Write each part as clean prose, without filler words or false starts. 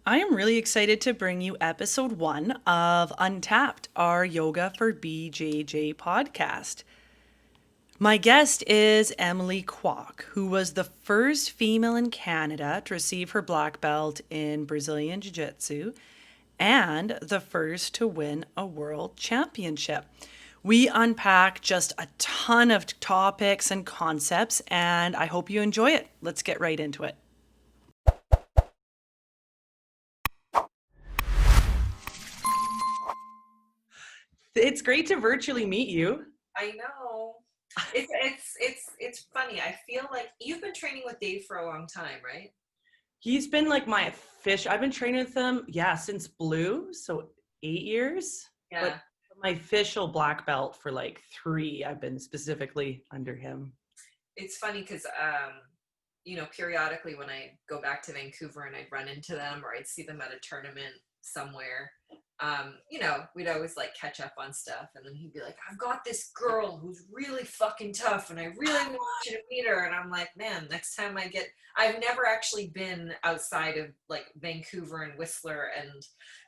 I am really excited to bring you episode 1 of Untapped, our Yoga for BJJ podcast. My guest is Emily Kwok, who was the first female in Canada to receive her black belt in Brazilian Jiu Jitsu and the first to win a world championship. We unpack just a ton of topics and concepts, and I hope you enjoy it. Let's get right into it. It's great to virtually meet you. I know. It's funny. I feel like you've been training with Dave for a long time, right? He's been like my I've been training with him, since blue, so 8 years. But Yeah. my official black belt for like 3, I've been specifically under him. It's funny because periodically when I go back to Vancouver and I'd run into them or I'd see them at a tournament somewhere, we'd always like catch up on stuff, and then he'd be like, I've got this girl who's really fucking tough and I really want you to meet her. And I'm like, man, next time I've never actually been outside of like Vancouver and Whistler and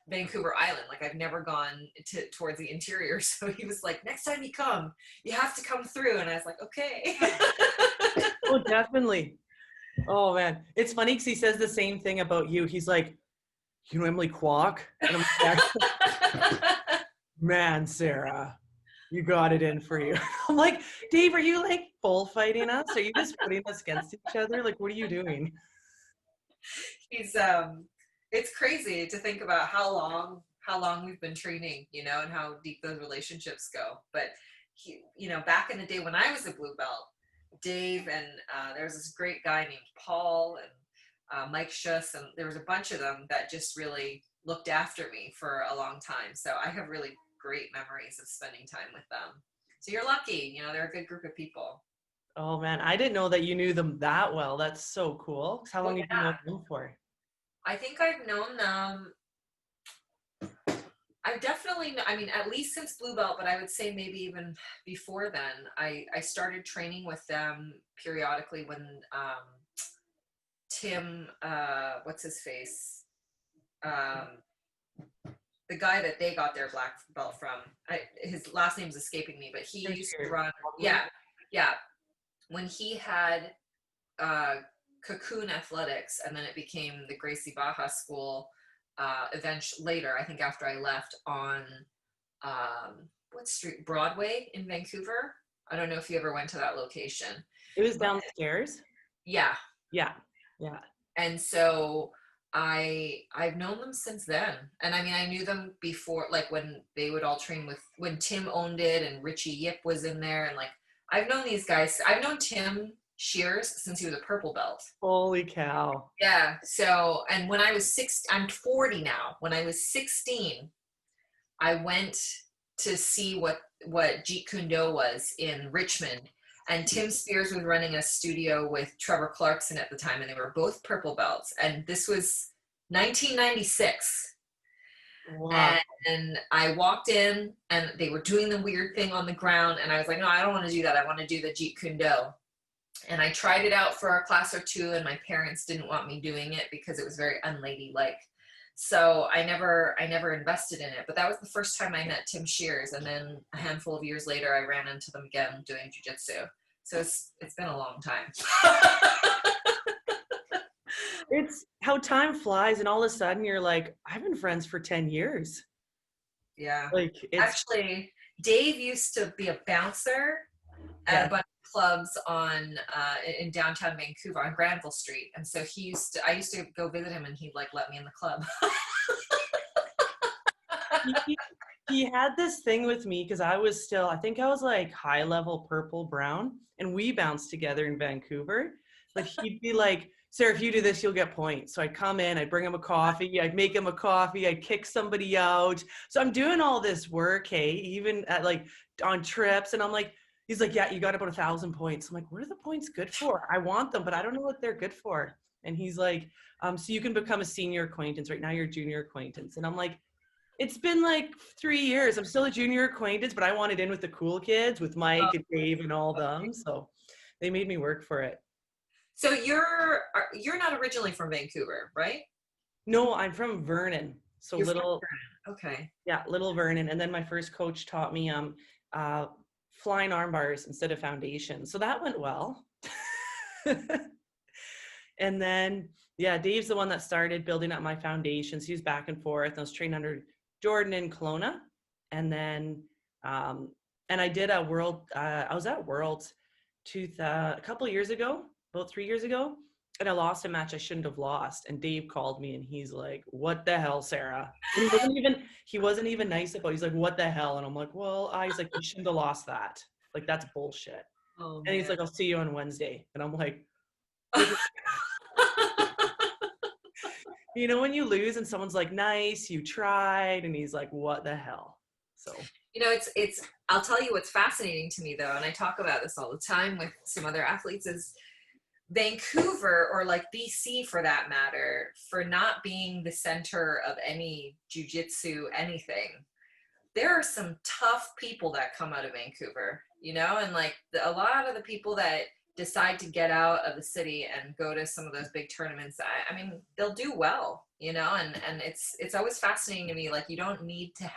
Vancouver Island. Like I've never gone towards the interior. So he was like, next time you come, you have to come through. And I was like, okay. Oh, definitely. Oh man, it's funny because he says the same thing about you. He's like, you know Emily Kwok? And I'm like, man, Sarah, you got it in for you. I'm like, Dave, are you like bullfighting us? Are you just putting us against each other? Like, what are you doing? He's it's crazy to think about how long we've been training, and how deep those relationships go. But he, back in the day when I was a blue belt, Dave and there was this great guy named Paul and Mike Schuss, and there was a bunch of them that just really looked after me for a long time. So I have really great memories of spending time with them. So you're lucky, they're a good group of people. Oh man, I didn't know that you knew them that well. That's so cool. How Well, long have you yeah, known them for? I think I've known them. I've definitely, I mean, at least since blue belt, but I would say maybe even before then. I started training with them periodically when Tim, what's his face? The guy that they got their black belt from, his last name's escaping me, but he used to run, yeah. When he had Cocoon Athletics, and then it became the Gracie Baja School, eventually later, I think after I left, on what street? Broadway in Vancouver. I don't know if you ever went to that location. It was But downstairs. yeah. Yeah. Yeah. And so I've known them since then. And I mean, I knew them before, like when they would all train when Tim owned it and Richie Yip was in there. And like, I've known these guys. I've known Tim Shears since he was a purple belt. Holy cow. Yeah. So, and when I was I'm 40 now. When I was 16, I went to see what Jeet Kune Do was in Richmond, and Tim Spears was running a studio with Trevor Clarkson at the time, and they were both purple belts. And this was 1996. Wow. And I walked in, and they were doing the weird thing on the ground, and I was like, no, I don't want to do that. I want to do the Jeet Kune Do. And I tried it out for a class or two, and my parents didn't want me doing it because it was very unladylike. So I never invested in it. But that was the first time I met Tim Shears, and then a handful of years later, I ran into them again doing jiu-jitsu. So it's been a long time. It's how time flies, and all of a sudden you're like, I've been friends for 10 years. Yeah. Like, it's Actually, Dave used to be a bouncer at a bunch of clubs in downtown Vancouver on Granville Street. And so I used to go visit him, and he'd like let me in the club. he had this thing with me because I think I was like high level purple brown, and we bounced together in Vancouver. Like he'd be like, Sarah, if you do this, you'll get points. So I'd come in, I'd bring him a coffee, I'd make him a coffee, I'd kick somebody out. So I'm doing all this work, hey, even at like on trips, and I'm like, he's like, yeah, you got about 1,000 points. I'm like, what are the points good for? I want them, but I don't know what they're good for. And he's like, so you can become a senior acquaintance. Right now you're a junior acquaintance. And I'm like, it's been like 3 years. I'm still a junior acquaintance, but I wanted in with the cool kids, with Mike and Dave and all them. So they made me work for it. So you're not originally from Vancouver, right? No, I'm from Vernon. So You're from little, Vernon. Okay. yeah, little Vernon. And then my first coach taught me uh flying arm bars instead of foundation. So that went well. And then, yeah, Dave's the one that started building up my foundations. He was back and forth. I was trained under Jordan in Kelowna. And then, and I did a world, I was at Worlds a couple of years ago, about 3 years ago. And I lost a match I shouldn't have lost. And Dave called me and he's like, "What the hell, Sarah?" And he wasn't even nice about it. He's like, "What the hell?" And I'm like, "Well, he's like, you shouldn't have lost that. Like, that's bullshit." Oh And he's man. like, "I'll see you on Wednesday." And I'm like, "Like, you know, when you lose and someone's like, "Nice, you tried," and he's like, "What the hell?" So It's I'll tell you what's fascinating to me though, and I talk about this all the time with some other athletes, is Vancouver, or like BC for that matter, for not being the center of any jujitsu anything. There are some tough people that come out of Vancouver, and like a lot of the people that decide to get out of the city and go to some of those big tournaments, I mean, they'll do well, and it's always fascinating to me. Like you don't need to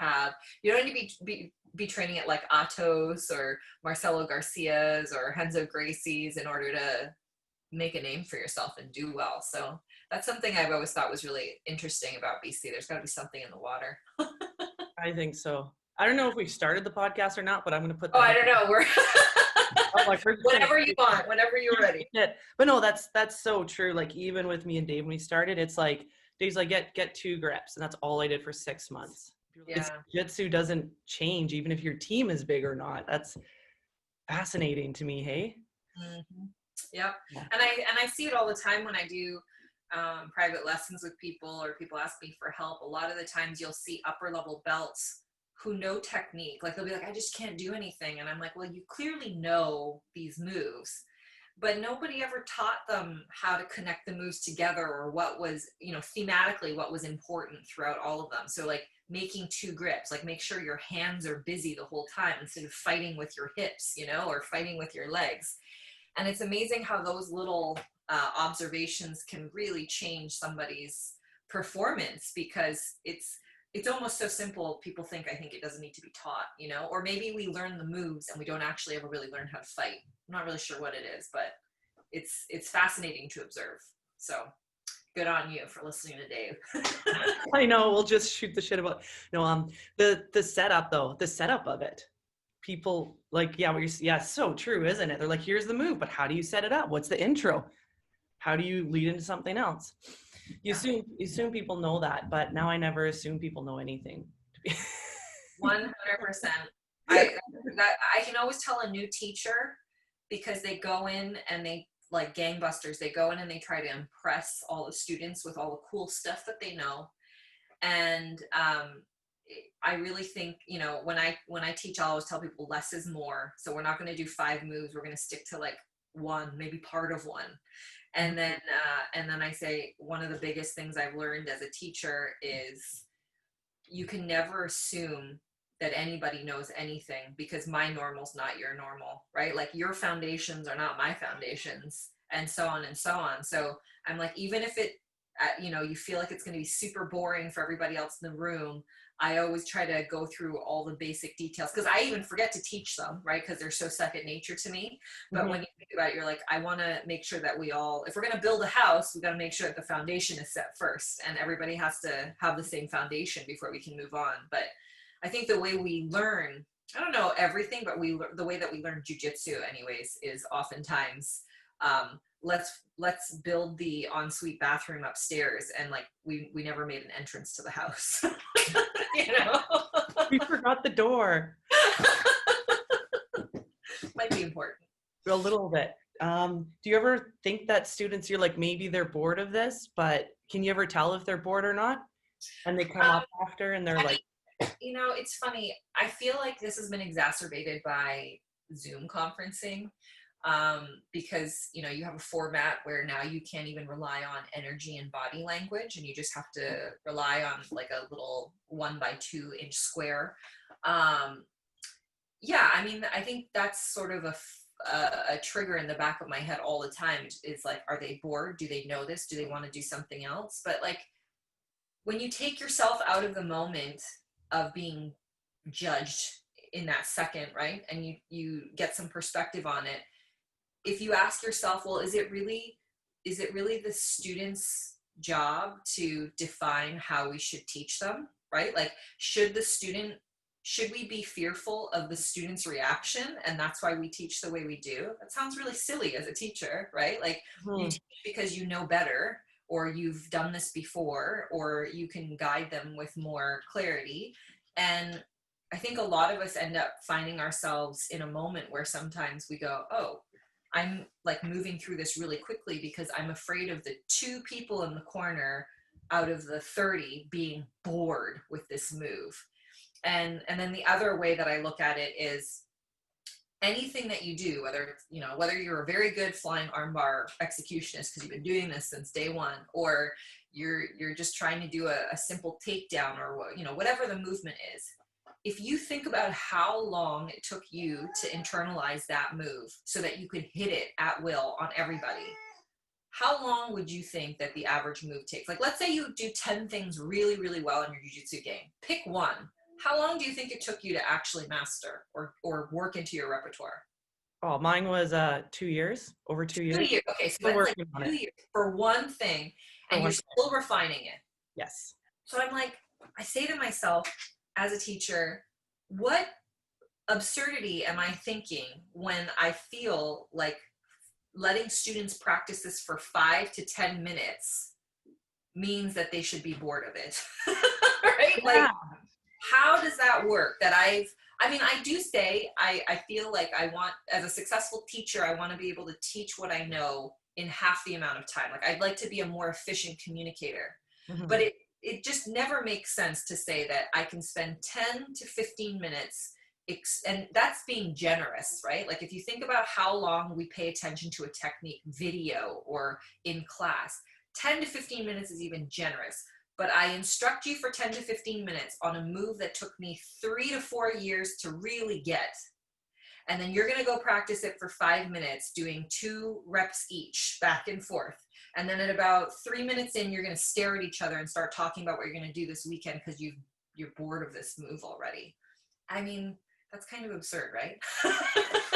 be training at like Atos or Marcelo Garcia's or Renzo Gracie's in order to make a name for yourself and do well. So that's something I've always thought was really interesting about BC. There's got to be something in the water. I think so. I don't know if we've started the podcast or not, but I'm going to put Oh, that I in. don't know. We're I'm like, we're just gonna whenever you want, whenever you're ready. it. But no, that's so true. Like even with me and Dave when we started, it's like Dave's like, get 2 grips, and that's all I did for 6 months. It's Yeah. jiu-jitsu doesn't change even if your team is big or not. That's fascinating to me. Hey. Mm-hmm. Yep. Yeah. And I see it all the time when I do private lessons with people, or people ask me for help. A lot of the times you'll see upper level belts who know technique. Like they'll be like, "I just can't do anything." And I'm like, "Well, you clearly know these moves, but nobody ever taught them how to connect the moves together, or what was, thematically what was important throughout all of them." So like making 2 grips, like make sure your hands are busy the whole time instead of fighting with your hips, or fighting with your legs. And it's amazing how those little observations can really change somebody's performance, because it's almost so simple. People I think it doesn't need to be taught, or maybe we learn the moves and we don't actually ever really learn how to fight. I'm not really sure what it is, but it's fascinating to observe. So good on you for listening to Dave. I know. We'll just shoot the shit about the setup though. The setup of it. People like, yeah, so true, isn't it? They're like, here's the move, but how do you set it up? What's the intro? How do you lead into something else? You assume people know that, but now I never assume people know anything. 100%. I can always tell a new teacher, because they go in and they, like gangbusters, they go in and they try to impress all the students with all the cool stuff that they know. And I really think, when I teach, I always tell people less is more. So we're not going to do 5 moves. We're going to stick to like 1, maybe part of 1. And then I say, one of the biggest things I've learned as a teacher is you can never assume that anybody knows anything, because my normal's not your normal, right? Like your foundations are not my foundations, and so on and so on. So I'm like, even if it, you feel like it's going to be super boring for everybody else in the room, I always try to go through all the basic details, because I even forget to teach them, right? Because they're so second nature to me. But when you think about it, you're like, I want to make sure that we all, if we're going to build a house, we got to make sure that the foundation is set first, and everybody has to have the same foundation before we can move on. But I think the way we learn, I don't know everything, but the way that we learn jujitsu anyways is oftentimes, let's build the ensuite bathroom upstairs, and like we never made an entrance to the house. We forgot the door. Might be important. A little bit. Do you ever think that students, you're like, maybe they're bored of this, but can you ever tell if they're bored or not? And they come up after and they're like, it's funny. I feel like this has been exacerbated by Zoom conferencing, because, you have a format where now you can't even rely on energy and body language, and you just have to rely on like a little 1 by 2 inch square. Yeah, I mean, I think that's sort of a trigger in the back of my head all the time. Is like, are they bored? Do they know this? Do they want to do something else? But like, when you take yourself out of the moment of being judged in that second, right? And you get some perspective on it. If you ask yourself, well, is it really the student's job to define how we should teach them, right? Like, should we be fearful of the student's reaction, and that's why we teach the way we do? That sounds really silly as a teacher, right? Like, you teach because you know better, or you've done this before, or you can guide them with more clarity. And I think a lot of us end up finding ourselves in a moment where sometimes we go, oh, I'm like moving through this really quickly because I'm afraid of the 2 people in the corner out of the 30 being bored with this move. And then the other way that I look at it is, anything that you do, whether you're a very good flying armbar executionist because you've been doing this since day one, or you're just trying to do a simple takedown, or whatever the movement is. If you think about how long it took you to internalize that move so that you could hit it at will on everybody, how long would you think that the average move takes? Like, let's say you do 10 things really, really well in your jiu-jitsu game. Pick one. How long do you think it took you to actually master or work into your repertoire? Oh, mine was 2 years, over 2 years. 2 years. Okay, so Still that's like working on 2 it. years for one thing, For and one you're still refining it. Yes. So I'm like, I say to myself as a teacher, what absurdity am I thinking when I feel like letting students practice this for 5 to 10 minutes means that they should be bored of it? Right? Yeah. Like, how does that work? I do say, I feel like I want, as a successful teacher, I want to be able to teach what I know in half the amount of time. Like, I'd like to be a more efficient communicator. Mm-hmm. But it just never makes sense to say that I can spend 10 to 15 minutes, and that's being generous, right? Like, if you think about how long we pay attention to a technique, video or in class, 10 to 15 minutes is even generous. But I instruct you for 10 to 15 minutes on a move that took me 3 to 4 years to really get. And then you're going to go practice it for 5 minutes, doing 2 reps each, back and forth. And then at about 3 minutes in, you're going to stare at each other and start talking about what you're going to do this weekend because you're bored of this move already. I mean, that's kind of absurd, right?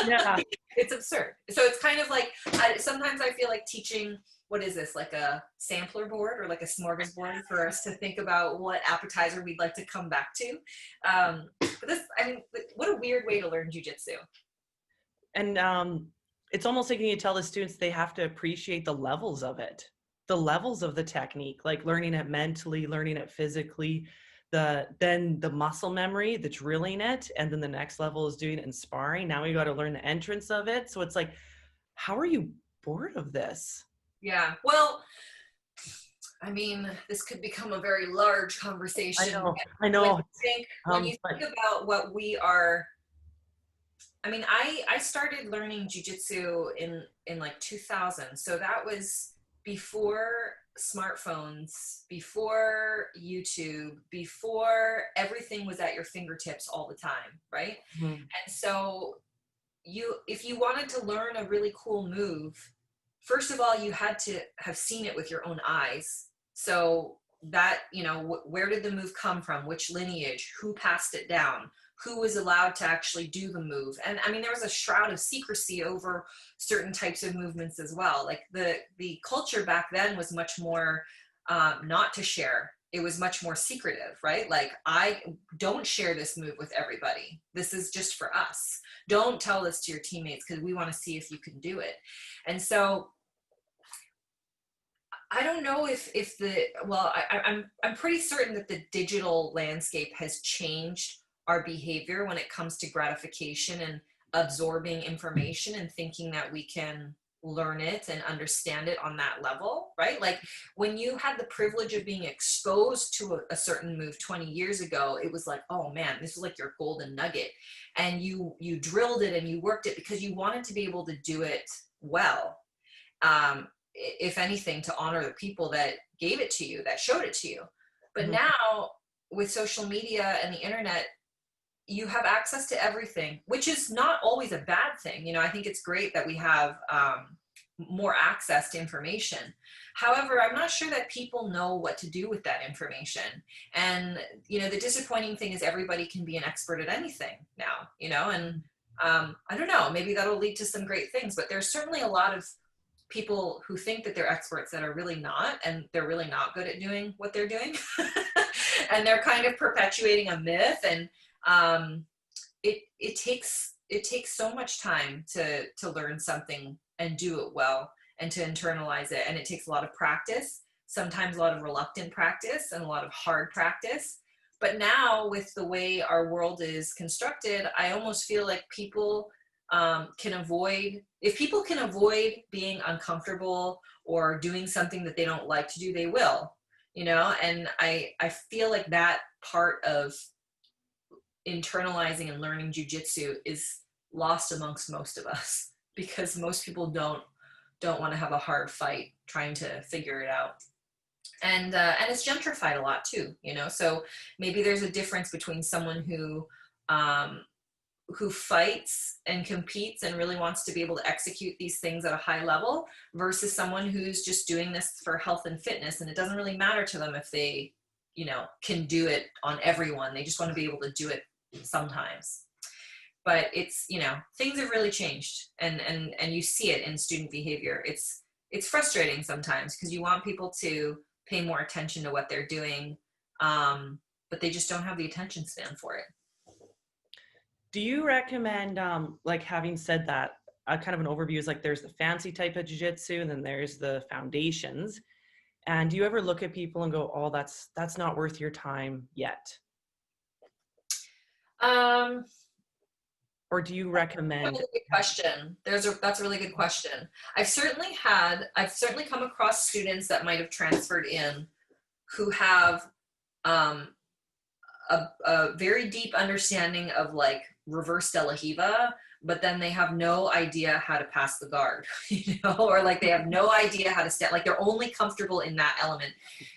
Yeah. It's absurd. So it's kind of like, sometimes I feel like teaching, what is this, like a sampler board or like a smorgasbord for us to think about what appetizer we'd like to come back to. But what a weird way to learn jiu-jitsu. And it's almost like you tell the students they have to appreciate the levels of it, the levels of the technique, like learning it mentally, learning it physically, then the muscle memory, the drilling it, and then the next level is doing it in sparring. Now we got to learn the entrance of it. So it's like, how are you bored of this? Yeah. Well, I mean, this could become a very large conversation. I know. When you think about what we are, I started learning jiu-jitsu in like 2000. So that was before smartphones, before YouTube, before everything was at your fingertips all the time, right? Mm-hmm. And so if you wanted to learn a really cool move, first of all, you had to have seen it with your own eyes. So that, where did the move come from? Which lineage? Who passed it down? Who was allowed to actually do the move? And there was a shroud of secrecy over certain types of movements as well. Like the culture back then was much more not to share. It was much more secretive, right? Like, I don't share this move with everybody. This is just for us. Don't tell this to your teammates because we want to see if you can do it. And so I don't know I'm pretty certain that the digital landscape has changed our behavior when it comes to gratification and absorbing information and thinking that we can learn it and understand it on that level, right? Like, when you had the privilege of being exposed to a certain move 20 years ago, it was like, oh man, this was like your golden nugget. And you drilled it and you worked it because you wanted to be able to do it well. If anything, to honor the people that gave it to you, that showed it to you. But mm-hmm. Now with social media and the internet, you have access to everything, which is not always a bad thing. I think it's great that we have more access to information. However, I'm not sure that people know what to do with that information. And, you know, the disappointing thing is everybody can be an expert at anything now, you know, and I don't know, maybe that'll lead to some great things, but there's certainly a lot of people who think that they're experts that are really not, and they're really not good at doing what they're doing. And they're kind of perpetuating a myth. And it takes so much time to learn something and do it well and to internalize it. And it takes a lot of practice, sometimes a lot of reluctant practice and a lot of hard practice. But now with the way our world is constructed, I almost feel like people can avoid, if people can avoid being uncomfortable or doing something that they don't like to do, they will, you know. And I feel like that part of internalizing and learning jiu-jitsu is lost amongst most of us, because most people don't want to have a hard fight trying to figure it out. And it's gentrified a lot too, you know. So maybe there's a difference between someone who fights and competes and really wants to be able to execute these things at a high level versus someone who's just doing this for health and fitness, and it doesn't really matter to them if they, you know, can do it on everyone. They just want to be able to do it sometimes. But it's, you know, things have really changed, and you see it in student behavior. It's frustrating sometimes because you want people to pay more attention to what they're doing, but they just don't have the attention span for it. Do you recommend, like, having said that, kind of an overview is like there's the fancy type of jiu-jitsu and then there's the foundations. And do you ever look at people and go, oh, that's not worth your time yet? Or do you recommend? That's a really good question. That's a really good question. I've certainly come across students that might have transferred in who have a very deep understanding of like reverse de la Riva, but then they have no idea how to pass the guard, you know, or like they have no idea how to stand, like they're only comfortable in that element.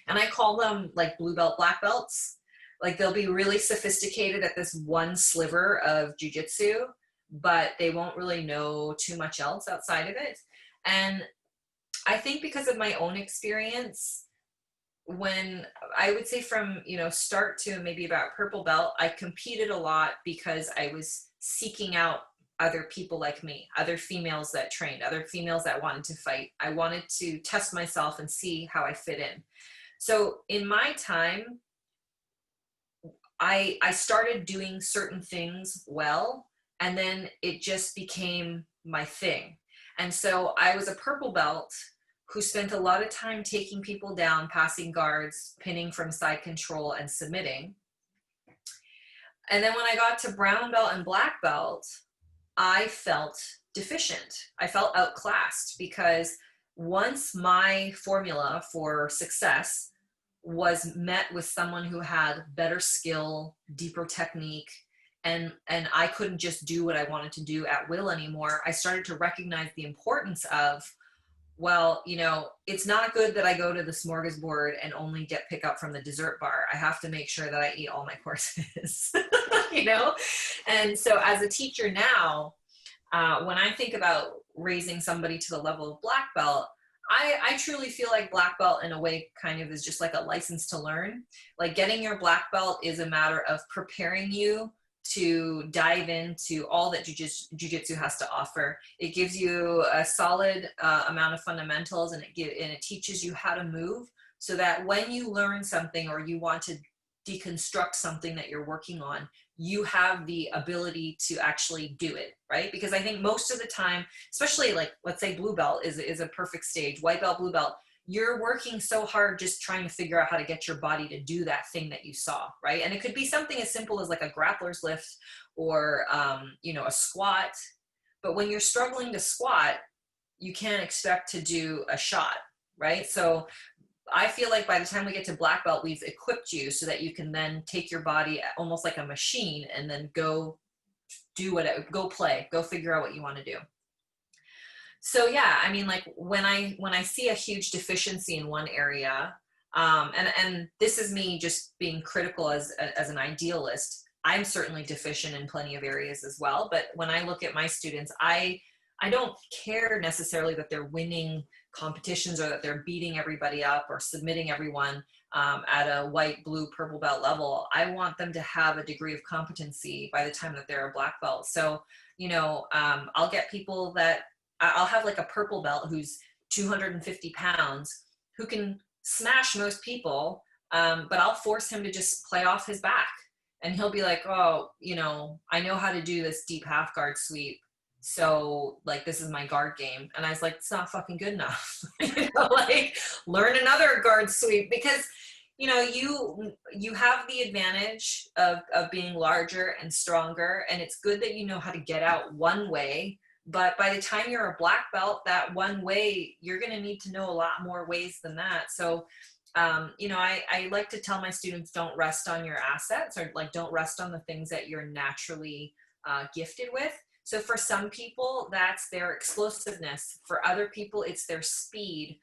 And I call them like blue belt, black belts. Like they'll be really sophisticated at this one sliver of jiu-jitsu, but they won't really know too much else outside of it. And I think because of my own experience, when I would say from, you know, start to maybe about purple belt, I competed a lot because I was seeking out other people like me, other females that trained, other females that wanted to fight. I wanted to test myself and see how I fit in. So in my time, I started doing certain things well, and then it just became my thing. And so I was a purple belt who spent a lot of time taking people down, passing guards, pinning from side control, and submitting. And then when I got to brown belt and black belt, I felt deficient. I felt outclassed because once my formula for success was met with someone who had better skill, deeper technique, and I couldn't just do what I wanted to do at will anymore, I started to recognize the importance of, well, you know, it's not good that I go to the smorgasbord and only get pick up from the dessert bar. I have to make sure that I eat all my courses, you know? And so as a teacher now, when I think about raising somebody to the level of black belt, I truly feel like black belt in a way kind of is just like a license to learn. Like getting your black belt is a matter of preparing you to dive into all that jiu-jitsu has to offer. It gives you a solid amount of fundamentals, and it teaches you how to move so that when you learn something or you want to deconstruct something that you're working on, you have the ability to actually do it, right? Because I think most of the time, especially like, let's say blue belt is a perfect stage, white belt, blue belt, you're working so hard just trying to figure out how to get your body to do that thing that you saw, right? And it could be something as simple as like a grappler's lift or, you know, a squat. But when you're struggling to squat, you can't expect to do a shot, right? So I feel like by the time we get to black belt, we've equipped you so that you can then take your body almost like a machine and then go play, go figure out what you want to do. So yeah, I mean, like when I see a huge deficiency in one area, and this is me just being critical as an idealist, I'm certainly deficient in plenty of areas as well. But when I look at my students, I I don't care necessarily that they're winning competitions or that they're beating everybody up or submitting everyone at a white, blue, purple belt level. I want them to have a degree of competency by the time that they're a black belt. So, I'll get people that I'll have like a purple belt who's 250 pounds who can smash most people, but I'll force him to just play off his back. And he'll be like, oh, I know how to do this deep half guard sweep. So like, this is my guard game. And I was like, it's not fucking good enough. Like learn another guard sweep, because, you have the advantage of being larger and stronger. And it's good that you know how to get out one way. But by the time you're a black belt, that one way, you're going to need to know a lot more ways than that. So I like to tell my students, don't rest on your assets, or like, don't rest on the things that you're naturally gifted with. So for some people, that's their explosiveness. For other people, it's their speed.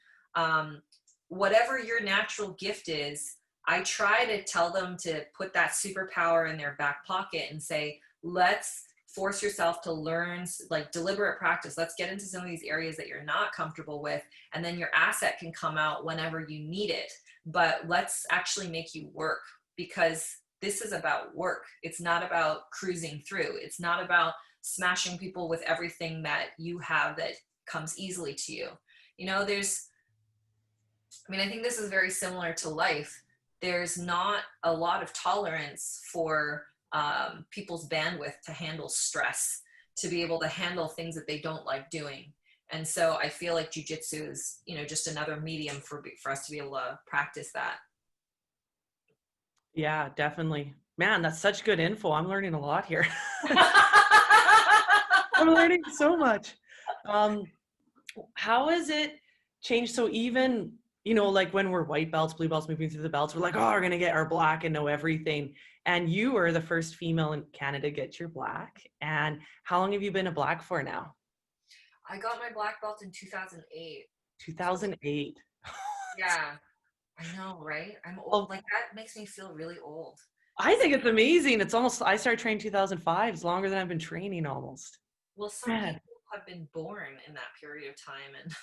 Whatever your natural gift is, I try to tell them to put that superpower in their back pocket and say, let's force yourself to learn, like deliberate practice. Let's get into some of these areas that you're not comfortable with, and then your asset can come out whenever you need it. But let's actually make you work, because this is about work. It's not about cruising through. It's not about smashing people with everything that you have that comes easily to you. I think this is very similar to life. There's not a lot of tolerance for people's bandwidth to handle stress, to be able to handle things that they don't like doing. And so I feel like jiu-jitsu is, just another medium for us to be able to practice that. Yeah, definitely. Man, that's such good info. I'm learning a lot here. I'm learning so much. How has it changed? So even, like when we're white belts, blue belts, moving through the belts, we're like, oh, we're going to get our black and know everything. And you were the first female in Canada to get your black. And how long have you been a black for now? I got my black belt in 2008. 2008. Yeah, I know, right? I'm old. Like, that makes me feel really old. I think it's amazing. It's almost, I started training 2005. It's longer than I've been training almost. Well, some people have been born in that period of time and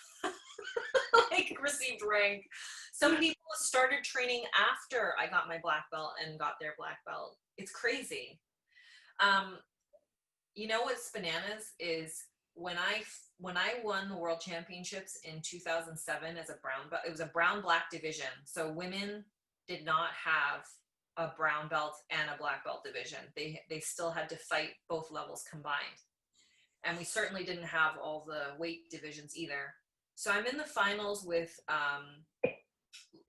like received rank. Some people started training after I got my black belt and got their black belt. It's crazy. What's bananas is when I won the world championships in 2007 as a brown belt. It was a brown black division, so women did not have a brown belt and a black belt division. They still had to fight both levels combined. And we certainly didn't have all the weight divisions either. So I'm in the finals with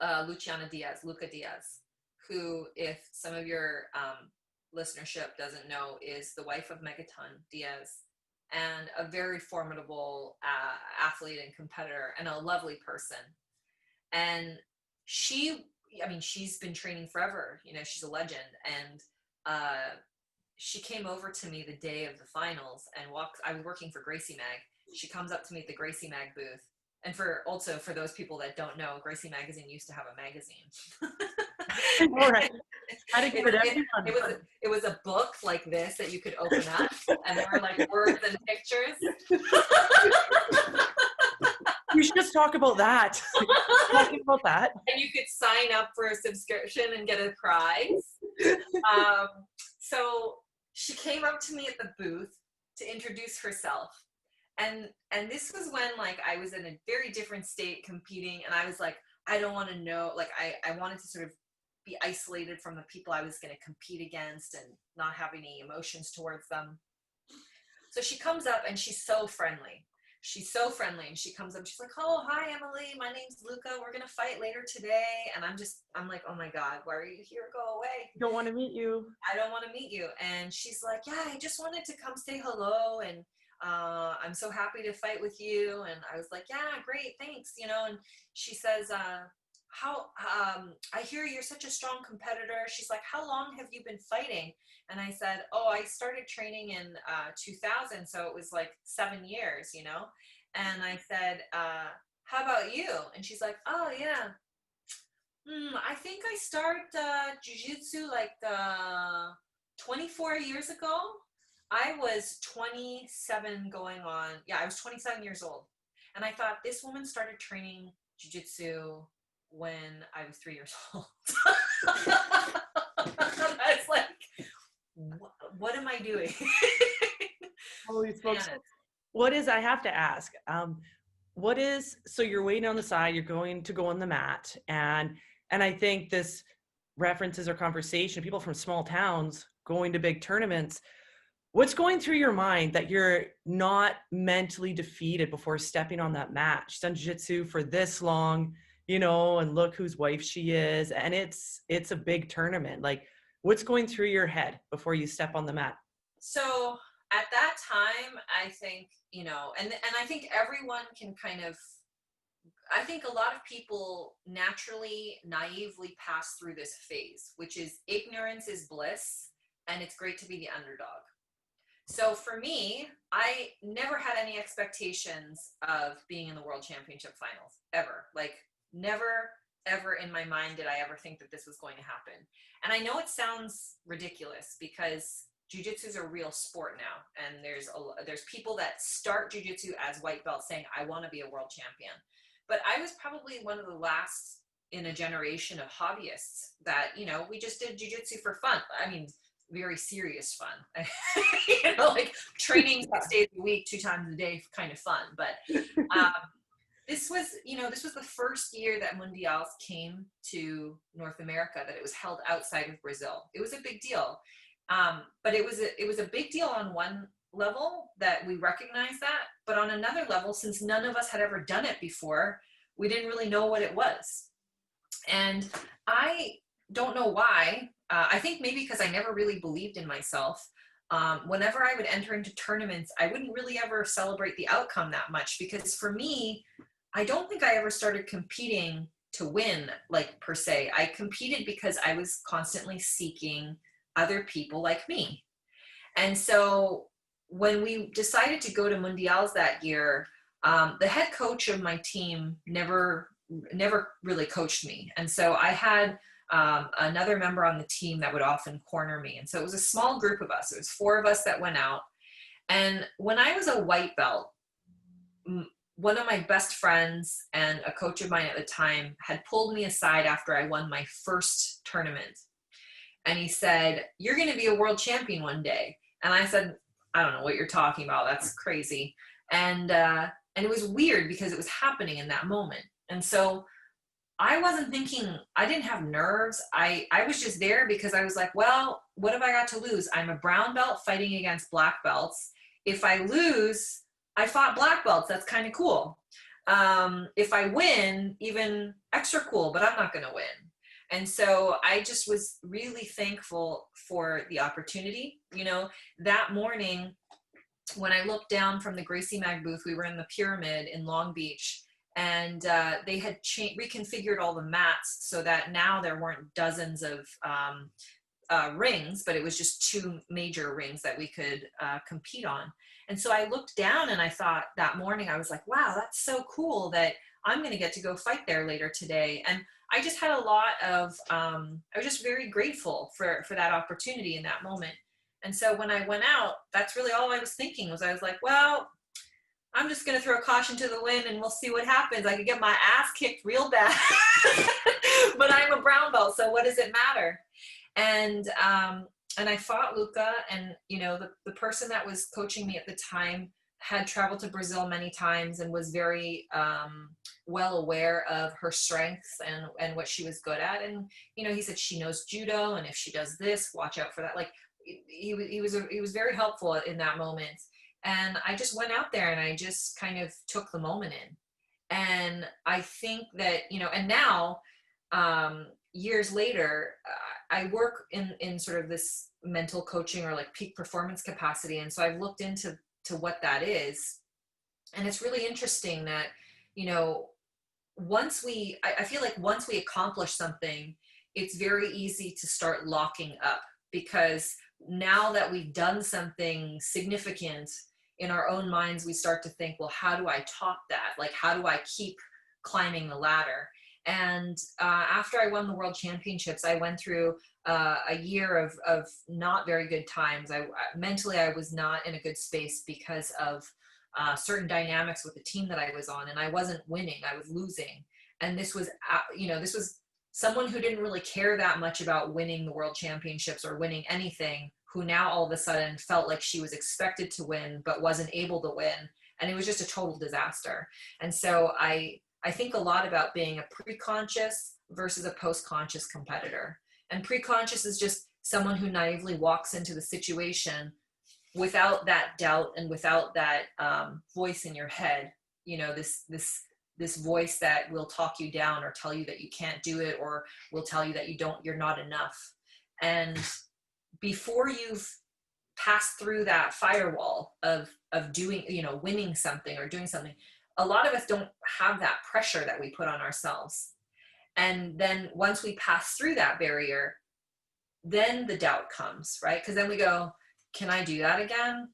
Luca Diaz, who, if some of your listenership doesn't know, is the wife of Megaton Diaz, and a very formidable athlete and competitor, and a lovely person. And she's been training forever. She's a legend. And she came over to me the day of the finals and I was working for Gracie Mag. She comes up to me at the Gracie Mag booth. And for those people that don't know, Gracie Magazine used to have a magazine. All right. It was a book like this that you could open up, and there were like words and pictures. We should just talk about that. Talking about that. And you could sign up for a subscription and get a prize. So she came up to me at the booth to introduce herself. And this was when like I was in a very different state competing, and I was like, I don't want to know, like I wanted to sort of be isolated from the people I was going to compete against and not have any emotions towards them. So she comes up and she's so friendly. And she comes up, she's like, oh, hi, Emily. My name's Luca. We're going to fight later today. And I'm like, oh my God, why are you here? Go away. I don't want to meet you. I don't want to meet you. And she's like, yeah, I just wanted to come say hello. And I'm so happy to fight with you. And I was like, yeah, great. Thanks. And she says, I hear you're such a strong competitor. She's like, how long have you been fighting? And I said, oh, I started training in 2000. So it was like 7 years, And I said, how about you? And she's like, oh yeah. I think I started jiu-jitsu like 24 years ago. I was 27 going on, yeah, I was 27 years old. And I thought, this woman started training jiu-jitsu when I was 3 years old. I was like, what am I doing? Holy smokes. And What is, I have to ask, what is, so you're waiting on the side, you're going to go on the mat, and I think this references our conversation, people from small towns going to big tournaments. What's going through your mind that you're not mentally defeated before stepping on that mat? She's done jiu-jitsu for this long, you know, and look whose wife she is, and it's a big tournament. Like, what's going through your head before you step on the mat? so at that time, I think, you know, and I think everyone can kind of, I think a lot of people naturally, naively pass through this phase, which is ignorance is bliss, and it's great to be the underdog. So for me, I never had any expectations of being in the World Championship finals, ever. Like, never, ever in my mind did I ever think that this was going to happen. And I know it sounds ridiculous because jiu-jitsu is a real sport now. And there's people that start jiu-jitsu as white belts saying, I want to be a world champion. But I was probably one of the last in a generation of hobbyists that, you know, we just did jiu-jitsu for fun. I mean, very serious fun. You know, like training 6 days a week, 2 times a day, kind of fun. But this was, you know, this was the first year that Mundials came to North America, that it was held outside of Brazil. It was a big deal. But it was a big deal on one level that we recognized that, but on another level, since none of us had ever done it before, we didn't really know what it was. And I don't know why. I think maybe because I never really believed in myself. Whenever I would enter into tournaments, I wouldn't really ever celebrate the outcome that much, because for me, I don't think I ever started competing to win, like, per se. I competed because I was constantly seeking other people like me. And so when we decided to go to Mundials that year, the head coach of my team never really coached me. And so I had another member on the team that would often corner me. And so it was a small group of us. It was 4 of us that went out. And when I was a white belt, one of my best friends and a coach of mine at the time had pulled me aside after I won my first tournament. And he said, you're going to be a world champion one day. And I said, I don't know what you're talking about. That's crazy. And it was weird because it was happening in that moment. And so I wasn't thinking, I didn't have nerves. I was just there because I was like, well, what have I got to lose? I'm a brown belt fighting against black belts. If I lose, I fought black belts. That's kind of cool. If I win, even extra cool, but I'm not going to win. And so I just was really thankful for the opportunity. You know, that morning when I looked down from the Gracie Mag booth, we were in the Pyramid in Long Beach, and they had reconfigured all the mats so that now there weren't dozens of rings, but it was just 2 major rings that we could compete on. And so I looked down and I thought that morning, I was like, wow, that's so cool that I'm going to get to go fight there later today. And I just had a lot of, I was just very grateful for that opportunity in that moment. And so when I went out, that's really all I was thinking was, I was like, well, I'm just going to throw caution to the wind and we'll see what happens. I could get my ass kicked real bad, but I'm a brown belt, so what does it matter? And I fought Luca, and, you know, the person that was coaching me at the time had traveled to Brazil many times and was very well aware of her strengths and what she was good at. And, you know, he said, she knows judo, and if she does this, watch out for that. Like, he was very helpful in that moment. And I just went out there and I just kind of took the moment in. And I think that, you know, and now, years later, I work in sort of this mental coaching or like peak performance capacity. And so I've looked into what that is. And it's really interesting that, you know, I feel like once we accomplish something, it's very easy to start locking up, because now that we've done something significant in our own minds, we start to think, well, how do I top that? Like, how do I keep climbing the ladder? And after I won the world championships, I went through a year of not very good times. Mentally, I was not in a good space because of certain dynamics with the team that I was on, and I wasn't winning, I was losing. And this was, this was someone who didn't really care that much about winning the world championships or winning anything, who now all of a sudden felt like she was expected to win, but wasn't able to win. And it was just a total disaster. And so I think a lot about being a pre-conscious versus a post-conscious competitor. And pre-conscious is just someone who naively walks into the situation without that doubt and without that voice in your head, this voice that will talk you down or tell you that you can't do it, or will tell you that you're not enough. And before you've passed through that firewall of doing, winning something or doing something, a lot of us don't have that pressure that we put on ourselves. And then once we pass through that barrier, then the doubt comes, right? Because then we go, can I do that again?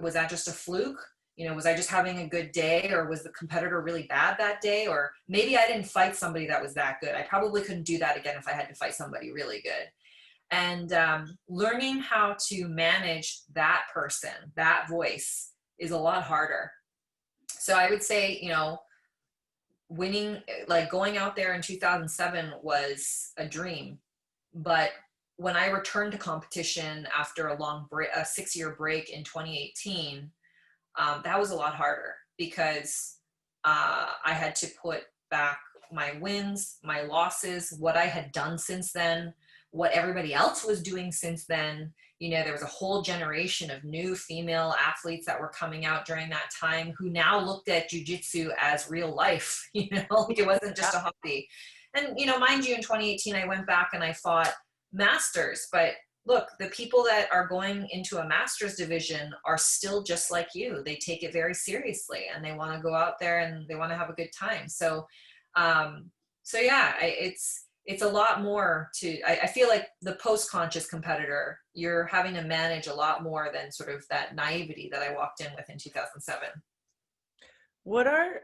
Was that just a fluke? Was I just having a good day, or was the competitor really bad that day? Or maybe I didn't fight somebody that was that good. I probably couldn't do that again if I had to fight somebody really good. And learning how to manage that person, that voice, is a lot harder. So I would say, winning, like going out there in 2007 was a dream. But when I returned to competition after a 6-year break in 2018, that was a lot harder, because I had to put back my wins, my losses, what I had done since then, what everybody else was doing since then. There was a whole generation of new female athletes that were coming out during that time, who now looked at jiu-jitsu as real life, like it wasn't just a hobby. And, mind you, in 2018, I went back and I fought masters, but look, the people that are going into a master's division are still just like you. They take it very seriously, and they want to go out there and they want to have a good time. So, yeah, it's a lot more to, I feel like the post-conscious competitor, you're having to manage a lot more than sort of that naivety that I walked in with in 2007. What are,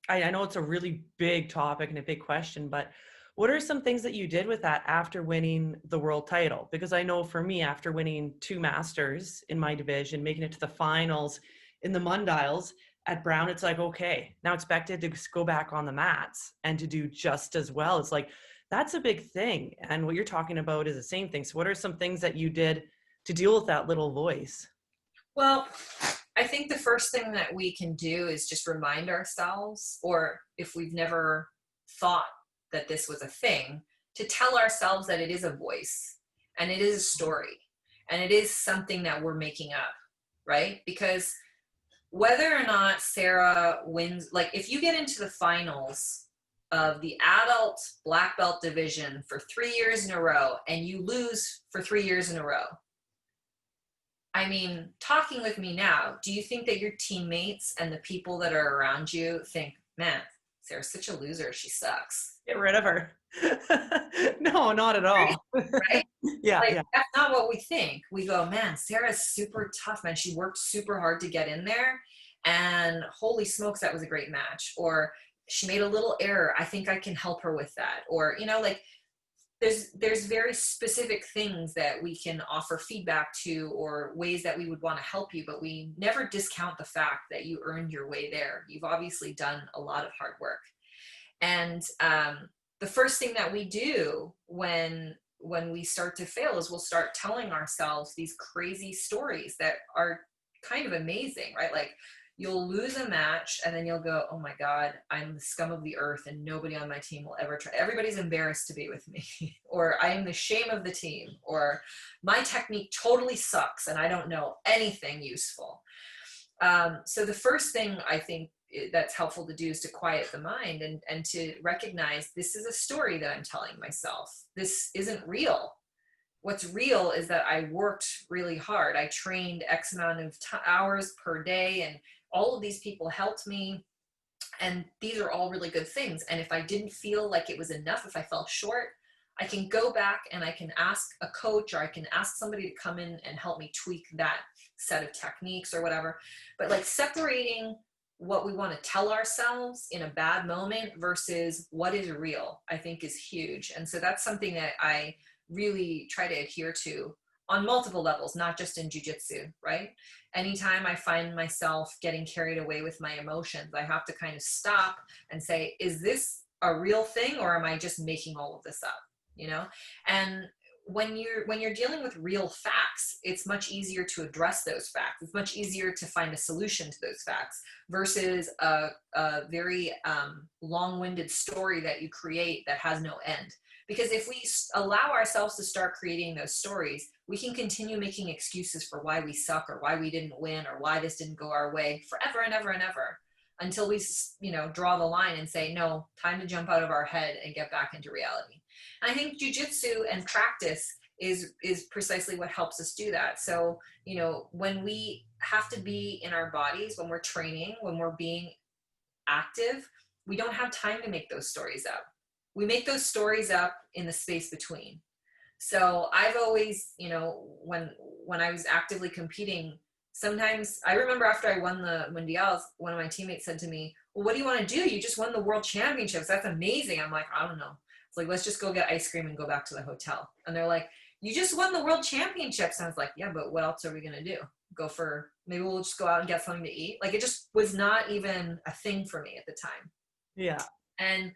I know it's a really big topic and a big question, but what are some things that you did with that after winning the world title? Because I know for me, after winning 2 masters in my division, making it to the finals in the Mundials at Brown, it's like, okay, now expected to go back on the mats and to do just as well. It's like, that's a big thing. And what you're talking about is the same thing. So what are some things that you did to deal with that little voice? Well, I think the first thing that we can do is just remind ourselves, or if we've never thought that this was a thing, to tell ourselves that it is a voice, and it is a story, and it is something that we're making up, right? Because whether or not Sarah wins, like if you get into the finals of the adult black belt division for 3 years in a row and you lose for 3 years in a row, I mean, talking with me now, do you think that your teammates and the people that are around you think, man, Sarah's such a loser, she sucks? Get rid of her. No, not at all. Right? Yeah, like, yeah. That's not what we think. We go, man, Sarah's super tough, man. She worked super hard to get in there, and holy smokes, that was a great match. Or she made a little error. I think I can help her with that. Or, like there's very specific things that we can offer feedback to, or ways that we would want to help you, but we never discount the fact that you earned your way there. You've obviously done a lot of hard work. And the first thing that we do when we start to fail is we'll start telling ourselves these crazy stories that are kind of amazing, right? Like you'll lose a match and then you'll go, oh my God, I'm the scum of the earth and nobody on my team will ever try. Everybody's embarrassed to be with me. Or I am the shame of the team. Or my technique totally sucks and I don't know anything useful. So the first thing I think that's helpful to do is to quiet the mind and to recognize this is a story that I'm telling myself. This isn't real. What's real is that I worked really hard. I trained X amount of hours per day, and all of these people helped me. And these are all really good things. And if I didn't feel like it was enough, if I fell short, I can go back and I can ask a coach, or I can ask somebody to come in and help me tweak that set of techniques or whatever. But like separating what we want to tell ourselves in a bad moment versus what is real, I think is huge. And so that's something that I really try to adhere to on multiple levels, not just in jiu-jitsu, right? Anytime I find myself getting carried away with my emotions, I have to kind of stop and say, is this a real thing, or am I just making all of this up? You know? And when you're dealing with real facts, it's much easier to address those facts. It's much easier to find a solution to those facts versus a very long-winded story that you create that has no end. Because if we allow ourselves to start creating those stories, we can continue making excuses for why we suck or why we didn't win or why this didn't go our way forever and ever and ever, until we, draw the line and say, no, time to jump out of our head and get back into reality. And I think jujitsu and practice is precisely what helps us do that. So, when we have to be in our bodies, when we're training, when we're being active, we don't have time to make those stories up. We make those stories up in the space between. So I've always, when I was actively competing, sometimes I remember after I won the Mundials, one of my teammates said to me, well, what do you want to do? You just won the world championships. That's amazing. I'm like, I don't know. It's like, let's just go get ice cream and go back to the hotel. And they're like, you just won the world championships. And I was like, yeah, but what else are we going to do? Maybe we'll just go out and get something to eat. Like, it just was not even a thing for me at the time. Yeah. And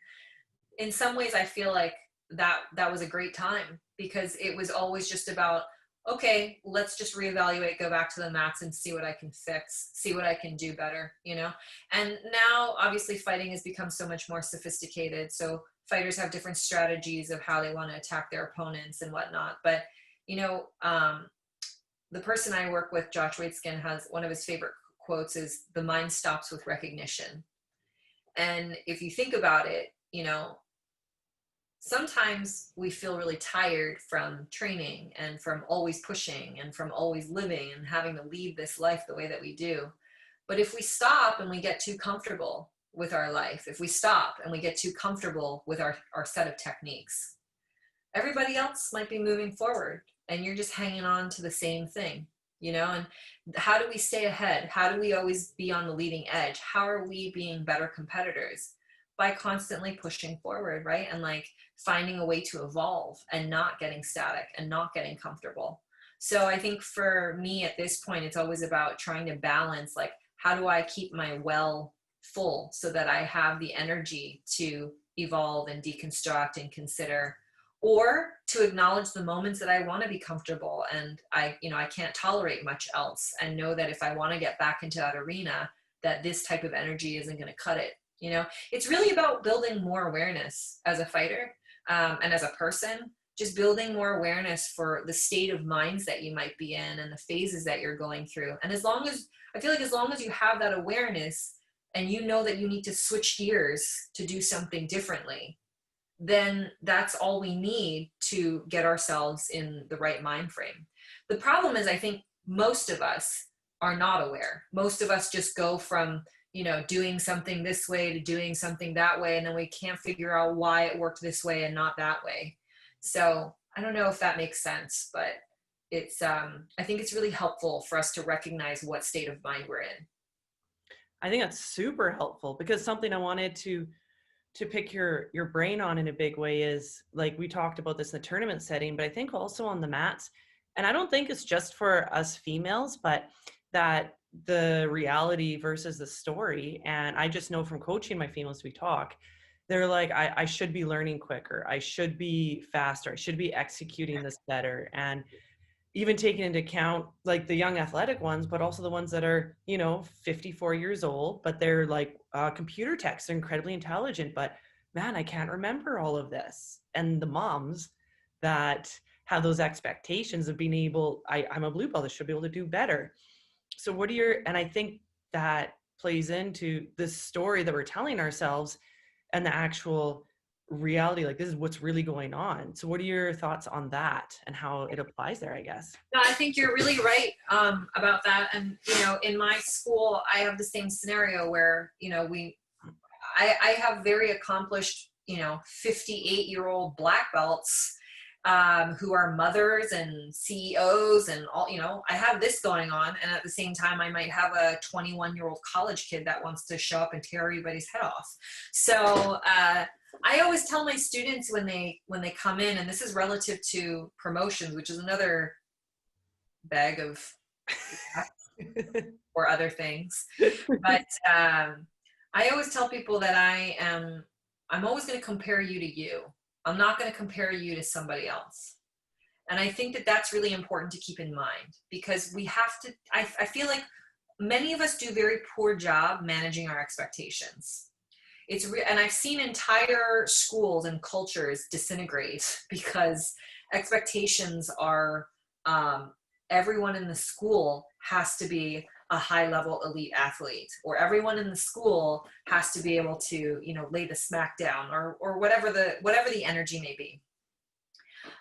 in some ways I feel like that was a great time, because it was always just about, okay, let's just reevaluate, go back to the mats and see what I can fix, see what I can do better, And now obviously fighting has become so much more sophisticated. So fighters have different strategies of how they want to attack their opponents and whatnot. But, the person I work with, Josh Waitzkin, has one of his favorite quotes is, the mind stops with recognition. And if you think about it, sometimes we feel really tired from training and from always pushing and from always living and having to lead this life the way that we do. But if we stop and we get too comfortable with our life, if we stop and we get too comfortable with our set of techniques, everybody else might be moving forward and you're just hanging on to the same thing, and how do we stay ahead? How do we always be on the leading edge? How are we being better competitors? By constantly pushing forward, right? And like finding a way to evolve and not getting static and not getting comfortable. So I think for me at this point, it's always about trying to balance, like, how do I keep my well full so that I have the energy to evolve and deconstruct and consider, or to acknowledge the moments that I want to be comfortable and I can't tolerate much else, and know that if I want to get back into that arena, that this type of energy isn't going to cut it. It's really about building more awareness as a fighter, and as a person, just building more awareness for the state of minds that you might be in and the phases that you're going through. And as long as you have that awareness and you know that you need to switch gears to do something differently, then that's all we need to get ourselves in the right mind frame. The problem is, I think most of us are not aware. Most of us just go from doing something this way to doing something that way, and then we can't figure out why it worked this way and not that way. So I don't know if that makes sense, but it's I think it's really helpful for us to recognize what state of mind we're in. I think that's super helpful, because something I wanted to pick your brain on in a big way is, like, we talked about this in the tournament setting, but I think also on the mats, and I don't think it's just for us females, but that the reality versus the story. And I just know from coaching my females, we talk, they're like, I should be learning quicker. I should be faster. I should be executing this better. And even taking into account like the young athletic ones, but also the ones that are, 54 years old, but they're like computer techs, they're incredibly intelligent, but man, I can't remember all of this. And the moms that have those expectations of being able, I'm a blue belt, I should be able to do better. So and I think that plays into this story that we're telling ourselves and the actual reality, like, this is what's really going on. So what are your thoughts on that and how it applies there, I guess? No, I think you're really right about that. And, in my school, I have the same scenario where, I have very accomplished, 58-year-old black belts who are mothers and CEOs and all, you know, I have this going on. And at the same time, I might have a 21-year-old college kid that wants to show up and tear everybody's head off. So I always tell my students when they come in, and this is relative to promotions, which is another bag of or other things. But I always tell people that I'm always going to compare you to you. I'm not going to compare you to somebody else. And I think that that's really important to keep in mind, because we have to, I feel like many of us do a very poor job managing our expectations. And I've seen entire schools and cultures disintegrate because expectations are, everyone in the school has to be a high level elite athlete, or everyone in the school has to be able to, you know, lay the smack down, or whatever the energy may be.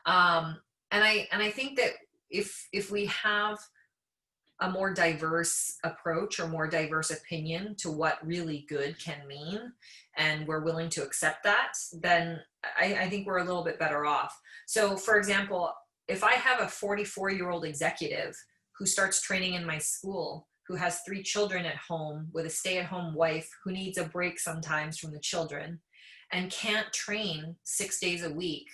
And I think that if we have a more diverse approach or more diverse opinion to what really good can mean, and we're willing to accept that, then I think we're a little bit better off. So for example, if I have a 44-year-old executive who starts training in my school, who has 3 children at home with a stay-at-home wife who needs a break sometimes from the children and can't train 6 days a week,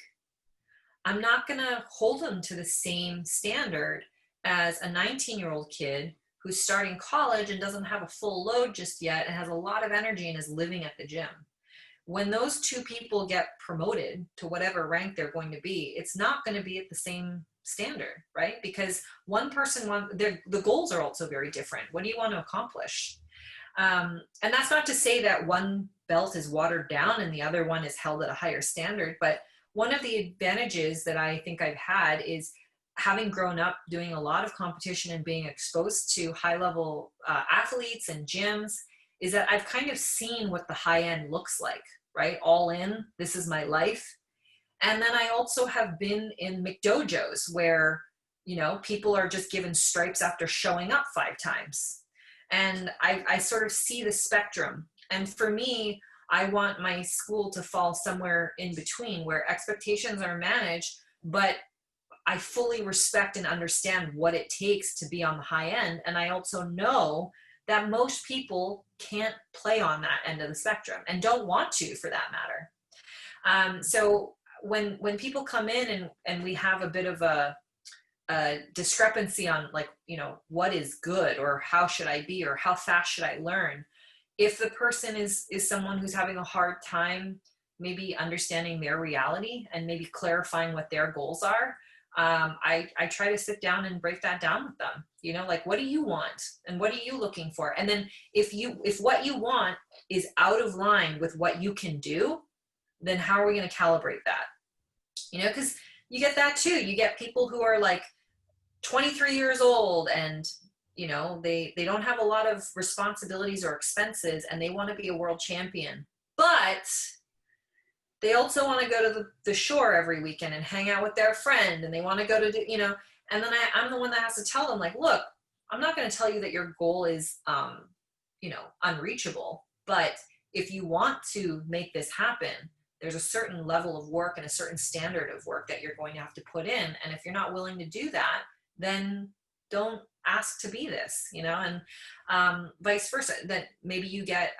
I'm not going to hold them to the same standard as a 19-year-old kid who's starting college and doesn't have a full load just yet and has a lot of energy and is living at the gym. When those 2 people get promoted to whatever rank they're going to be, it's not going to be at the same standard, right? Because one person the goals are also very different. What do you want to accomplish? And that's not to say that one belt is watered down and the other one is held at a higher standard. But one of the advantages that I think I've had is having grown up doing a lot of competition and being exposed to high level athletes and gyms, is that I've kind of seen what the high end looks like, right? All in, this is my life. And then I also have been in McDojos where, you know, people are just given stripes after showing up 5 times. And I sort of see the spectrum. And for me, I want my school to fall somewhere in between, where expectations are managed, but I fully respect and understand what it takes to be on the high end. And I also know that most people can't play on that end of the spectrum and don't want to, for that matter. So when people come in and we have a bit of a discrepancy on, like, you know, what is good, or how should I be, or how fast should I learn, if the person is someone who's having a hard time maybe understanding their reality and maybe clarifying what their goals are, I try to sit down and break that down with them. You know, like, what do you want and what are you looking for? And then if what you want is out of line with what you can do, then how are we going to calibrate that? You know, because you get that too. You get people who are like 23 years old and, you know, they don't have a lot of responsibilities or expenses and they want to be a world champion, but they also want to go to the shore every weekend and hang out with their friend, and they want to go to, you know, and then I'm the one that has to tell them, like, look, I'm not going to tell you that your goal is, you know, unreachable, but if you want to make this happen, there's a certain level of work and a certain standard of work that you're going to have to put in. And if you're not willing to do that, then don't ask to be this, you know, and vice versa. That maybe you get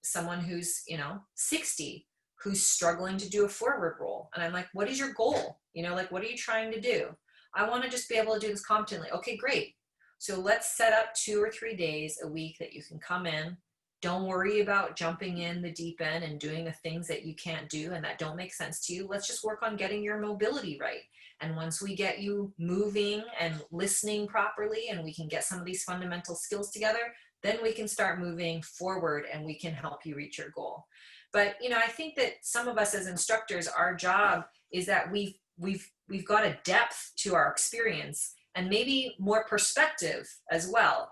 someone who's, you know, 60, who's struggling to do a forward roll. And I'm like, what is your goal? You know, like, what are you trying to do? I want to just be able to do this competently. Okay, great. So let's set up 2 or 3 days a week that you can come in. Don't worry about jumping in the deep end and doing the things that you can't do and that don't make sense to you. Let's just work on getting your mobility right. And once we get you moving and listening properly, and we can get some of these fundamental skills together, then we can start moving forward and we can help you reach your goal. But, you know, I think that some of us as instructors, our job is that we've got a depth to our experience and maybe more perspective as well.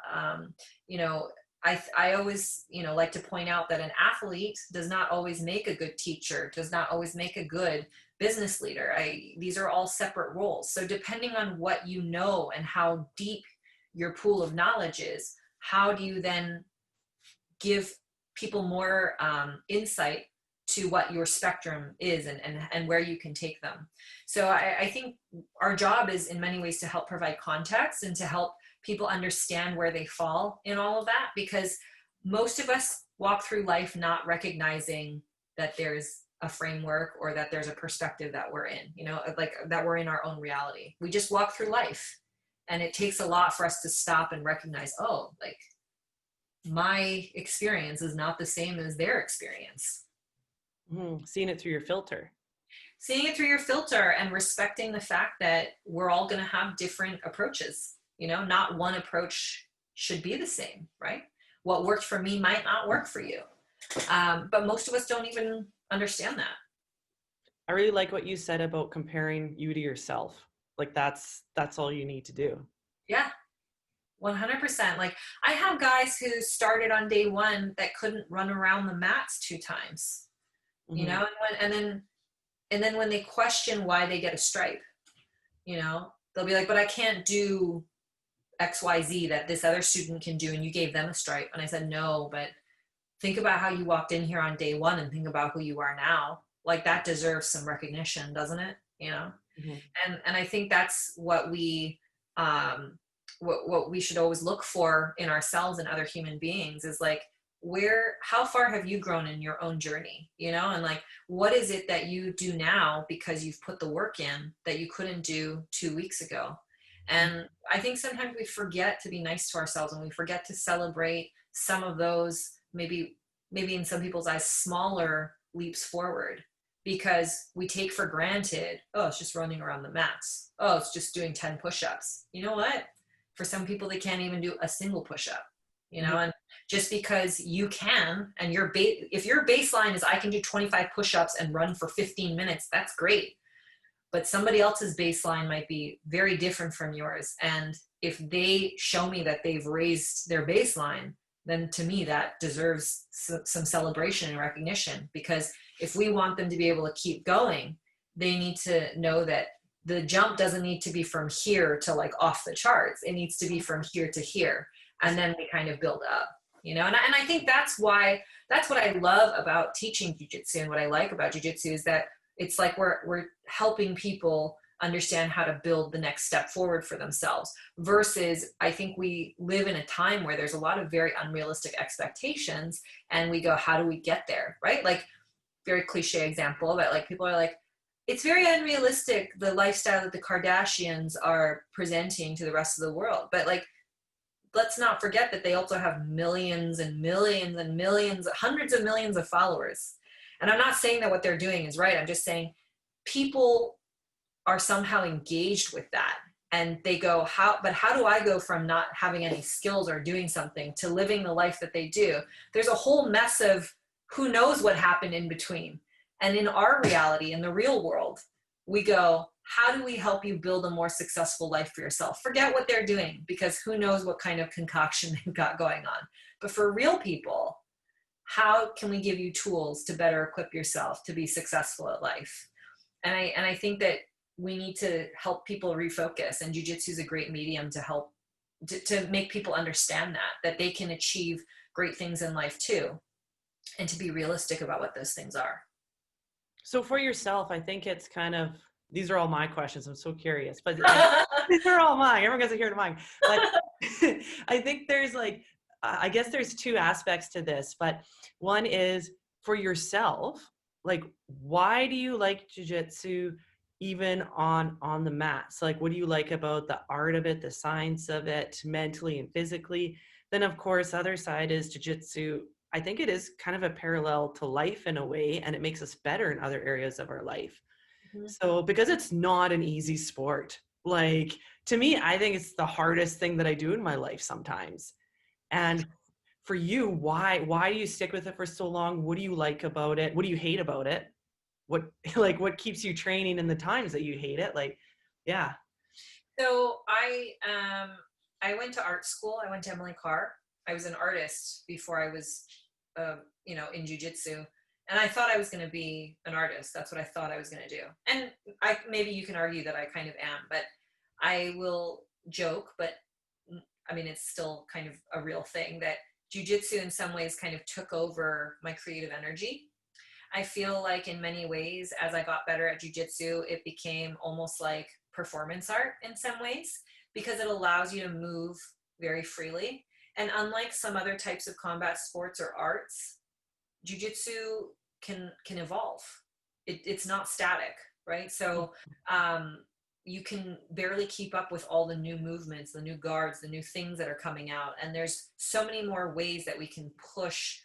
You know, I always, you know, like to point out that an athlete does not always make a good teacher, does not always make a good business leader. These are all separate roles. So depending on what you know and how deep your pool of knowledge is, how do you then give people more insight to what your spectrum is and where you can take them. So I think our job is in many ways to help provide context and to help people understand where they fall in all of that, because most of us walk through life not recognizing that there's a framework or that there's a perspective that we're in, you know, like that we're in our own reality. We just walk through life, and it takes a lot for us to stop and recognize, oh, like my experience is not the same as their experience. Seeing it through your filter. Seeing it through your filter and respecting the fact that we're all going to have different approaches. You know, not one approach should be the same, right? What worked for me might not work for you. But most of us don't even understand that. I really like what you said about comparing you to yourself. Like that's all you need to do. Yeah, 100%. Like I have guys who started on day one that couldn't run around the mats 2 times, you know, and then when they question why they get a stripe, you know, they'll be like, but I can't do XYZ that this other student can do, and you gave them a stripe. And I said, no, but think about how you walked in here on day one and think about who you are now. Like that deserves some recognition, doesn't it? You know? And I think that's what we what we should always look for in ourselves and other human beings is like, how far have you grown in your own journey, you know? And like, what is it that you do now because you've put the work in that you couldn't do 2 weeks ago? And I think sometimes we forget to be nice to ourselves, and we forget to celebrate some of those maybe in some people's eyes smaller leaps forward, because we take for granted, oh, it's just running around the mats. Oh, it's just doing 10 push-ups. You know what? For some people, they can't even do a single push-up, you know? And just because you can, and if your baseline is I can do 25 push-ups and run for 15 minutes, that's great. But somebody else's baseline might be very different from yours. And if they show me that they've raised their baseline, then to me that deserves some celebration and recognition. Because if we want them to be able to keep going, they need to know that the jump doesn't need to be from here to like off the charts. It needs to be from here to here. And then we kind of build up, you know? And I think that's what I love about teaching jiu-jitsu, and what I like about jiu-jitsu is that it's like we're helping people understand how to build the next step forward for themselves, versus I think we live in a time where there's a lot of very unrealistic expectations, and we go, how do we get there? Right? Like very cliche example, but like people are like, it's very unrealistic, the lifestyle that the Kardashians are presenting to the rest of the world. But like, let's not forget that they also have millions and millions and millions, hundreds of millions of followers. And I'm not saying that what they're doing is right. I'm just saying people are somehow engaged with that. And they go, how do I go from not having any skills or doing something to living the life that they do? There's a whole mess of who knows what happened in between. And in our reality, in the real world, we go, how do we help you build a more successful life for yourself? Forget what they're doing, because who knows what kind of concoction they've got going on. But for real people, how can we give you tools to better equip yourself to be successful at life? And I think that we need to help people refocus, and jiu-jitsu is a great medium to help to make people understand that they can achieve great things in life too, and to be realistic about what those things are. So for yourself, I think it's kind of, these are all my questions. I'm so curious, but these are all mine. Everyone gets to hear to mine. But I think there's like, I guess there's 2 aspects to this, but one is for yourself, like, why do you like jiu-jitsu even on the mat? So like, what do you like about the art of it, the science of it, mentally and physically? Then of course, the other side is jiu-jitsu. I think it is kind of a parallel to life in a way, and it makes us better in other areas of our life. So because it's not an easy sport, like to me, I think it's the hardest thing that I do in my life sometimes. And for you, why do you stick with it for so long? What do you like about it? What do you hate about it? What keeps you training in the times that you hate it? Like, yeah. So I went to art school. I went to Emily Carr. I was an artist before I was, in jiu-jitsu. And I thought I was going to be an artist. That's what I thought I was going to do. And maybe you can argue that I kind of am, but I will joke, but I mean, it's still kind of a real thing that jiu-jitsu in some ways kind of took over my creative energy. I feel like in many ways, as I got better at jiu-jitsu, it became almost like performance art in some ways, because it allows you to move very freely. And unlike some other types of combat sports or arts, jiu-jitsu can evolve. It's not static, right? So you can barely keep up with all the new movements, the new guards, the new things that are coming out. And there's so many more ways that we can push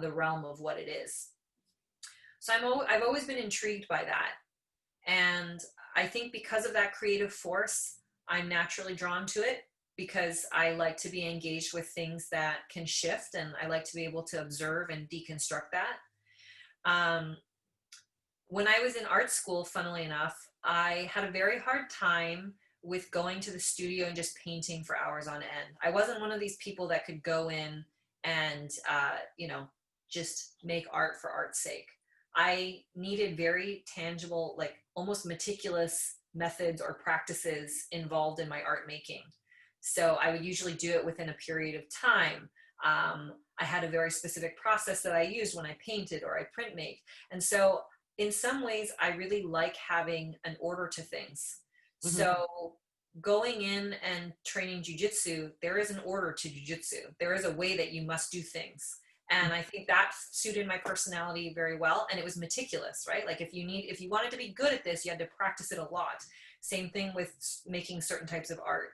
the realm of what it is. So I've always been intrigued by that. And I think because of that creative force, I'm naturally drawn to it, because I like to be engaged with things that can shift, and I like to be able to observe and deconstruct that. When I was in art school, funnily enough, I had a very hard time with going to the studio and just painting for hours on end. I wasn't one of these people that could go in and, just make art for art's sake. I needed very tangible, like almost meticulous methods or practices involved in my art making. So I would usually do it within a period of time. I had a very specific process that I used when I painted or I print make. And so in some ways, I really like having an order to things. Mm-hmm. So going in and training jiu-jitsu, there is an order to jiu-jitsu. There is a way that you must do things. And I think that suited my personality very well. And it was meticulous, right? Like if you wanted to be good at this, you had to practice it a lot. Same thing with making certain types of art.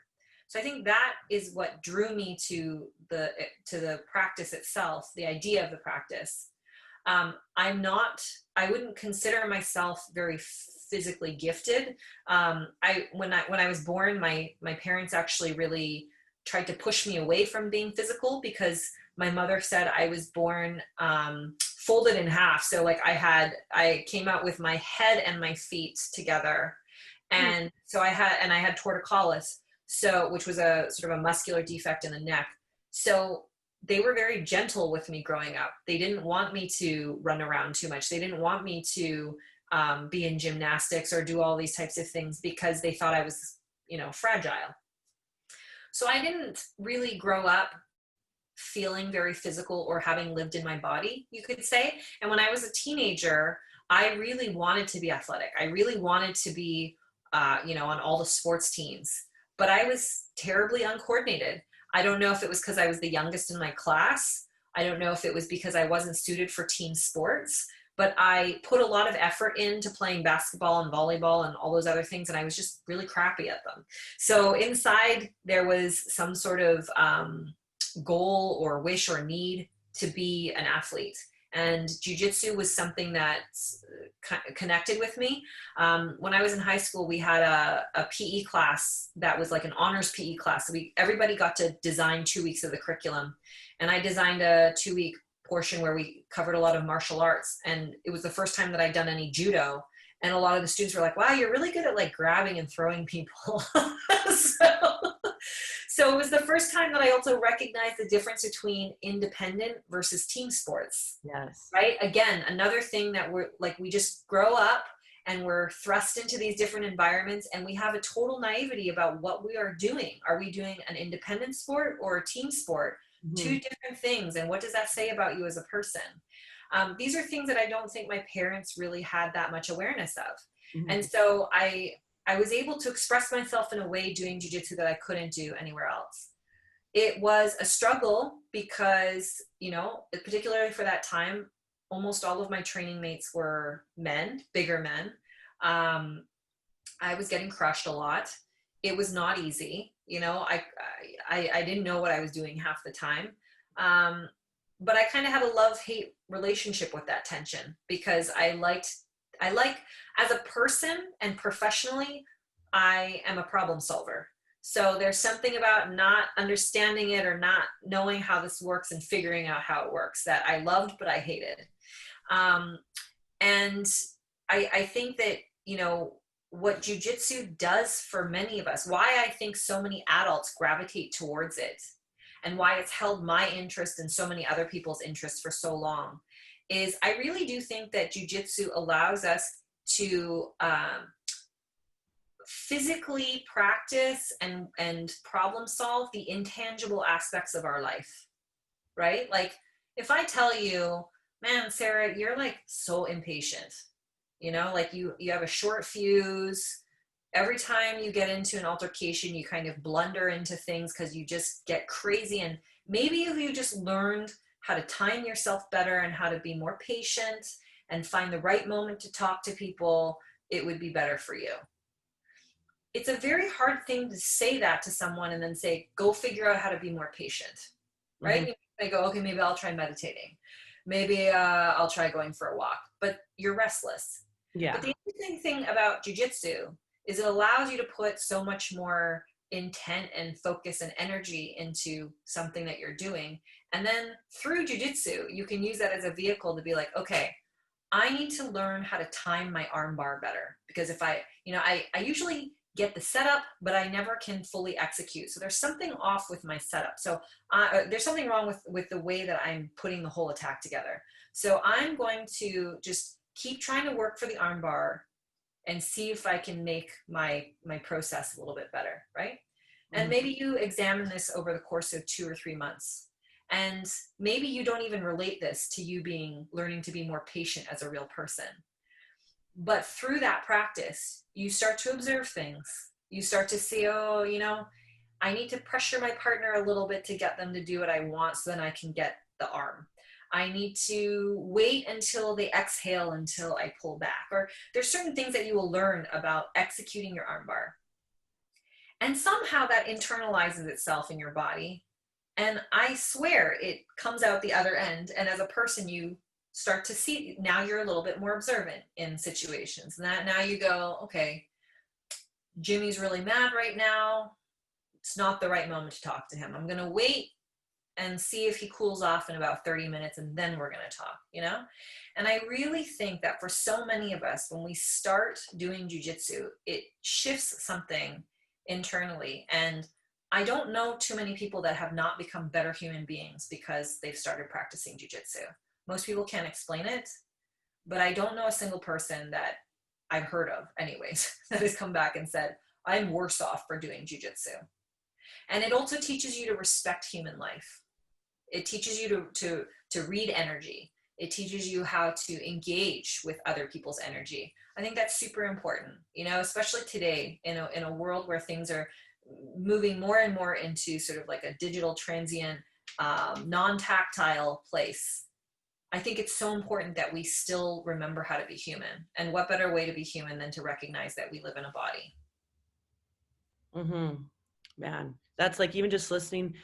So I think that is what drew me to the practice itself, the idea of the practice. I wouldn't consider myself very physically gifted. When I was born, my parents actually really tried to push me away from being physical, because my mother said I was born folded in half. So like I came out with my head and my feet together. And so I had torticollis, which was a sort of a muscular defect in the neck. So they were very gentle with me growing up. They didn't want me to run around too much. They didn't want me to be in gymnastics or do all these types of things, because they thought I was, fragile. So I didn't really grow up feeling very physical or having lived in my body, you could say. And when I was a teenager, I really wanted to be athletic. I really wanted to be, on all the sports teams, but I was terribly uncoordinated. I don't know if it was because I was the youngest in my class. I don't know if it was because I wasn't suited for team sports, but I put a lot of effort into playing basketball and volleyball and all those other things, and I was just really crappy at them. So inside there was some sort of goal or wish or need to be an athlete. And jiu-jitsu was something that connected with me. When I was in high school, we had a PE class that was like an honors PE class. So everybody got to design 2 weeks of the curriculum. And I designed a 2-week portion where we covered a lot of martial arts. And it was the first time that I'd done any judo. And a lot of the students were like, wow, you're really good at like grabbing and throwing people. So it was the first time that I also recognized the difference between independent versus team sports. Yes. Right? Again, another thing that we just grow up and we're thrust into these different environments, and we have a total naivety about what we are doing. Are we doing an independent sport or a team sport? Mm-hmm. Two different things. And what does that say about you as a person? These are things that I don't think my parents really had that much awareness of. Mm-hmm. And so I was able to express myself in a way doing jiu-jitsu that I couldn't do anywhere else. It was a struggle because, particularly for that time, almost all of my training mates were men, bigger men. I was getting crushed a lot. It was not easy. I didn't know what I was doing half the time. But I kind of had a love-hate relationship with that tension, because I like as a person and professionally, I am a problem solver. So there's something about not understanding it or not knowing how this works and figuring out how it works that I loved, but I hated. And I think that, what jiu-jitsu does for many of us, why I think so many adults gravitate towards it, and why it's held my interest and so many other people's interest for so long, is I really do think that jiu-jitsu allows us to physically practice and problem solve the intangible aspects of our life, right? Like if I tell you man, Sarah, you're like so impatient. You know, like you have a short fuse. Every time you get into an altercation, you kind of blunder into things because you just get crazy. And maybe if you just learned how to time yourself better and how to be more patient and find the right moment to talk to people, it would be better for you. It's a very hard thing to say that to someone and then say, go figure out how to be more patient, right? Mm-hmm. They go, okay, maybe I'll try meditating. Maybe I'll try going for a walk, but you're restless. But Yeah. the interesting thing about jujitsu is it allows you to put so much more intent and focus and energy into something that you're doing. And then through jujitsu, you can use that as a vehicle to be like, okay, I need to learn how to time my arm bar better. Because if I usually get the setup, but I never can fully execute. So there's something off with my setup. So there's something wrong with the way that I'm putting the whole attack together. So I'm going to just keep trying to work for the arm bar and see if I can make my process a little bit better, right? And Mm-hmm. maybe you examine this over the course of 2 or 3 months. And maybe you don't even relate this to you learning to be more patient as a real person. But through that practice, you start to observe things. You start to see, oh, I need to pressure my partner a little bit to get them to do what I want so then I can get the arm. I need to wait until they exhale until I pull back. Or there's certain things that you will learn about executing your armbar. And somehow that internalizes itself in your body. And I swear it comes out the other end. And as a person, you start to see, now you're a little bit more observant in situations. Now you go, okay, Jimmy's really mad right now. It's not the right moment to talk to him. I'm going to wait and see if he cools off in about 30 minutes and then we're going to talk, And I really think that for so many of us, when we start doing jujitsu, it shifts something internally. And I don't know too many people that have not become better human beings because they've started practicing jujitsu. Most people can't explain it, but I don't know a single person that I've heard of anyways that has come back and said, I'm worse off for doing jujitsu. And it also teaches you to respect human life. It teaches you to read energy. It teaches you how to engage with other people's energy. I think that's super important, especially today in a world where things are moving more and more into sort of like a digital transient, non-tactile place. I think it's so important that we still remember how to be human. And what better way to be human than to recognize that we live in a body? Mm-hmm. Man, that's like, even just listening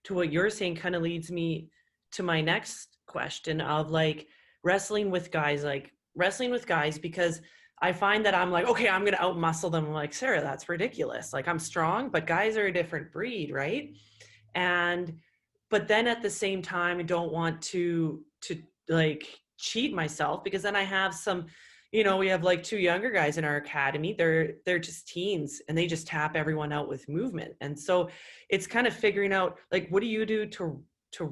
to what you're saying kind of leads me to my next question of like wrestling with guys, because I find that I'm like, okay, I'm going to outmuscle them. I'm like, Sarah, that's ridiculous. Like, I'm strong, but guys are a different breed. Right. But then at the same time, I don't want to like cheat myself, because then I have some, we have like 2 younger guys in our academy. They're just teens and they just tap everyone out with movement. And so it's kind of figuring out, like, what do you do to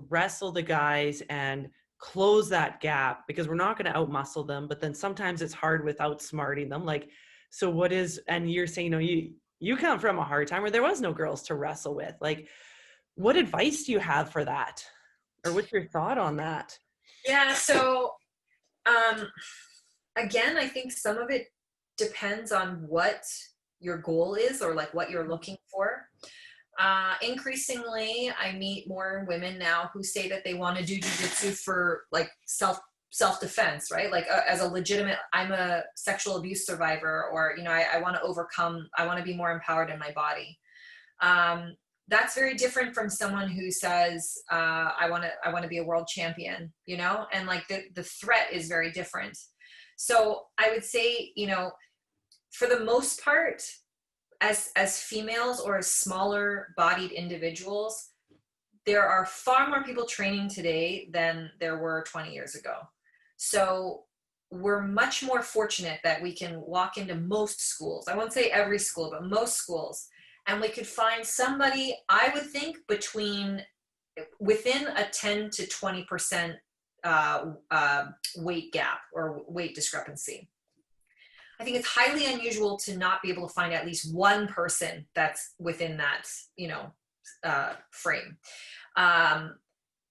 wrestle the guys and close that gap, because we're not going to outmuscle them, but then sometimes it's hard with outsmarting them. Like, so what is, and you're saying, you come from a hard time where there was no girls to wrestle with. Like, what advice do you have for that? Or what's your thought on that? Yeah, so again, I think some of it depends on what your goal is or like what you're looking for. Increasingly, I meet more women now who say that they want to do jiu-jitsu for like self-defense, right? Like as a legitimate, I'm a sexual abuse survivor, or, I want to overcome, I want to be more empowered in my body. That's very different from someone who says, I want to be a world champion, and like the threat is very different. So I would say, for the most part, as females or as smaller bodied individuals, there are far more people training today than there were 20 years ago. So we're much more fortunate that we can walk into most schools. I won't say every school, but most schools. And we could find somebody, I would think, within a 10 to 20% weight gap or weight discrepancy. I think it's highly unusual to not be able to find at least one person that's within that, frame.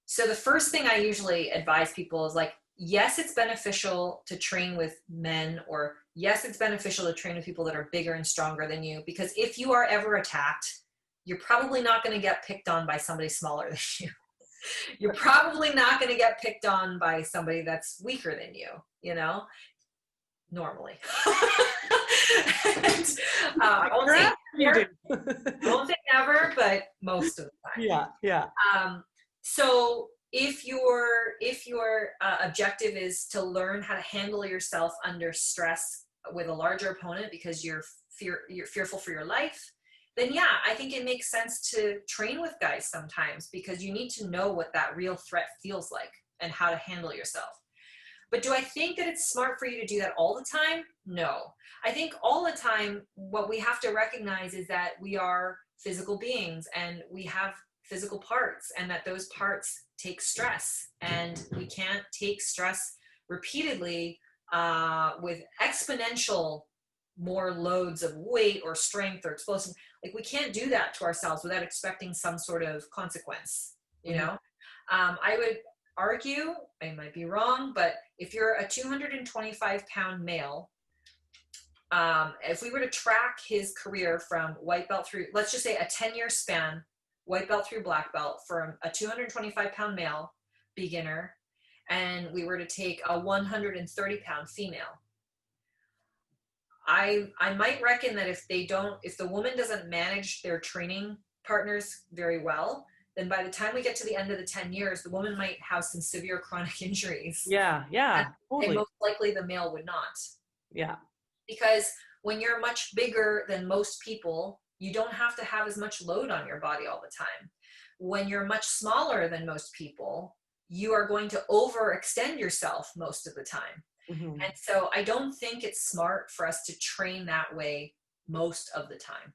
So the first thing I usually advise people is like, yes, it's beneficial to train with men, or yes, it's beneficial to train with people that are bigger and stronger than you, because if you are ever attacked, you're probably not going to get picked on by somebody smaller than you. You're probably not going to get picked on by somebody that's weaker than you, you know, normally. And, I won't say never, but most of the time. Yeah, yeah. So if your objective is to learn how to handle yourself under stress with a larger opponent because you're fearful for your life, then yeah, I think it makes sense to train with guys sometimes, because you need to know what that real threat feels like and how to handle yourself. But do I think that it's smart for you to do that all the time? No. I think all the time, what we have to recognize is that we are physical beings and we have physical parts, and that those parts take stress, and we can't take stress repeatedly with exponential more loads of weight or strength or explosive. Like, we can't do that to ourselves without expecting some sort of consequence, you know? I would argue, I might be wrong, but if you're a 225-pound male, if we were to track his career from white belt through, let's just say a 10-year span, white belt through black belt, from a 225-pound male beginner, and we were to take a 130-pound female, I might reckon that if the woman doesn't manage their training partners very well, then by the time we get to the end of the 10 years, the woman might have some severe chronic injuries. Yeah, totally. And most likely the male would not. Yeah. Because when you're much bigger than most people, you don't have to have as much load on your body all the time. When you're much smaller than most people, you are going to overextend yourself most of the time. Mm-hmm. And so I don't think it's smart for us to train that way most of the time.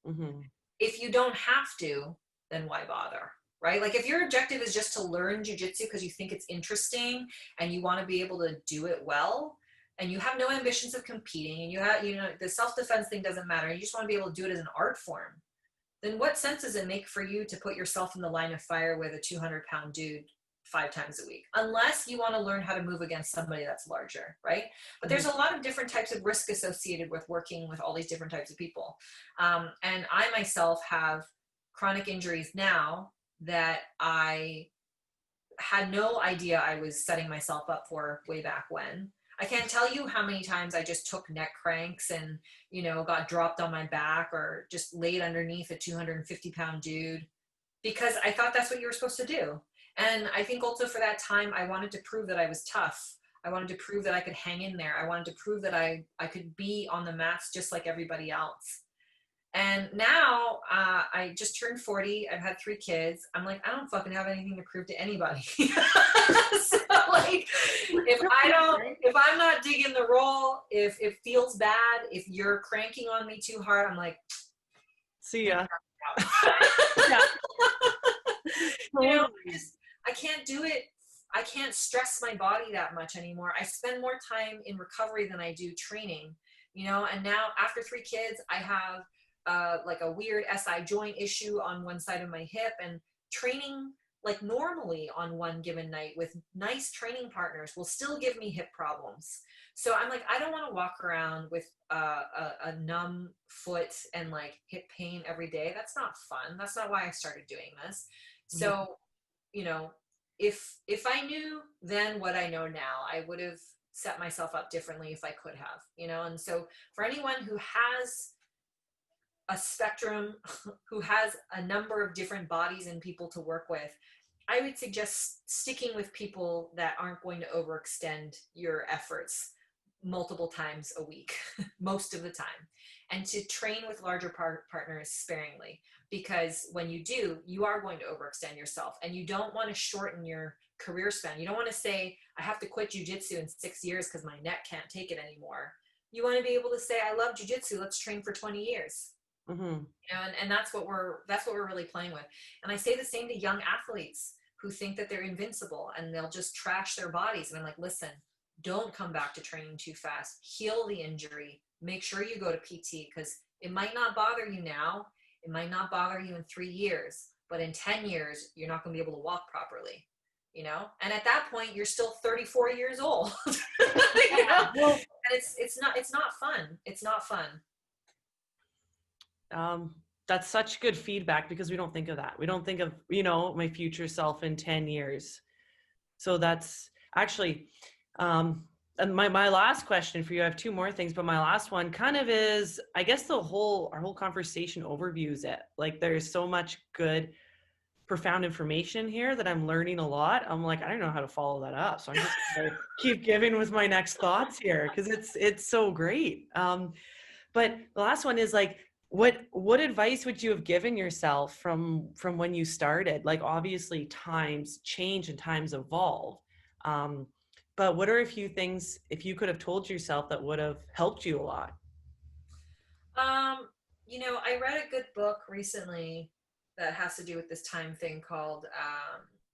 Mm-hmm. If you don't have to, then why bother, right? Like, if your objective is just to learn jiu-jitsu because you think it's interesting and you want to be able to do it well, and you have no ambitions of competing, and you have, the self-defense thing doesn't matter, you just want to be able to do it as an art form, then what sense does it make for you to put yourself in the line of fire with a 200-pound dude 5 times a week, unless you want to learn how to move against somebody that's larger, right? But there's a lot of different types of risk associated with working with all these different types of people. And I myself have chronic injuries now that I had no idea I was setting myself up for way back when. I can't tell you how many times I just took neck cranks and, got dropped on my back or just laid underneath a 250-pound dude because I thought that's what you were supposed to do. And I think also for that time, I wanted to prove that I was tough. I wanted to prove that I could hang in there. I wanted to prove that I could be on the mats just like everybody else. And now I just turned 40. I've had 3 kids. I'm like, I don't fucking have anything to prove to anybody. So like, if I'm not digging the roll, if it feels bad, if you're cranking on me too hard, I'm like, see ya. Yeah. I can't do it. I can't stress my body that much anymore. I spend more time in recovery than I do training, and now after 3 kids, I have like a weird SI joint issue on one side of my hip, and training like normally on one given night with nice training partners will still give me hip problems. So I'm like, I don't want to walk around with a numb foot and like hip pain every day. That's not fun. That's not why I started doing this. So, if I knew then what I know now, I would have set myself up differently if I could have, and so for anyone who has a spectrum, who has a number of different bodies and people to work with, I would suggest sticking with people that aren't going to overextend your efforts multiple times a week, most of the time, and to train with larger partners sparingly, because when you do, you are going to overextend yourself, and you don't want to shorten your career span. You don't want to say, I have to quit jiu-jitsu in 6 years because my neck can't take it anymore. You want to be able to say, I love jiu-jitsu, let's train for 20 years. Mm-hmm. And that's what we're really playing with. And I say the same to young athletes who think that they're invincible and they'll just trash their bodies. And I'm like, listen, don't come back to training too fast. Heal the injury. Make sure you go to PT, because it might not bother you now. It might not bother you in 3 years, but in 10 years, you're not going to be able to walk properly. you know? And at that point, you're still 34 years old, you know? Well, And it's not fun. It's not fun. that's such good feedback because we don't think of that. We don't think of, my future self in 10 years. So that's actually, and my last question for you, I have two more things, but my last one kind of is, I guess our whole conversation overviews it. Like there's so much good, profound information here that I'm learning a lot. I'm like, I don't know how to follow that up. So I'm just gonna keep giving with my next thoughts here because it's so great. But the last one is like, what advice would you have given yourself from when you started? Like obviously times change and times evolve. But what are a few things, if you could have told yourself, that would have helped you a lot? I read a good book recently that has to do with this time thing called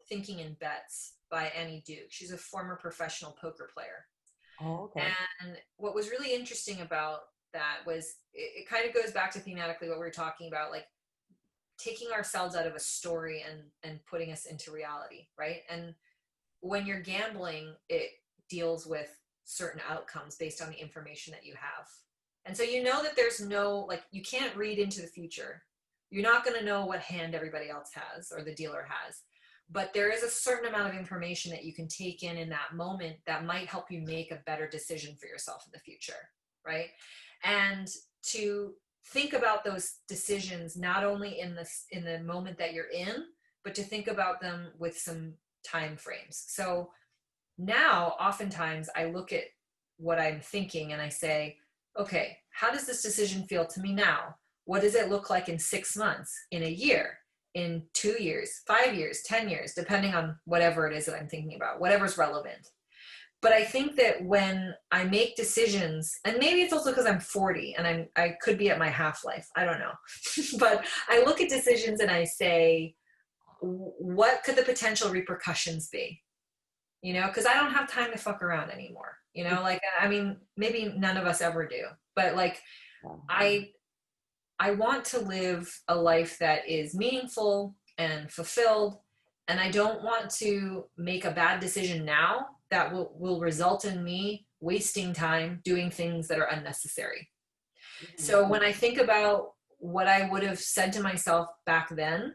Thinking in Bets by Annie Duke. She's a former professional poker player. Oh, okay. And what was really interesting about that was it kind of goes back to thematically what we were talking about, like taking ourselves out of a story and putting us into reality, right? And when you're gambling, it deals with certain outcomes based on the information that you have. And so that there's no, like, you can't read into the future. You're not going to know what hand everybody else has or the dealer has. But there is a certain amount of information that you can take in that moment that might help you make a better decision for yourself in the future, right? And to think about those decisions not only in the moment that you're in, but to think about them with some time frames. So now oftentimes I look at what I'm thinking and I say, okay, how does this decision feel to me now? What does it look like in 6 months, in a year, in 2 years, 5 years, 10 years, depending on whatever it is that I'm thinking about, whatever's relevant. But I think that when I make decisions, and maybe it's also because I'm 40 and I could be at my half-life, I don't know. But I look at decisions and I say, what could the potential repercussions be? Because I don't have time to fuck around anymore. Like, I mean, maybe none of us ever do, but like, I want to live a life that is meaningful and fulfilled. And I don't want to make a bad decision now that will result in me wasting time doing things that are unnecessary. Mm-hmm. So when I think about what I would have said to myself back then,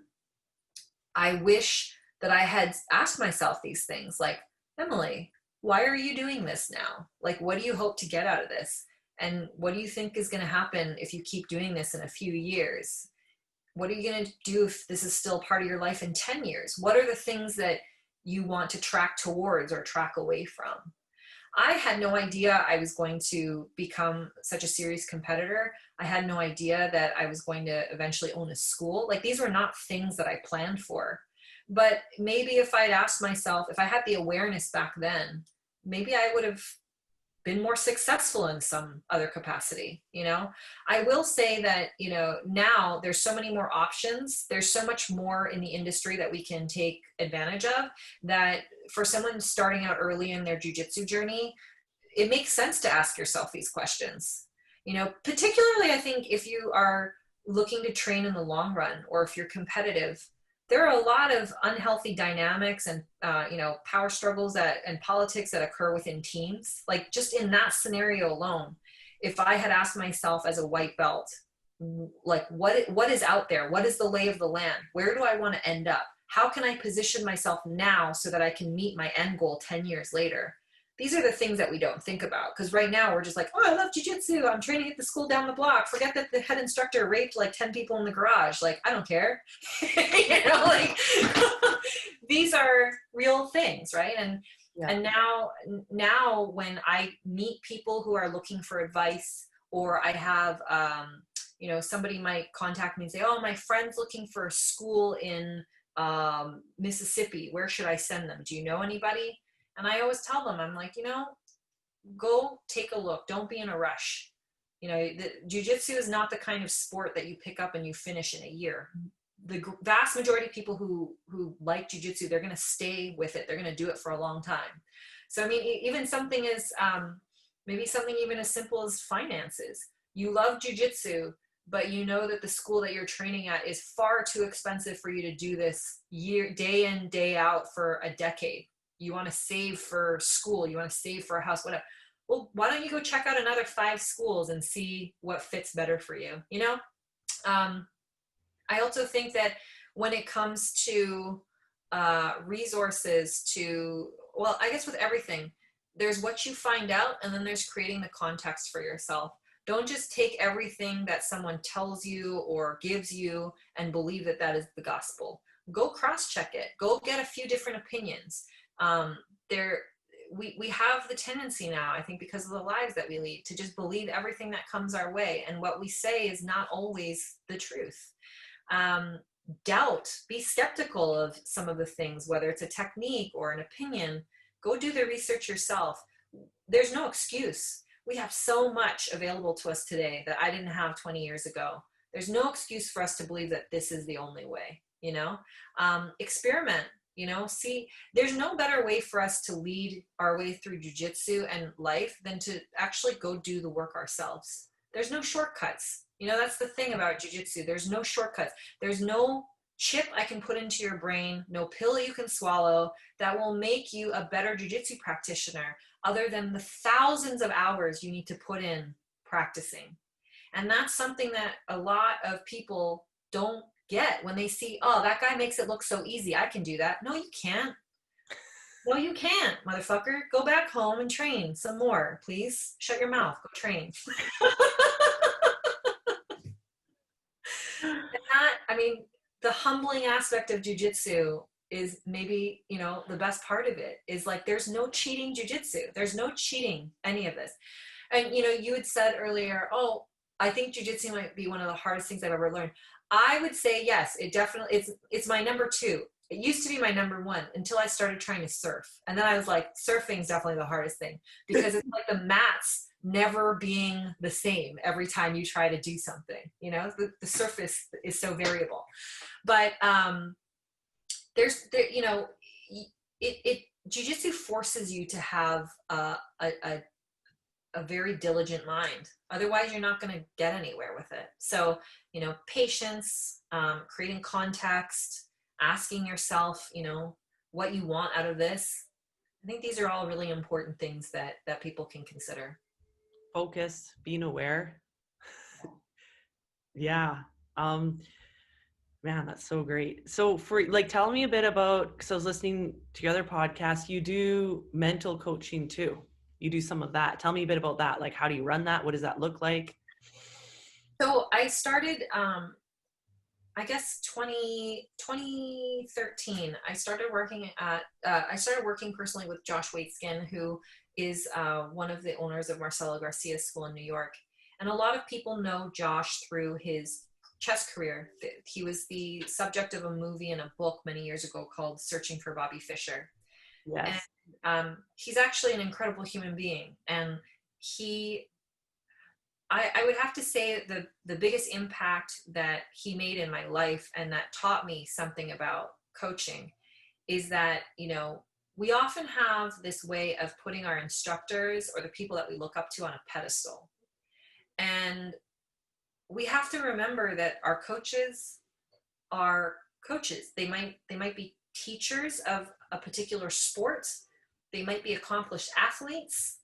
I wish that I had asked myself these things like, Emily, why are you doing this now? Like, what do you hope to get out of this? And what do you think is going to happen if you keep doing this in a few years? What are you going to do if this is still part of your life in 10 years? What are the things that you want to track towards or track away from? I had no idea I was going to become such a serious competitor. I had no idea that I was going to eventually own a school. Like, these were not things that I planned for. But maybe if I'd asked myself, if I had the awareness back then, maybe I would have been more successful in some other capacity. I will say that, now there's so many more options. There's so much more in the industry that we can take advantage of, that for someone starting out early in their jiu-jitsu journey, it makes sense to ask yourself these questions. Particularly I think if you are looking to train in the long run, or if you're competitive, there are a lot of unhealthy dynamics and power struggles and politics that occur within teams. Like, just in that scenario alone, if I had asked myself as a white belt, like, what is out there? What is the lay of the land? Where do I want to end up? How can I position myself now so that I can meet my end goal 10 years later? These are the things that we don't think about, because right now we're just like, oh, I love jiu-jitsu. I'm training at the school down the block. Forget that the head instructor raped like 10 people in the garage. Like, I don't care. Like, these are real things, right? And now when I meet people who are looking for advice, or I have, somebody might contact me and say, oh, my friend's looking for a school in Mississippi. Where should I send them? Do you know anybody? And I always tell them, I'm like, go take a look. Don't be in a rush. The jiu-jitsu is not the kind of sport that you pick up and you finish in a year. The vast majority of people who like jiu-jitsu, they're going to stay with it. They're going to do it for a long time. So, I mean, even something as, maybe something even as simple as finances. You love jiu-jitsu, but you know that the school that you're training at is far too expensive for you to do this day in, day out for a decade. You want to save for school, you want to save for a house, whatever. Well, why don't you go check out another 5 schools and see what fits better for you, you know? I also think that when it comes to resources well, I guess with everything, there's what you find out, and then there's creating the context for yourself. Don't just take everything that someone tells you or gives you and believe that that is the gospel. Go cross-check it. Go get a few different opinions. We have the tendency now, I think because of the lives that we lead, to just believe everything that comes our way. And what we say is not always the truth. Doubt, be skeptical of some of the things, whether it's a technique or an opinion. Go do the research yourself. There's no excuse. We have so much available to us today that I didn't have 20 years ago. There's no excuse for us to believe that this is the only way, you know? Experiment, you know, see, there's no better way for us to lead our way through jiu-jitsu and life than to actually go do the work ourselves. There's no shortcuts. You know, that's the thing about jiu-jitsu. There's no shortcuts. There's no chip I can put into your brain, no pill you can swallow that will make you a better jiu-jitsu practitioner other than the thousands of hours you need to put in practicing. And that's something that a lot of people don't get when they see, oh, that guy makes it look so easy, I can do that. No, you can't. No, you can't, motherfucker. Go back home and train some more, please. Shut your mouth. Go train. I mean, the humbling aspect of jiu-jitsu is maybe, you know, the best part of it is like, there's no cheating jiu-jitsu. There's no cheating any of this. And, you know, you had said earlier, oh, I think jiu-jitsu might be one of the hardest things I've ever learned. I would say, yes, it definitely, it's my number 2. It used to be my number 1 until I started trying to surf. And then I was like, surfing is definitely the hardest thing because it's like the mats never being the same every time you try to do something, you know, the surface is so variable. But you know, jiu-jitsu forces you to have a very diligent mind. Otherwise, you're not going to get anywhere with it. So, you know, patience, creating context, asking yourself, you know, what you want out of this. I think these are all really important things that people can consider. Focus, being aware. Yeah. Man, that's so great. So for like, tell me a bit about, because I was listening to your other podcast, you do mental coaching too. You do some of that. Tell me a bit about that. Like, how do you run that? What does that look like? So I started, I guess 2013, I started working personally with Josh Waitzkin, who is one of the owners of Marcelo Garcia's school in New York. And a lot of people know Josh through his chess career. He was the subject of a movie and a book many years ago called Searching for Bobby Fischer. Yes. And he's actually an incredible human being. And I would have to say the biggest impact that he made in my life and that taught me something about coaching is that, you know, we often have this way of putting our instructors or the people that we look up to on a pedestal. And we have to remember that our coaches are coaches. They might be teachers of a particular sport. They might be accomplished athletes,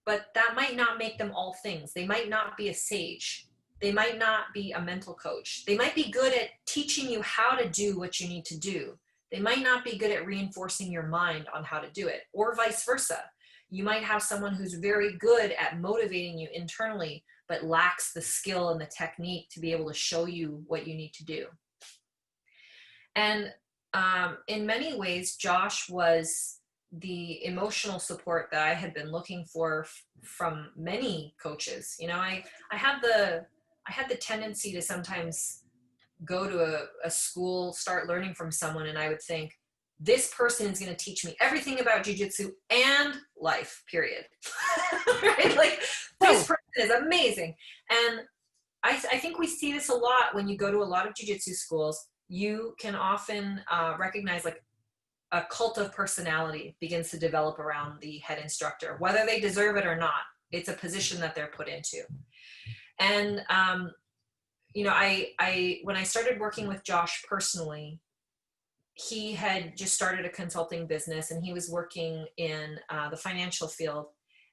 but that might not make them all things. They might not be a sage. They might not be a mental coach. They might be good at teaching you how to do what you need to do. They might not be good at reinforcing your mind on how to do it, or vice versa. You might have someone who's very good at motivating you internally, but lacks the skill and the technique to be able to show you what you need to do. And in many ways, Josh was the emotional support that I had been looking for from many coaches. You know, I had the tendency to sometimes go to a school, start learning from someone, and I would think, this person is going to teach me everything about jiu-jitsu and life, period. Right? Like, this person is amazing. And I think we see this a lot when you go to a lot of jiu-jitsu schools. You can often recognize like a cult of personality begins to develop around the head instructor, whether they deserve it or not. It's a position that they're put into. And when I started working with Josh personally, he had just started a consulting business and he was working in the financial field.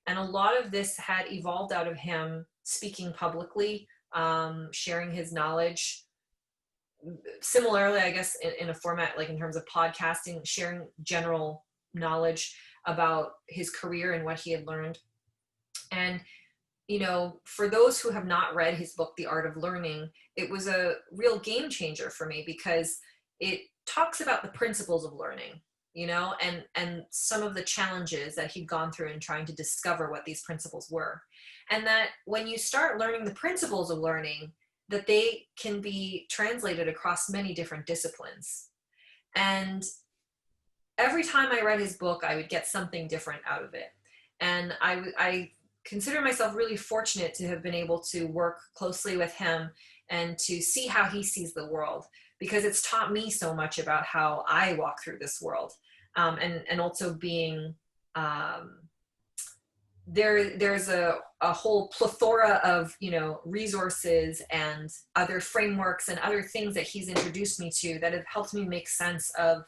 And a lot of this had evolved out of him speaking publicly, sharing his knowledge. Similarly, I guess, in a format like in terms of podcasting, sharing general knowledge about his career and what he had learned. And, for those who have not read his book, The Art of Learning, it was a real game changer for me because it talks about the principles of learning, and some of the challenges that he'd gone through in trying to discover what these principles were. And that when you start learning the principles of learning, that they can be translated across many different disciplines. And every time I read his book, I would get something different out of it. And I consider myself really fortunate to have been able to work closely with him and to see how he sees the world, because it's taught me so much about how I walk through this world. And also being, there's a whole plethora of, resources and other frameworks and other things that he's introduced me to that have helped me make sense of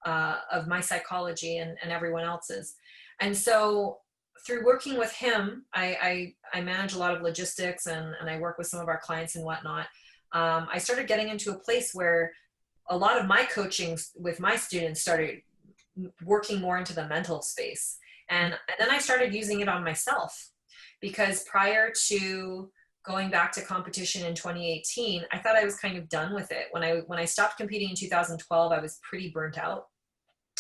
my psychology and everyone else's. And so through working with him, I manage a lot of logistics and I work with some of our clients and whatnot. I started getting into a place where a lot of my coaching with my students started working more into the mental space. And then I started using it on myself, because prior to going back to competition in 2018, I thought I was kind of done with it. When I stopped competing in 2012, I was pretty burnt out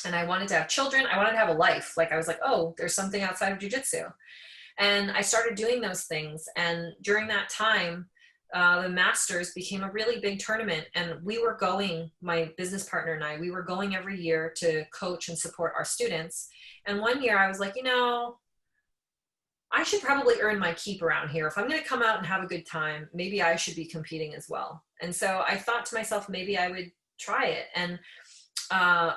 and I wanted to have children. I wanted to have a life. Like I was like, oh, there's something outside of jiu-jitsu. And I started doing those things. And during that time, the Masters became a really big tournament, and we were going, my business partner and we were going every year to coach and support our students. And one year I was like, I should probably earn my keep around here. If I'm going to come out and have a good time, maybe I should be competing as well. And so I thought to myself, maybe I would try it. And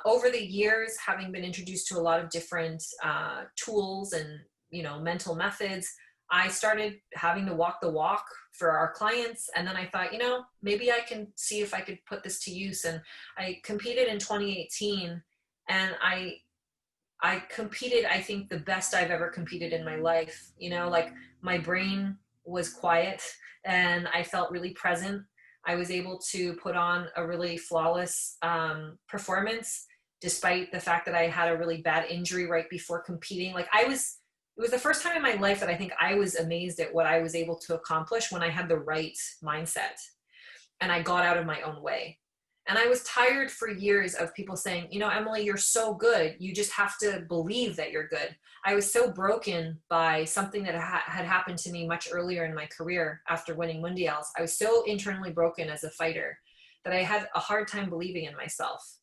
over the years, having been introduced to a lot of different tools and, mental methods, I started having to walk the walk for our clients. And then I thought, maybe I can see if I could put this to use. And I competed in 2018, and I competed, I think, the best I've ever competed in my life. Like my brain was quiet and I felt really present. I was able to put on a really flawless performance, despite the fact that I had a really bad injury right before competing. It was the first time in my life that I think I was amazed at what I was able to accomplish when I had the right mindset and I got out of my own way. And I was tired for years of people saying, Emily, you're so good. You just have to believe that you're good. I was so broken by something that had happened to me much earlier in my career after winning Mundials. I was so internally broken as a fighter that I had a hard time believing in myself.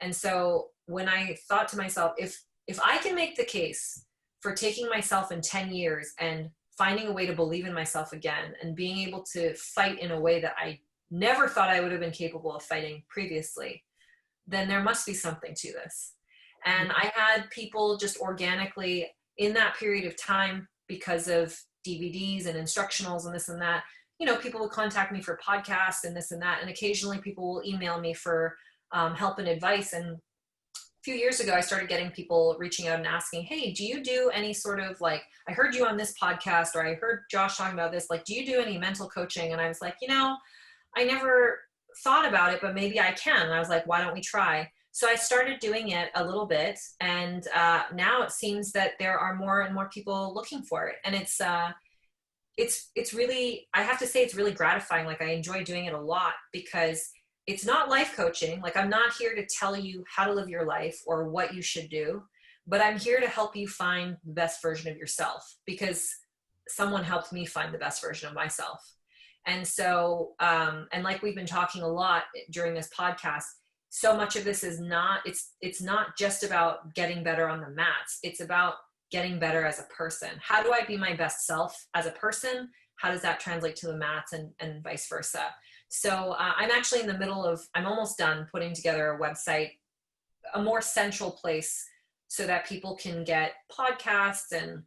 And so when I thought to myself, if I can make the case for taking myself in 10 years and finding a way to believe in myself again and being able to fight in a way that I never thought I would have been capable of fighting previously, then there must be something to this. And I had people just organically in that period of time, because of DVDs and instructionals and this and that, people would contact me for podcasts and this and that. And occasionally people will email me for help and advice. And a few years ago, I started getting people reaching out and asking, hey, do you do any sort of I heard you on this podcast, or I heard Josh talking about this, do you do any mental coaching? And I was like, I never thought about it, but maybe I can. And I was like, why don't we try? So I started doing it a little bit. And now it seems that there are more and more people looking for it. And it's really, I have to say, it's really gratifying. I enjoy doing it a lot, because it's not life coaching. I'm not here to tell you how to live your life or what you should do, but I'm here to help you find the best version of yourself, because someone helped me find the best version of myself. And so, and like we've been talking a lot during this podcast, so much of this is not, it's not just about getting better on the mats. It's about getting better as a person. How do I be my best self as a person? How does that translate to the mats, and vice versa? So I'm actually in the middle of, I'm almost done putting together a website, a more central place so that people can get podcasts and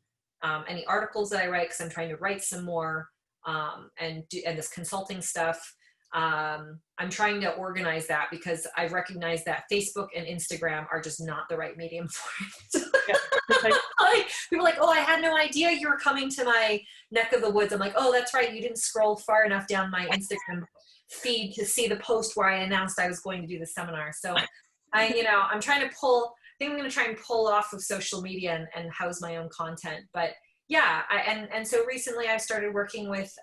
any articles that I write, because I'm trying to write some more and this consulting stuff. I'm trying to organize that because I've recognized that Facebook and Instagram are just not the right medium for it. Yeah. Like, people are like, oh, I had no idea you were coming to my neck of the woods. I'm like, oh, that's right. You didn't scroll far enough down my Instagram feed to see the post where I announced I was going to do the seminar. So I'm trying to pull, I think I'm going to try and pull off of social media and house my own content. But yeah, so recently I started working with,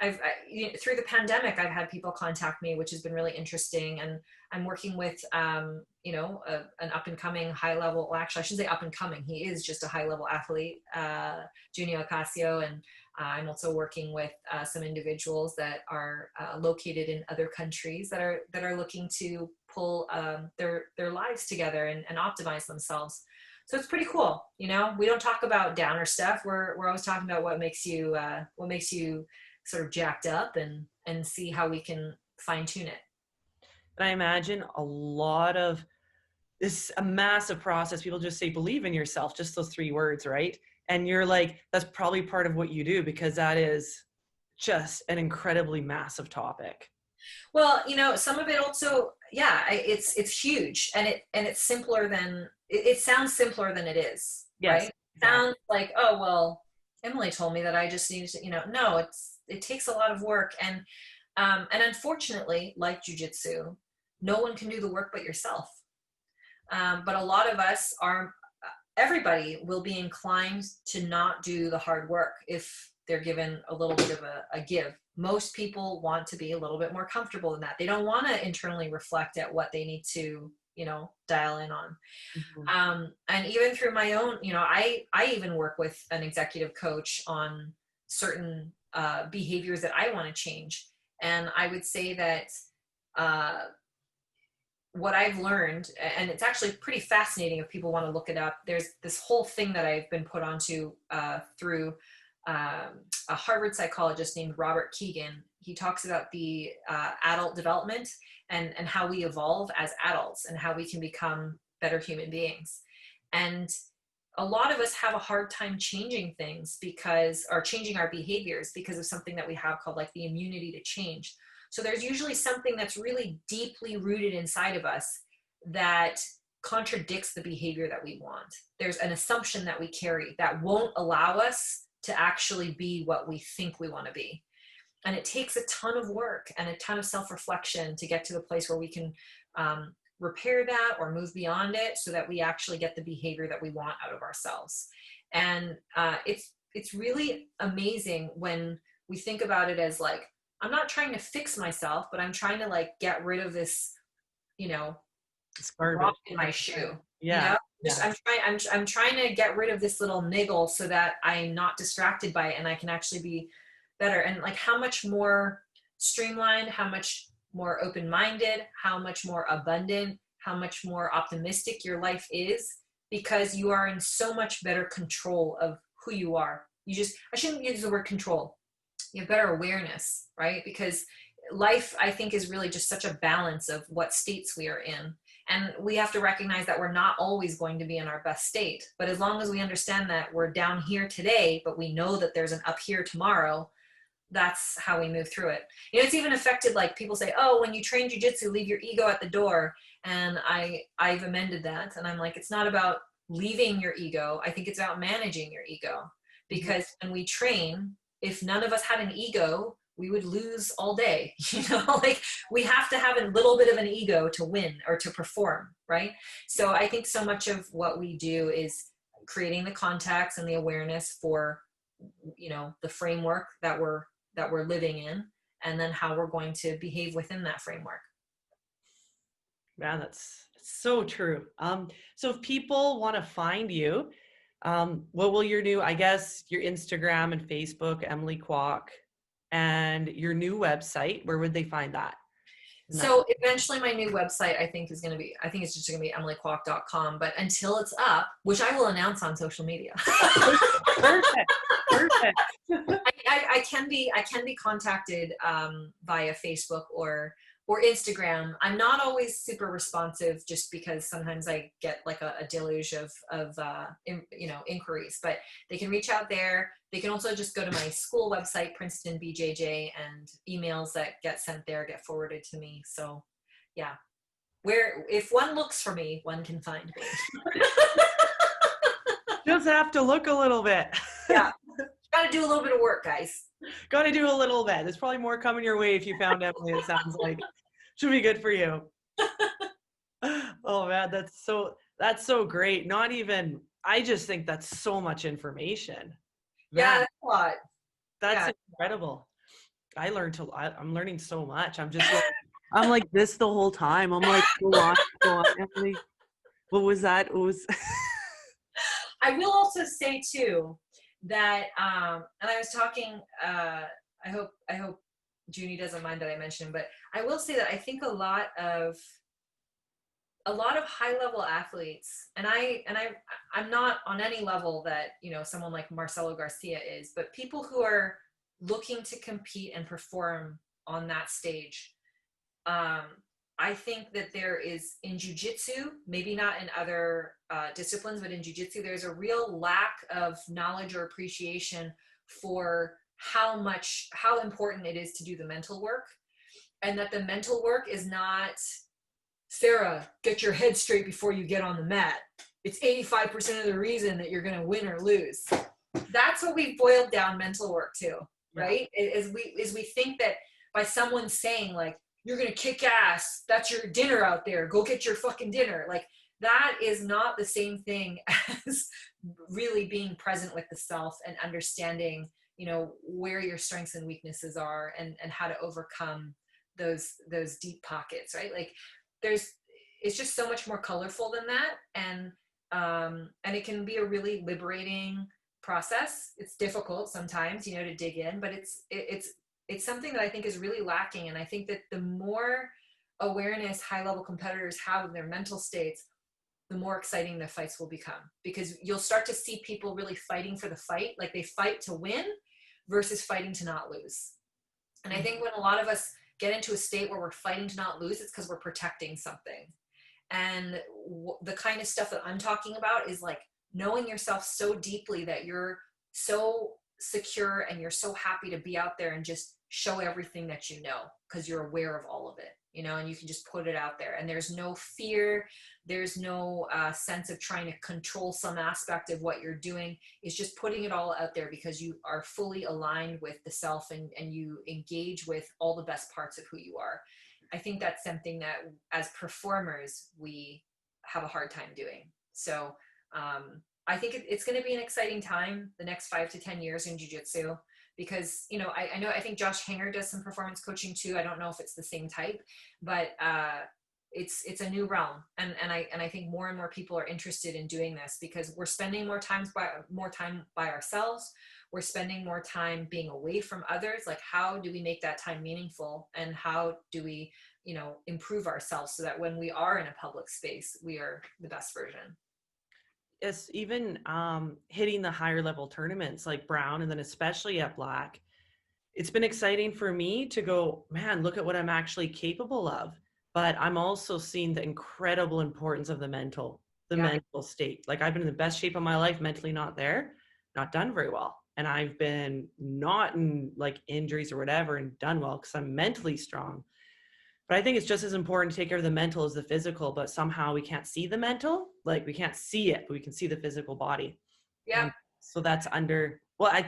through the pandemic, I've had people contact me, which has been really interesting. And I'm working with, an up and coming high level, well, actually I shouldn't say up and coming. He is just a high level athlete, Junio Ocasio. And I'm also working with some individuals that are located in other countries that are looking to pull their lives together and optimize themselves. So it's pretty cool. We don't talk about downer stuff. We're always talking about what makes you sort of jacked up and see how we can fine tune it. And I imagine a lot of this, a massive process. People just say, believe in yourself, just those 3 words, right? And you're like, that's probably part of what you do, because that is just an incredibly massive topic. Well, some of it also, yeah, it's huge, and it's simpler than it sounds simpler than it is. Yes, Right? exactly. Sounds like, oh well, Emily told me that I just need to, no, it takes a lot of work, and unfortunately, like jiu-jitsu, no one can do the work but yourself. But a lot of us everybody will be inclined to not do the hard work if they're given a little bit of a give. Most people want to be a little bit more comfortable than that. They don't want to internally reflect at what they need to, dial in on. Mm-hmm. And even through my own, I even work with an executive coach on certain behaviors that I want to change. And I would say that what I've learned, and it's actually pretty fascinating if people want to look it up, there's this whole thing that I've been put onto through a Harvard psychologist named Robert Keegan. He talks about the adult development and how we evolve as adults and how we can become better human beings. And a lot of us have a hard time changing things or changing our behaviors because of something that we have called like the immunity to change. So there's usually something that's really deeply rooted inside of us that contradicts the behavior that we want. There's an assumption that we carry that won't allow us to actually be what we think we want to be. And it takes a ton of work and a ton of self-reflection to get to the place where we can repair that or move beyond it so that we actually get the behavior that we want out of ourselves. And it's really amazing when we think about it as like, I'm not trying to fix myself, but I'm trying to like get rid of this, rock in my shoe. Yeah. Yeah. I'm trying to get rid of this little niggle so that I'm not distracted by it and I can actually be better. And like how much more streamlined, how much more open-minded, how much more abundant, how much more optimistic your life is because you are in so much better control of who you are. I shouldn't use the word control. You have better awareness, right? Because life, I think, is really just such a balance of what states we are in. And we have to recognize that we're not always going to be in our best state. But as long as we understand that we're down here today, but we know that there's an up here tomorrow, that's how we move through it. It's even affected, like people say, oh, when you train jiu-jitsu, leave your ego at the door. And I've amended that. And I'm like, it's not about leaving your ego. I think it's about managing your ego. Because when we train, if none of us had an ego, we would lose all day. Like we have to have a little bit of an ego to win or to perform, right? So I think so much of what we do is creating the context and the awareness for, the framework that we're living in, and then how we're going to behave within that framework. Man, that's so true. So if people want to find you, what will your new, I guess, your Instagram and Facebook, Emily Kwok, and your new website, where would they find that? So eventually my new website, I think it's just going to be emilykwok.com. But until it's up, which I will announce on social media. Perfect. I can be contacted via Facebook or or Instagram. I'm not always super responsive just because sometimes I get like a deluge of inquiries, but they can reach out there. They can also just go to my school website, Princeton BJJ, and emails that get sent there get forwarded to me. So yeah, where if one looks for me, one can find me. Just have to look a little bit. Yeah, got to do a little bit of work, guys. Got to do a little bit. There's probably more coming your way if you found Emily, it sounds like. Should be good for you. Oh man, that's so great. Not even, I just think that's so much information. Yeah, Man, that's a lot. that's incredible. I'm learning so much. I'm like this the whole time. I'm like, go on, Emily. What was that? It was I will also say too that, and I was talking. I hope Junie doesn't mind that I mentioned, but I will say that I think a lot of high level athletes, and I'm not on any level that someone like Marcelo Garcia is, but people who are looking to compete and perform on that stage. I think that there is in jiu-jitsu, maybe not in other disciplines, but in jiu-jitsu, there's a real lack of knowledge or appreciation for how important it is to do the mental work, and that the mental work is not, Sarah, get your head straight before you get on the mat. It's 85% of the reason that you're going to win or lose. That's what we've boiled down mental work to, right? Yeah. Is we think that by someone saying like, you're going to kick ass, that's your dinner out there, go get your fucking dinner. Like that is not the same thing as really being present with the self and understanding, where your strengths and weaknesses are and how to overcome those deep pockets, right? Like it's just so much more colorful than that. And it can be a really liberating process. It's difficult sometimes, to dig in, but it's something that I think is really lacking. And I think that the more awareness high level competitors have of their mental states, the more exciting the fights will become, because you'll start to see people really fighting for the fight. Like they fight to win versus fighting to not lose. And I think when a lot of us get into a state where we're fighting to not lose, it's because we're protecting something. And the kind of stuff that I'm talking about is like knowing yourself so deeply that you're so secure and you're so happy to be out there and just show everything that because you're aware of all of it, and you can just put it out there, and there's no fear, there's no sense of trying to control some aspect of what you're doing. It's just putting it all out there because you are fully aligned with the self, and you engage with all the best parts of who you are. I think that's something that as performers I have a hard time doing. So I think it's going to be an exciting time the next 5 to 10 years in jiu-jitsu, because I think Josh Hanger does some performance coaching too. I don't know if it's the same type, but it's a new realm, and I think more and more people are interested in doing this because we're spending more time by ourselves. We're spending more time being away from others. Like, how do we make that time meaningful, and how do we improve ourselves so that when we are in a public space, we are the best version? Yes, even hitting the higher level tournaments like Brown, and then especially at Black, it's been exciting for me to go, man, look at what I'm actually capable of. But I'm also seeing the incredible importance of the mental state. Like I've been in the best shape of my life, mentally not there, not done very well. And I've been not in like injuries or whatever and done well because I'm mentally strong. But I think it's just as important to take care of the mental as the physical, but somehow we can't see the mental. Like we can't see it, but we can see the physical body. Yeah. So that's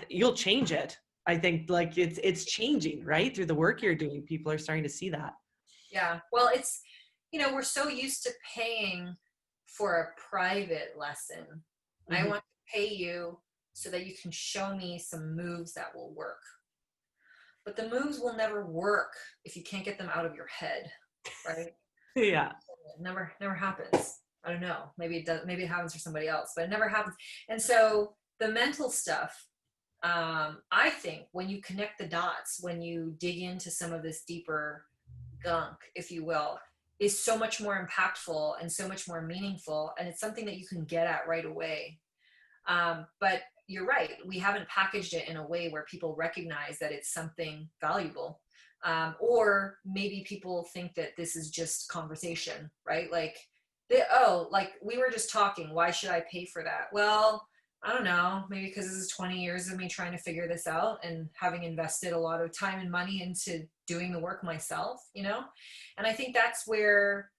you'll change it. I think like it's changing, right? Through the work you're doing, people are starting to see that. Yeah. Well, it's, we're so used to paying for a private lesson. Mm-hmm. I want to pay you so that you can show me some moves that will work. But the moves will never work if you can't get them out of your head, right? Yeah. It never happens. I don't know. Maybe it does. Maybe it happens for somebody else, but it never happens. And so the mental stuff, I think when you connect the dots, when you dig into some of this deeper gunk, if you will, is so much more impactful and so much more meaningful. And it's something that you can get at right away. But you're right. We haven't packaged it in a way where people recognize that it's something valuable. Or maybe people think that this is just conversation, right? Like, like we were just talking. Why should I pay for that? Well, I don't know. Maybe because this is 20 years of me trying to figure this out and having invested a lot of time and money into doing the work myself, you know? And I think that's where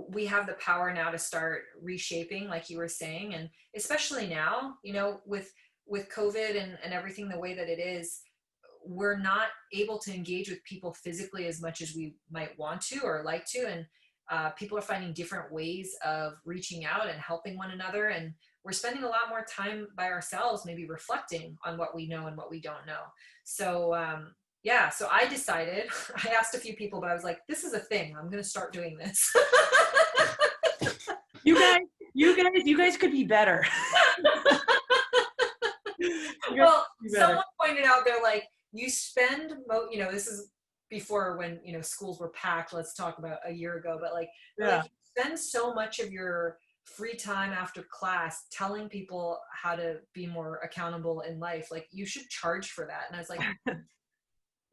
we have the power now to start reshaping, like you were saying. And especially now, you know, with COVID and everything the way that it is, we're not able to engage with people physically as much as we might want to or like to. And people are finding different ways of reaching out and helping one another. And we're spending a lot more time by ourselves, maybe reflecting on what we know and what we don't know. So, yeah, so I decided, I asked a few people, but I was like, this is a thing. I'm going to start doing this. You guys could be better. Well, someone pointed out, they're like, you spend, you know, this is before when, you know, schools were packed, let's talk about a year ago, but like, like you spend so much of your free time after class telling people how to be more accountable in life. Like, you should charge for that. And I was like,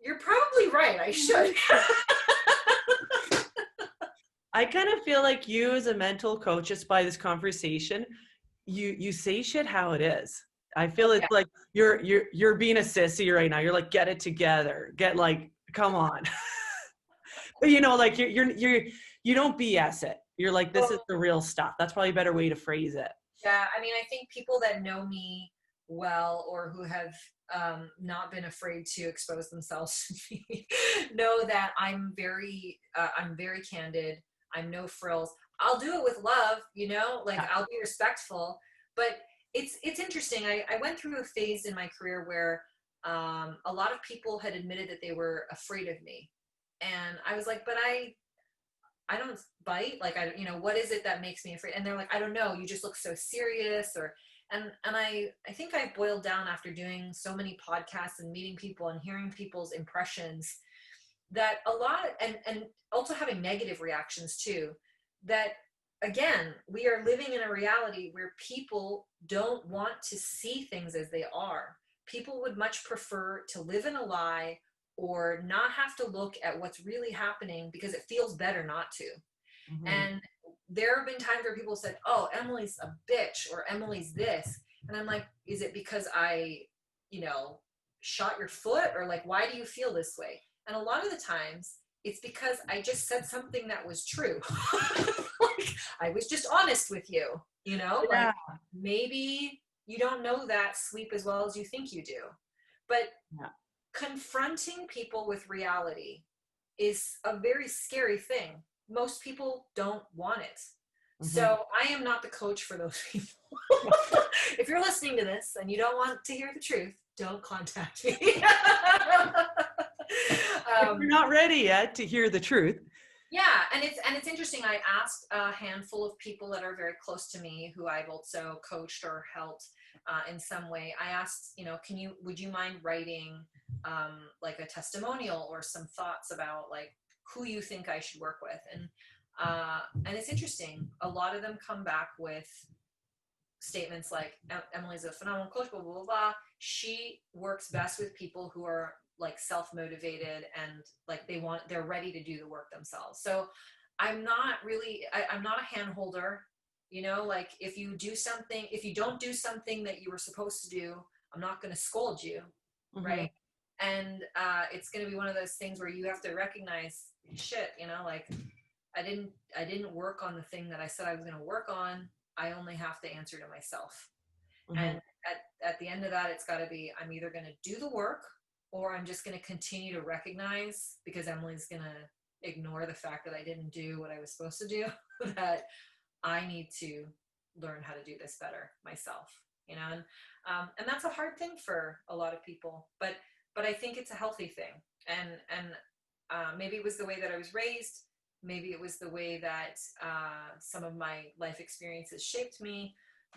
you're probably right. I should. I kind of feel like you as a mental coach, just by this conversation, you say shit how it is. I feel it's like you're being a sissy right now. You're like, get it together. Get like, come on. But you know, like you don't BS it. You're like, this is the real stuff. That's probably a better way to phrase it. Yeah, I mean, I think people that know me well, or who have not been afraid to expose themselves to me, know that I'm very candid. I'm no frills. I'll do it with love, you know, like I'll be respectful. But it's interesting. I went through a phase in my career where a lot of people had admitted that they were afraid of me, and I was like, but I don't bite. Like, you know, what is it that makes me afraid? And they're like, I don't know. You just look so serious. And I think I boiled down after doing so many podcasts and meeting people and hearing people's impressions, that a lot, and also having negative reactions too, that again, we are living in a reality where people don't want to see things as they are. People would much prefer to live in a lie or not have to look at what's really happening because it feels better not to. Mm-hmm. And there have been times where people said, oh, Emily's a bitch, or Emily's this. And I'm like, is it because I, you know, shot your foot? Or like, why do you feel this way? And a lot of the times it's because I just said something that was true. Like, I was just honest with you, you know, like maybe you don't know that sleep as well as you think you do. But confronting people with reality is a very scary thing. Most people don't want it. Mm-hmm. So I am not the coach for those people. If you're listening to this and you don't want to hear the truth, don't contact me. If you're not ready yet to hear the truth. Yeah, and it's interesting. I asked a handful of people that are very close to me, who I've also coached or helped in some way. I asked, you know, would you mind writing like a testimonial or some thoughts about like who you think I should work with? And it's interesting. A lot of them come back with statements like, Emily's a phenomenal coach, blah, blah, blah, blah. She works best with people who are like self-motivated and like they're ready to do the work themselves. So I'm not a hand holder, you know, like if you don't do something that you were supposed to do, I'm not going to scold you. Mm-hmm. Right. And it's going to be one of those things where you have to recognize, shit, you know, like I didn't work on the thing that I said I was going to work on. I only have to answer to myself. Mm-hmm. And at the end of that, it's got to be, I'm either going to do the work, or I'm just going to continue to recognize, because Emily's going to ignore the fact that I didn't do what I was supposed to do, that I need to learn how to do this better myself, you know? And that's a hard thing for a lot of people, but I think it's a healthy thing. And maybe it was the way that I was raised. Maybe it was the way that some of my life experiences shaped me,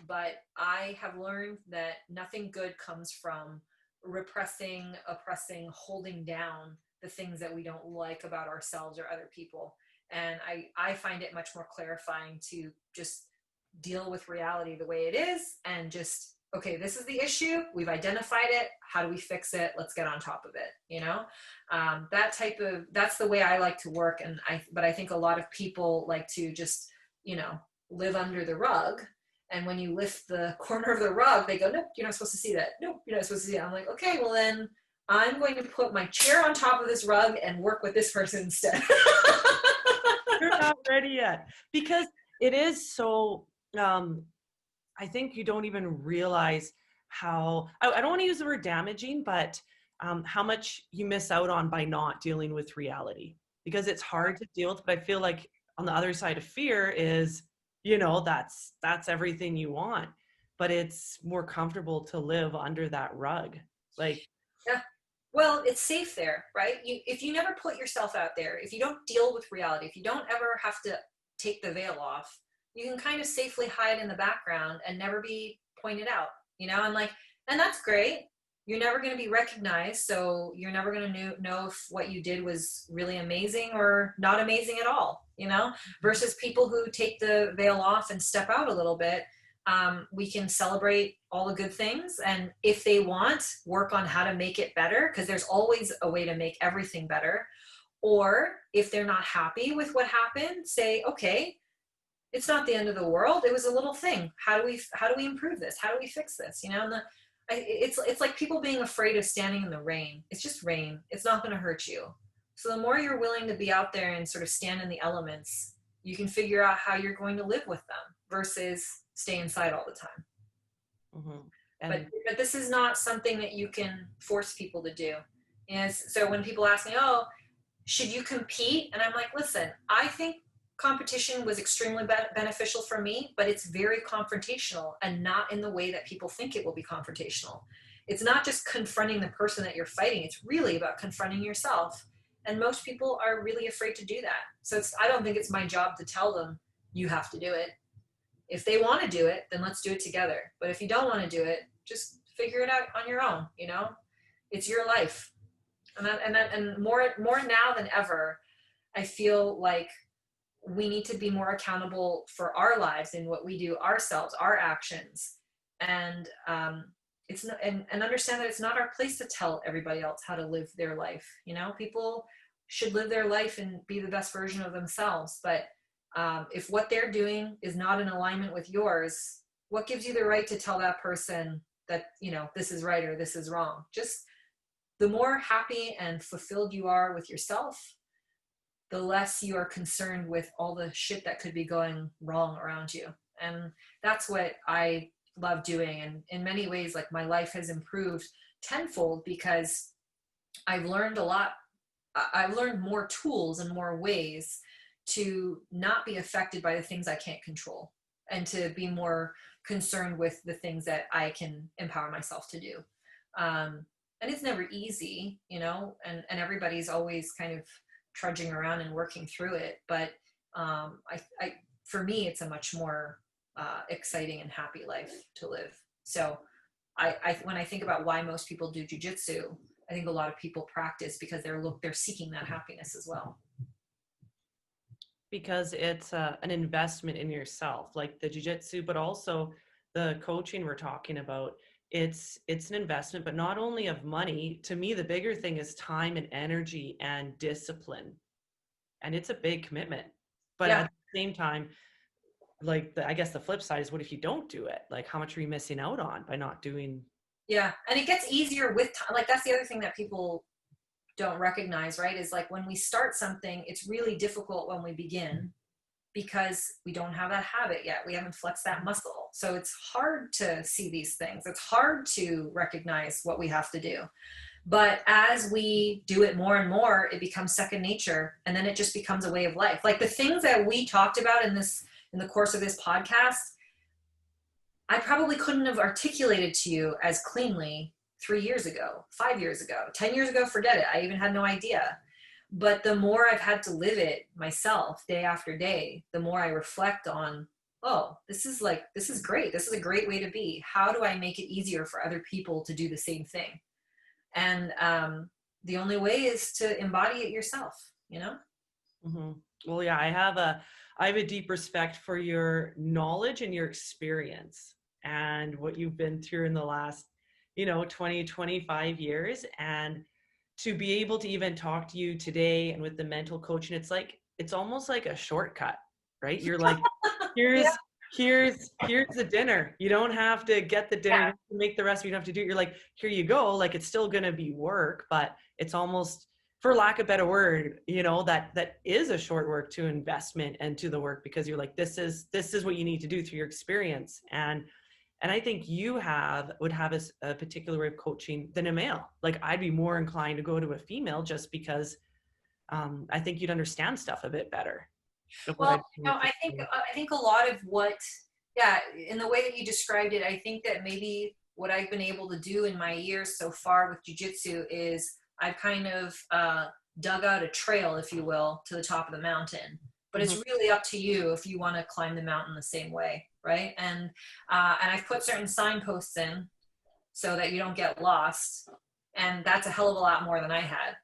but I have learned that nothing good comes from repressing, oppressing, holding down the things that we don't like about ourselves or other people. And I find it much more clarifying to just deal with reality the way it is and just okay, this is the issue. We've identified it. How do we fix it? Let's get on top of it. You know, that's the way I like to work. But I think a lot of people like to just, you know, live under the rug. And when you lift the corner of the rug, they go, nope, you're not supposed to see that. Nope, you're not supposed to see it. I'm like, okay, well then I'm going to put my chair on top of this rug and work with this person instead. You're not ready yet. Because it is so, I think you don't even realize how, I don't want to use the word damaging, but how much you miss out on by not dealing with reality. Because it's hard to deal with, but I feel like on the other side of fear is, you know, that's everything you want. But it's more comfortable to live under that rug. Like, yeah. Well, it's safe there, right? If you never put yourself out there, if you don't deal with reality, if you don't ever have to take the veil off, you can kind of safely hide in the background and never be pointed out, you know? And that's great. You're never going to be recognized, so you're never going to know if what you did was really amazing or not amazing at all, you know? Versus people who take the veil off and step out a little bit. We can celebrate all the good things, and if they want, work on how to make it better, because there's always a way to make everything better. Or if they're not happy with what happened, say, okay, it's not the end of the world. It was a little thing. How do we improve this? How do we fix this? You know, and it's like people being afraid of standing in the rain. It's just rain. It's not going to hurt you. So the more you're willing to be out there and sort of stand in the elements, you can figure out how you're going to live with them versus stay inside all the time. mm-hmm. But this is not something that you can force people to do. And so when people ask me, oh, should you compete? And I'm like, listen, I think competition was extremely beneficial for me, but it's very confrontational and not in the way that people think it will be confrontational. It's not just confronting the person that you're fighting. It's really about confronting yourself. And most people are really afraid to do that. So I don't think it's my job to tell them you have to do it. If they want to do it, then let's do it together. But if you don't want to do it, just figure it out on your own. You know, it's your life. And more now than ever, I feel like we need to be more accountable for our lives and what we do ourselves, our actions, and it's not, and understand that it's not our place to tell everybody else how to live their life. You know, people should live their life and be the best version of themselves. But if what they're doing is not in alignment with yours, what gives you the right to tell that person that, you know, this is right or this is wrong? Just the more happy and fulfilled you are with yourself, the less you are concerned with all the shit that could be going wrong around you. And that's what I love doing. And in many ways, like, my life has improved tenfold because I've learned a lot. I've learned more tools and more ways to not be affected by the things I can't control, and to be more concerned with the things that I can empower myself to do. And it's never easy, you know, and everybody's always kind of trudging around and working through it. But for me, it's a much more exciting and happy life to live. So when I think about why most people do jiu-jitsu, I think a lot of people practice because they're seeking that happiness as well. Because it's an investment in yourself, like the jiu-jitsu, but also the coaching we're talking about. It's an investment, but not only of money. To me, the bigger thing is time and energy and discipline. And it's a big commitment. But yeah. At the same time, like, I guess the flip side is, what if you don't do it? Like, how much are you missing out on by not doing? Yeah. And it gets easier with time. Like, that's the other thing that people don't recognize, right? Is like, when we start something, it's really difficult when we begin because we don't have that habit yet. We haven't flexed that muscle. So it's hard to see these things. It's hard to recognize what we have to do. But as we do it more and more, it becomes second nature. And then it just becomes a way of life. Like the things that we talked about in the course of this podcast, I probably couldn't have articulated to you as cleanly 3 years ago, 5 years ago, 10 years ago, forget it. I even had no idea. But the more I've had to live it myself day after day, the more I reflect on, oh, this is great. This is a great way to be. How do I make it easier for other people to do the same thing? And the only way is to embody it yourself, you know? Mm-hmm. Well, yeah, I have a deep respect for your knowledge and your experience. and what you've been through in the last, 20, 25 years. And to be able to even talk to you today and with the mental coaching, it's almost like a shortcut, right? You're like, Yeah. here's the dinner. You don't have to get the dinner. You Yeah. don't have to make the rest. You don't have to do it. You're like, here you go. Like, it's still going to be work, but it's almost, for lack of a better word, that is a short work to investment and to the work, because you're like, this is what you need to do through your experience. And I think you would have a particular way of coaching than a male. Like, I'd be more inclined to go to a female just because I think you'd understand stuff a bit better. Well, I think a lot of what, yeah, in the way that you described it, I think that maybe what I've been able to do in my years so far with jiu-jitsu is I've kind of dug out a trail, if you will, to the top of the mountain. But it's really up to you if you want to climb the mountain the same way, right? And I've put certain signposts in so that you don't get lost. And that's a hell of a lot more than I had,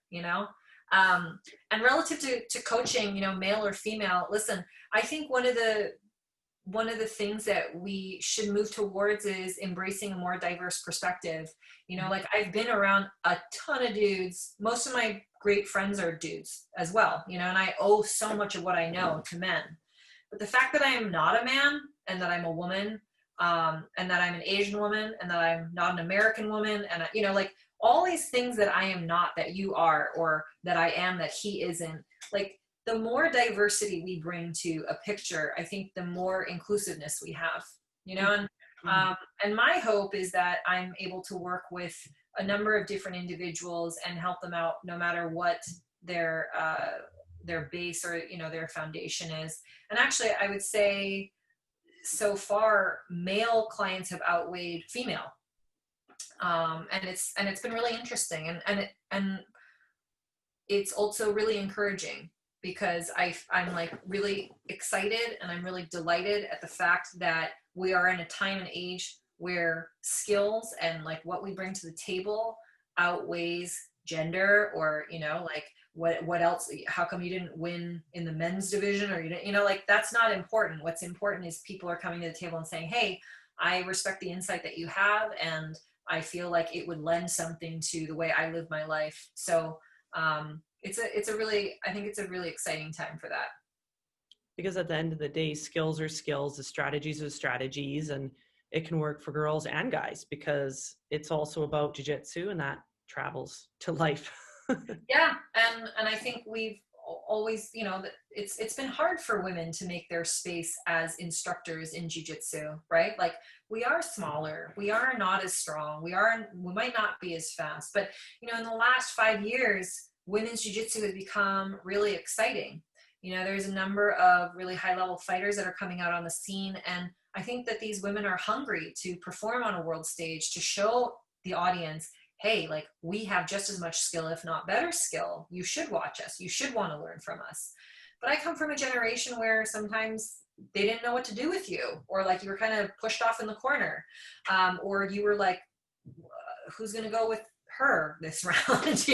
and relative to coaching, male or female, listen, I think one of the things that we should move towards is embracing a more diverse perspective. Like, I've been around a ton of dudes. Most of my great friends are dudes as well, and I owe so much of what I know to men. But the fact that I am not a man, and that I'm a woman, and that I'm an Asian woman, and that I'm not an American woman, and like, all these things that I am not, that you are, or that I am, that he isn't, like, the more diversity we bring to a picture, I think the more inclusiveness we have, and my hope is that I'm able to work with a number of different individuals and help them out, no matter what their base or, their foundation is. And actually, I would say so far, male clients have outweighed female. And it's been really interesting, and it's also really encouraging, because I'm like really excited, and I'm really delighted at the fact that we are in a time and age where skills and like what we bring to the table outweighs gender, or like what else, how come you didn't win in the men's division, or you didn't, like, that's not important. What's important is people are coming to the table and saying, hey, I respect the insight that you have, and I feel like it would lend something to the way I live my life. So I think it's a really exciting time for that. Because at the end of the day, skills are skills, the strategies are strategies, and it can work for girls and guys, because it's also about jiu-jitsu, and that travels to life. Yeah. And I think we've always, it's been hard for women to make their space as instructors in jiu-jitsu, right? Like, we are smaller, we are not as strong, we might not be as fast, but in the last 5 years, women's jiu-jitsu has become really exciting. There's a number of really high level fighters that are coming out on the scene, and I think that these women are hungry to perform on a world stage, to show the audience, hey, like, we have just as much skill, if not better skill. You should watch us. You should want to learn from us. But I come from a generation where sometimes they didn't know what to do with you, or like, you were kind of pushed off in the corner, or you were like, who's going to go with her this round,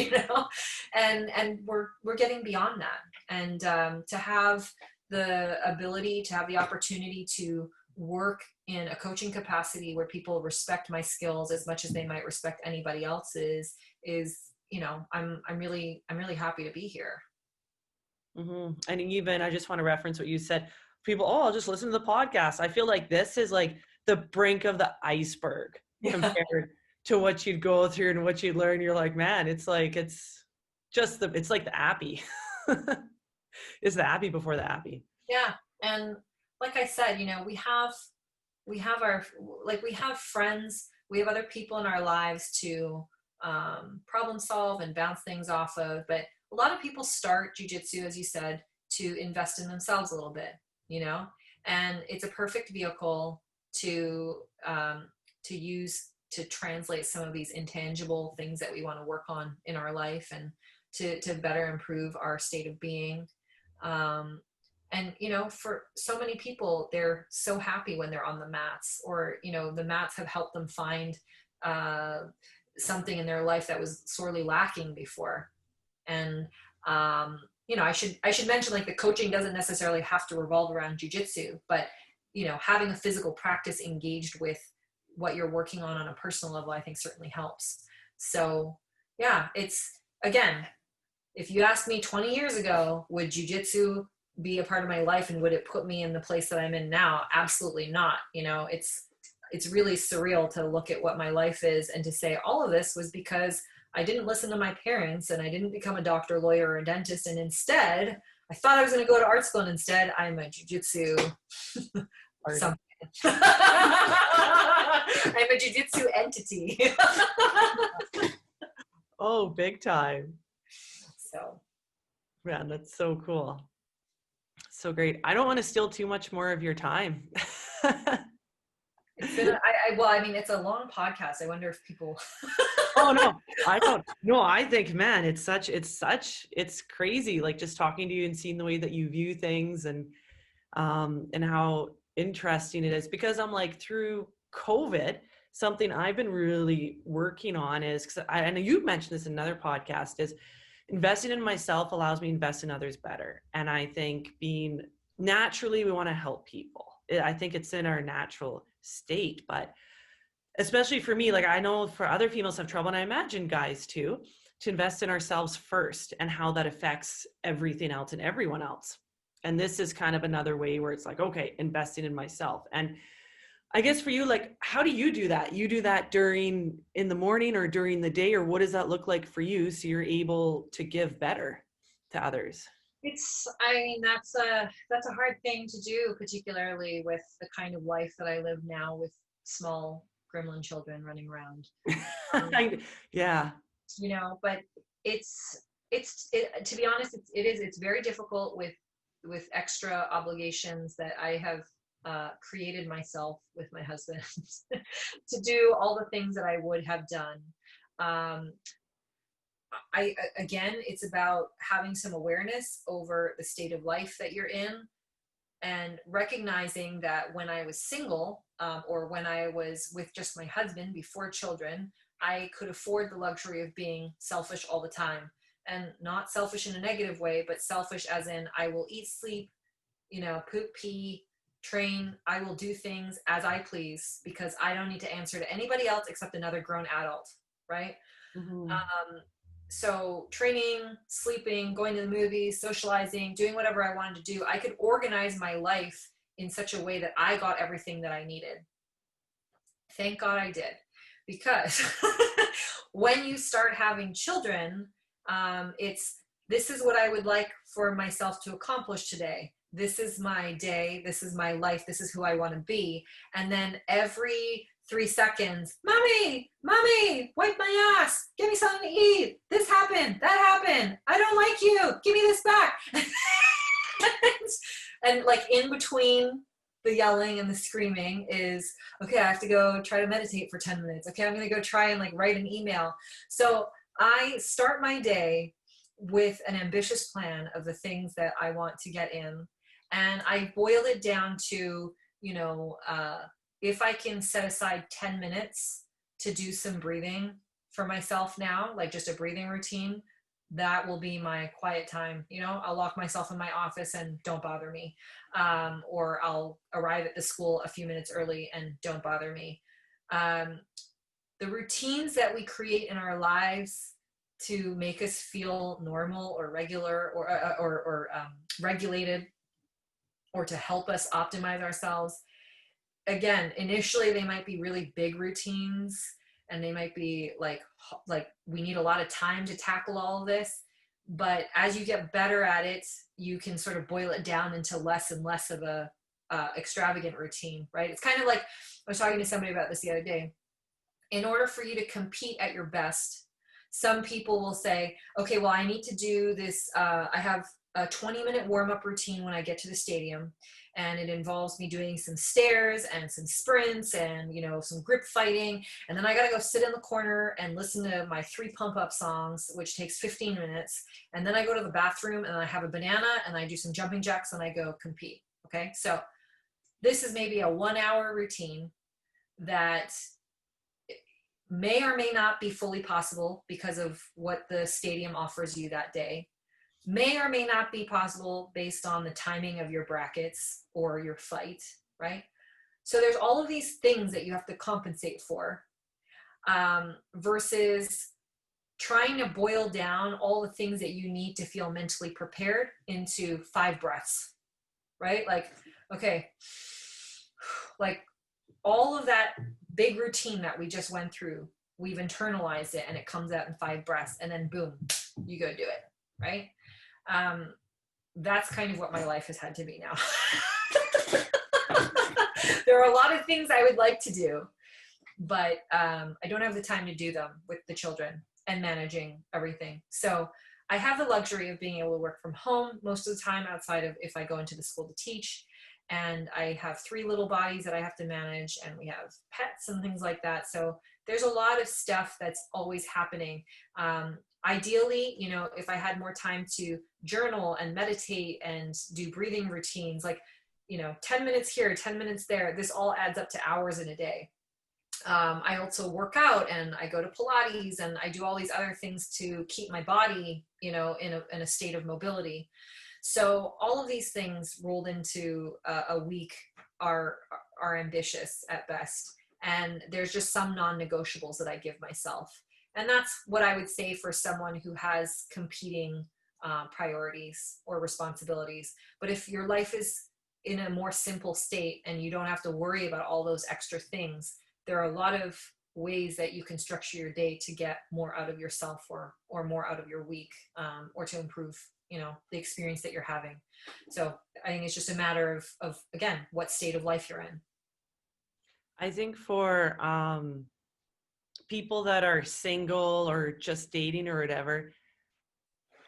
and we're getting beyond that. And to have the ability, to have the opportunity to work in a coaching capacity where people respect my skills as much as they might respect anybody else's is I'm really happy to be here. And even, I just want to reference what you said. People, I'll just listen to the podcast. I feel like this is like the brink of the iceberg compared to what you'd go through and what you'd learn. You're like, man, it's like the appy. It's the appy before the appy. Yeah. And like I said, we have friends, we have other people in our lives to problem solve and bounce things off of. But a lot of people start jiu-jitsu, as you said, to invest in themselves a little bit, and it's a perfect vehicle to use to translate some of these intangible things that we want to work on in our life, and to better improve our state of being. And, for so many people, they're so happy when they're on the mats, or, the mats have helped them find something in their life that was sorely lacking before. And, I should mention, like, the coaching doesn't necessarily have to revolve around jiu-jitsu, but, having a physical practice engaged with what you're working on a personal level, I think certainly helps. So yeah, it's, again, if you asked me 20 years ago, would jujitsu be a part of my life and would it put me in the place that I'm in now? Absolutely not. You know, it's really surreal to look at what my life is and to say all of this was because I didn't listen to my parents and I didn't become a doctor, lawyer, or a dentist. And instead, I thought I was going to go to art school, and instead I'm a jujitsu something. I'm a jujitsu entity. Oh, big time. So, Man, that's so cool. So great. I don't want to steal too much more of your time. it's been, well, I mean, it's a long podcast. I wonder if people. Oh no, I don't. No, I think, man, it's crazy. Like just talking to you and seeing the way that you view things and how interesting it is, because I'm like, through COVID, something I've been really working on is, because I know you've mentioned this in another podcast, is investing in myself allows me to invest in others better. And I think being naturally, we want to help people. I think it's in our natural state, but especially for me, like I know for other females have trouble, and I imagine guys too, to invest in ourselves first and how that affects everything else and everyone else. And this is kind of another way where it's like, okay, investing in myself. And I guess for you, like, how do you do that? You do that in the morning or during the day, or what does that look like for you so you're able to give better to others? I mean, that's a hard thing to do, particularly with the kind of life that I live now with small gremlin children running around. Yeah. You know, but it's to be honest, it's very difficult with extra obligations that I have created myself with my husband to do all the things that I would have done. Again, it's about having some awareness over the state of life that you're in, and recognizing that when I was single, or when I was with just my husband before children, I could afford the luxury of being selfish all the time. And not selfish in a negative way, but selfish as in I will eat, sleep, you know, poop, pee, train. I will do things as I please because I don't need to answer to anybody else except another grown adult, right? Mm-hmm. So training, sleeping, going to the movies, socializing, doing whatever I wanted to do, I could organize my life in such a way that I got everything that I needed. Thank God I did. Because when you start having children, this is what I would like for myself to accomplish today. This is my day. This is my life. This is who I want to be. And then every 3 seconds, mommy, wipe my ass. Give me something to eat. This happened. That happened. I don't like you. Give me this back. And like in between the yelling and the screaming is, okay, I have to go try to meditate for 10 minutes. Okay, I'm going to go try and like write an email. So I start my day with an ambitious plan of the things that I want to get in. And I boil it down to, you know, if I can set aside 10 minutes to do some breathing for myself now, like just a breathing routine, that will be my quiet time. You know, I'll lock myself in my office and don't bother me. Or I'll arrive at the school a few minutes early and don't bother me. The routines that we create in our lives to make us feel normal or regular or regulated, or to help us optimize ourselves. Again, initially they might be really big routines, and they might be like we need a lot of time to tackle all of this. But as you get better at it, you can sort of boil it down into less and less of a extravagant routine, right? It's kind of like, I was talking to somebody about this the other day. In order for you to compete at your best, some people will say, okay, well, I need to do this. I have a 20-minute warm-up routine when I get to the stadium, and it involves me doing some stairs and some sprints and, you know, some grip fighting, and then I gotta go sit in the corner and listen to my 3 pump-up songs, which takes 15 minutes, and then I go to the bathroom and I have a banana and I do some jumping jacks and I go compete. Okay, so this is maybe a 1-hour routine that may or may not be fully possible because of what the stadium offers you that day. May or may not be possible based on the timing of your brackets or your fight, right? So there's all of these things that you have to compensate for, versus trying to boil down all the things that you need to feel mentally prepared into 5 breaths, right? Like, okay, like all of that big routine that we just went through, we've internalized it and it comes out in 5 breaths, and then boom, you go do it, right? That's kind of what my life has had to be now. There are a lot of things I would like to do, but I don't have the time to do them with the children and managing everything. So I have the luxury of being able to work from home most of the time, outside of if I go into the school to teach. And I have 3 little bodies that I have to manage, and we have pets and things like that. So there's a lot of stuff that's always happening. Ideally, you know, if I had more time to journal and meditate and do breathing routines, like, you know, 10 minutes here, 10 minutes there, this all adds up to hours in a day. I also work out, and I go to Pilates, and I do all these other things to keep my body, you know, in a state of mobility. So all of these things rolled into a week are ambitious at best. And there's just some non-negotiables that I give myself. And that's what I would say for someone who has competing priorities or responsibilities. But if your life is in a more simple state and you don't have to worry about all those extra things, there are a lot of ways that you can structure your day to get more out of yourself, or more out of your week, or to improve, you know, the experience that you're having. So I think it's just a matter of again, what state of life you're in. I think for people that are single or just dating or whatever,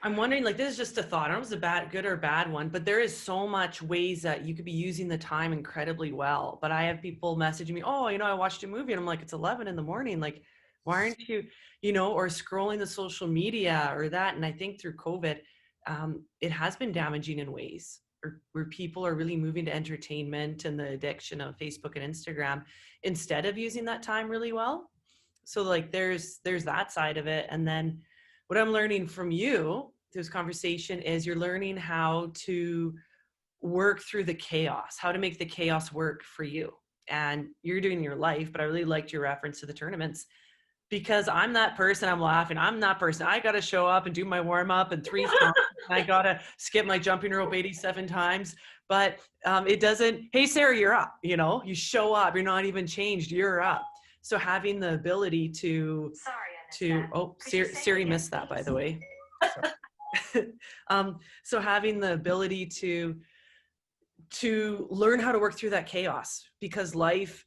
I'm wondering, like, this is just a thought. I don't know if it's a bad, good or bad one, but there is so much ways that you could be using the time incredibly well. But I have people messaging me, oh, you know, I watched a movie, and I'm like, it's 11 in the morning. Like, why aren't you, you know, or scrolling the social media or that? And I think through COVID, it has been damaging in ways where people are really moving to entertainment and the addiction of Facebook and Instagram instead of using that time really well. So like there's that side of it. And then what I'm learning from you through this conversation is you're learning how to work through the chaos, how to make the chaos work for you. And you're doing your life, but I really liked your reference to the tournaments, because I'm that person. I'm laughing. I'm that person. I got to show up and do my warm up and 3 songs. I got to skip my jumping rope 87 times. But it doesn't, hey, Sarah, you're up. You know, you show up. You're not even changed. You're up. So having the ability to, Siri missed that, by the way. So having the ability to learn how to work through that chaos, because life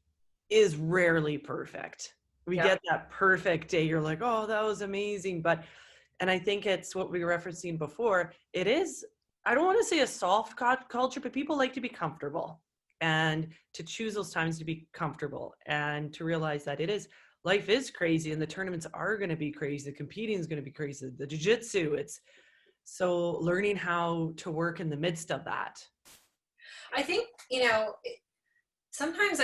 is rarely perfect. We get that perfect day. You're like, oh, that was amazing. And I think it's what we were referencing before. It is, I don't want to say a soft culture, but people like to be comfortable, and to choose those times to be comfortable and to realize that life is crazy, and the tournaments are going to be crazy. The competing is going to be crazy. The jiu-jitsu, it's so learning how to work in the midst of that. I think, you know, sometimes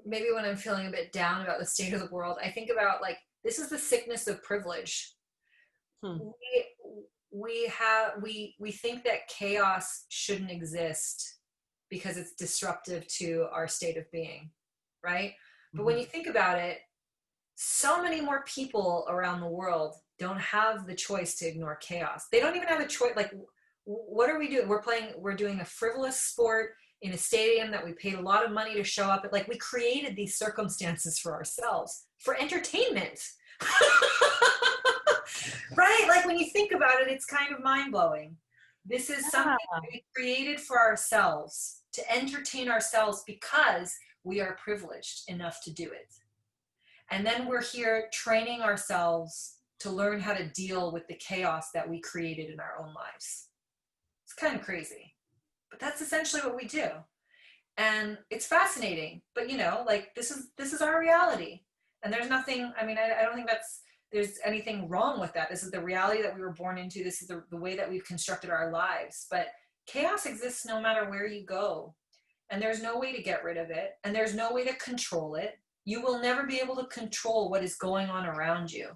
maybe when I'm feeling a bit down about the state of the world, I think about, like, this is the sickness of privilege. We think that chaos shouldn't exist because it's disruptive to our state of being, right? Mm-hmm. But when you think about it, so many more people around the world don't have the choice to ignore chaos. They don't even have a choice. Like, what are we doing? We're doing a frivolous sport in a stadium that we paid a lot of money to show up at. Like, we created these circumstances for ourselves for entertainment. Right? Like, when you think about it, it's kind of mind-blowing. This is something that we created for ourselves, to entertain ourselves, because we are privileged enough to do it. And then we're here training ourselves to learn how to deal with the chaos that we created in our own lives. It's kind of crazy, but that's essentially what we do. And it's fascinating, but, you know, like, this is our reality. And there's nothing, I mean, I don't think there's anything wrong with that. This is the reality that we were born into. This is the way that we've constructed our lives. But chaos exists no matter where you go. And there's no way to get rid of it. And there's no way to control it. You will never be able to control what is going on around you.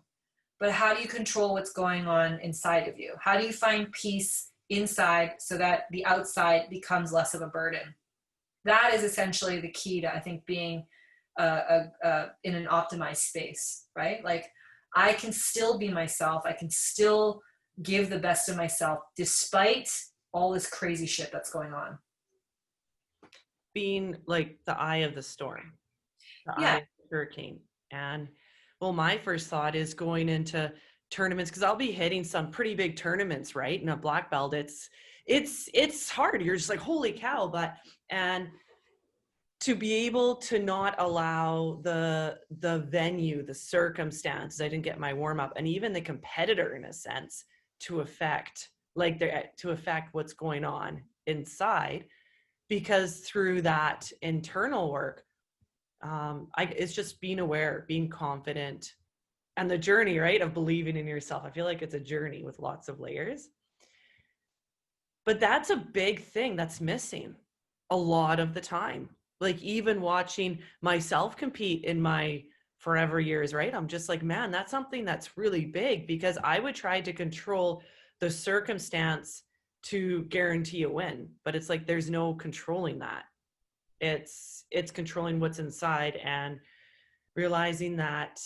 But how do you control what's going on inside of you? How do you find peace inside so that the outside becomes less of a burden? that is essentially the key to, I think, being in an optimized space, right? Like I can still be myself. I can still give the best of myself despite all this crazy shit that's going on. Being like the eye of the storm, the eye Yeah. of the hurricane. And well, my first thought is going into tournaments, because I'll be hitting some pretty big tournaments, right? In a black belt, it's hard. You're just like, holy cow. And to be able to not allow the venue, the circumstances, I didn't get my warm up, and even the competitor in a sense to affect what's going on inside, because through that internal work, it's just being aware, being confident, and the journey, right, of believing in yourself. I feel like it's a journey with lots of layers, but that's a big thing that's missing a lot of the time. Like even watching myself compete in my forever years, right? I'm just like, man, that's something that's really big, because I would try to control the circumstance to guarantee a win, but it's like there's no controlling that. It's controlling what's inside, and realizing that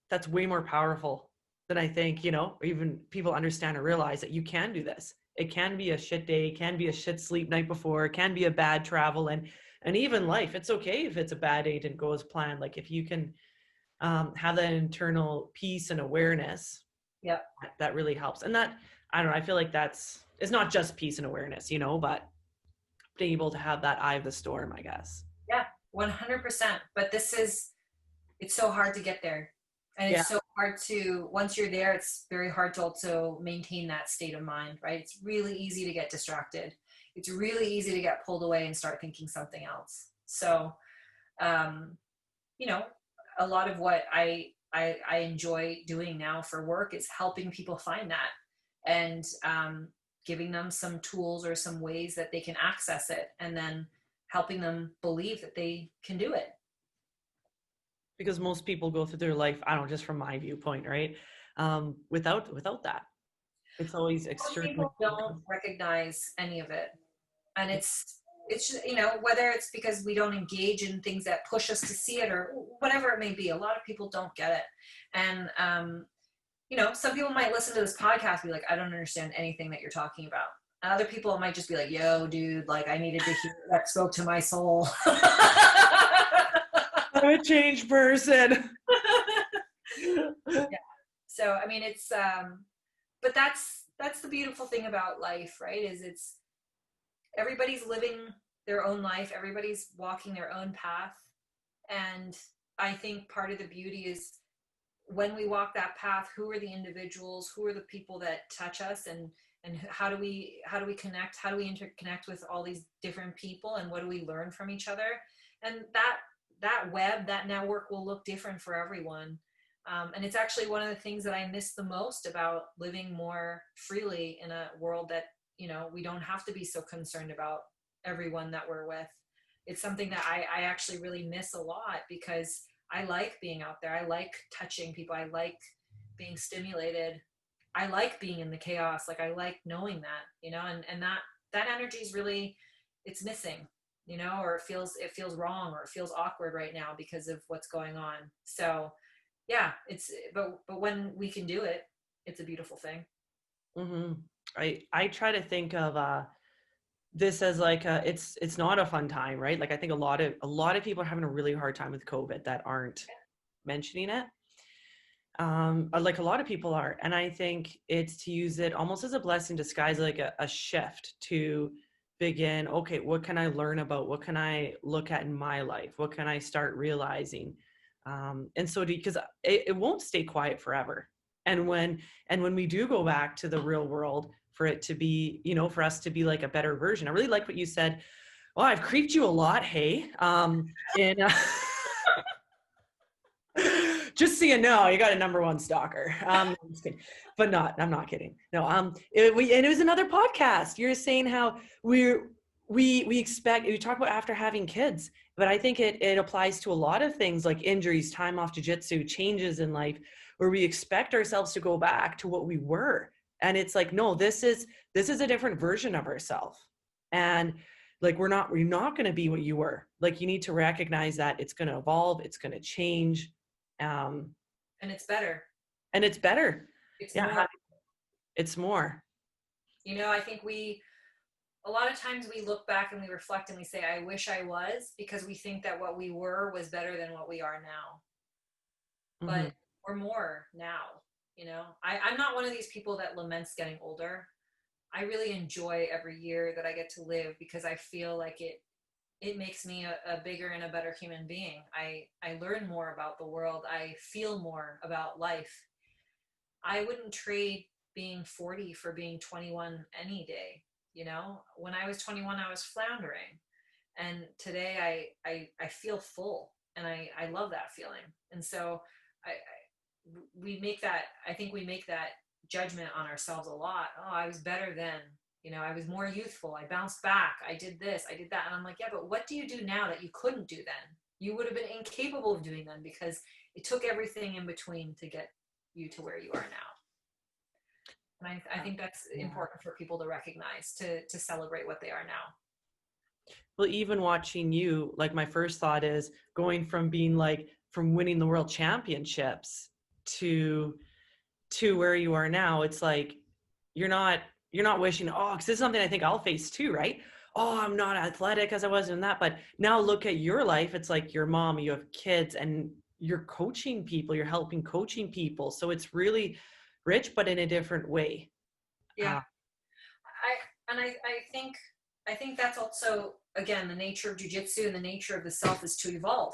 that's way more powerful than I think, even people understand or realize, that you can do this. It can be a shit day, it can be a shit sleep night before, it can be a bad travel, and even life. It's okay if it's a bad day, didn't go as planned. Like if you can have that internal peace and awareness, Yeah. that really helps. And that, I don't know, I feel like it's not just peace and awareness, but being able to have that eye of the storm, I guess. Yeah, 100%. But it's so hard to get there. And Yeah. it's so hard to, once you're there, it's very hard to also maintain that state of mind, right? It's really easy to get distracted. It's really easy to get pulled away and start thinking something else. So, a lot of what I enjoy doing now for work is helping people find that, and giving them some tools or some ways that they can access it, and then helping them believe that they can do it. Because most people go through their life, I don't know, just from my viewpoint, right? Without that, it's always Most extremely. people don't recognize any of it, and it's just, whether it's because we don't engage in things that push us to see it, or whatever it may be. A lot of people don't get it, and some people might listen to this podcast and be like, I don't understand anything that you're talking about. And other people might just be like, yo, dude, like I needed to hear that, spoke to my soul. I'm a changed person. Yeah. So I mean, it's but that's the beautiful thing about life, right? Is it's everybody's living their own life, everybody's walking their own path, and I think part of the beauty is when we walk that path, who are the individuals, who are the people that touch us, and how do we connect, how do we interconnect with all these different people, and what do we learn from each other? And that web, that network will look different for everyone. And it's actually one of the things that I miss the most about living more freely in a world that, we don't have to be so concerned about everyone that we're with. It's something that I actually really miss a lot, because I like being out there. I like touching people. I like being stimulated. I like being in the chaos. Like I like knowing that, and that energy is really, it's missing, or it feels wrong, or it feels awkward right now because of what's going on. So yeah, but when we can do it, it's a beautiful thing. Mm-hmm. I try to think of this as like it's not a fun time, right? Like I think a lot of people are having a really hard time with COVID that aren't mentioning it. Like a lot of people are, and I think it's to use it almost as a blessing disguised, like a shift to begin. Okay, what can I learn about? What can I look at in my life? What can I start realizing? And so, because it won't stay quiet forever, and when we do go back to the real world, for it to be, for us to be like a better version. I really like what you said. Well, I've creeped you a lot, hey. Just so you know, you got a number one stalker. I'm just kidding. But I'm not kidding. No, it was another podcast. You're saying how we expect, you talk about after having kids, but I think it applies to a lot of things like injuries, time off jiu-jitsu, changes in life, where we expect ourselves to go back to what we were. And it's like, no, this is a different version of ourselves. And like, we're not going to be what you were. Like, you need to recognize that it's going to evolve, it's going to change. And it's better. And it's better. It's Yeah. more. It's more. You know, I think a lot of times we look back and we reflect and we say, I wish I was, because we think that what we were was better than what we are now. Mm-hmm. But we're more now, you know. I'm not one of these people that laments getting older. I really enjoy every year that I get to live, because I feel like it makes me a bigger and a better human being. I learn more about the world. I feel more about life. I wouldn't trade being 40 for being 21 any day. You know, when I was 21, I was floundering. And today I feel full, and I love that feeling. And so we make that, I think we make that judgment on ourselves a lot. Oh, I was better then. You know, I was more youthful. I bounced back. I did this, I did that. And I'm like, yeah, but what do you do now that you couldn't do then? You would have been incapable of doing then, because it took everything in between to get you to where you are now. And I think that's important for people to recognize, to celebrate what they are now. Well, even watching you, like, my first thought is going from being like, from winning the world championships to where you are now. It's like, you're not wishing, oh, because this is something I think I'll face too, right? Oh, I'm not athletic as I was in that. But now look at your life. It's like, your mom, you have kids, and you're coaching people, you're helping coaching people. So it's really rich, but in a different way. Yeah. I think that's also, again, the nature of jiu-jitsu and the nature of the self is to evolve.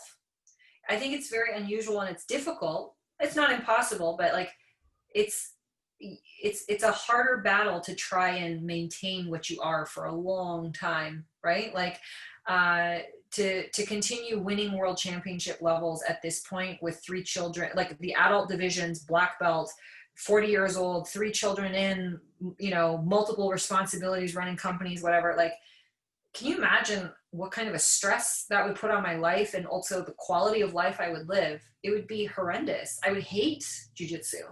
I think it's very unusual and it's difficult. It's not impossible, but like, it's a harder battle to try and maintain what you are for a long time, right? Like, to continue winning world championship levels at this point with 3 children, like the adult divisions, black belt, 40 years old, 3 children in, you know, multiple responsibilities, running companies, whatever. Like, can you imagine what kind of a stress that would put on my life, and also the quality of life I would live? It would be horrendous. I would hate jiu-jitsu.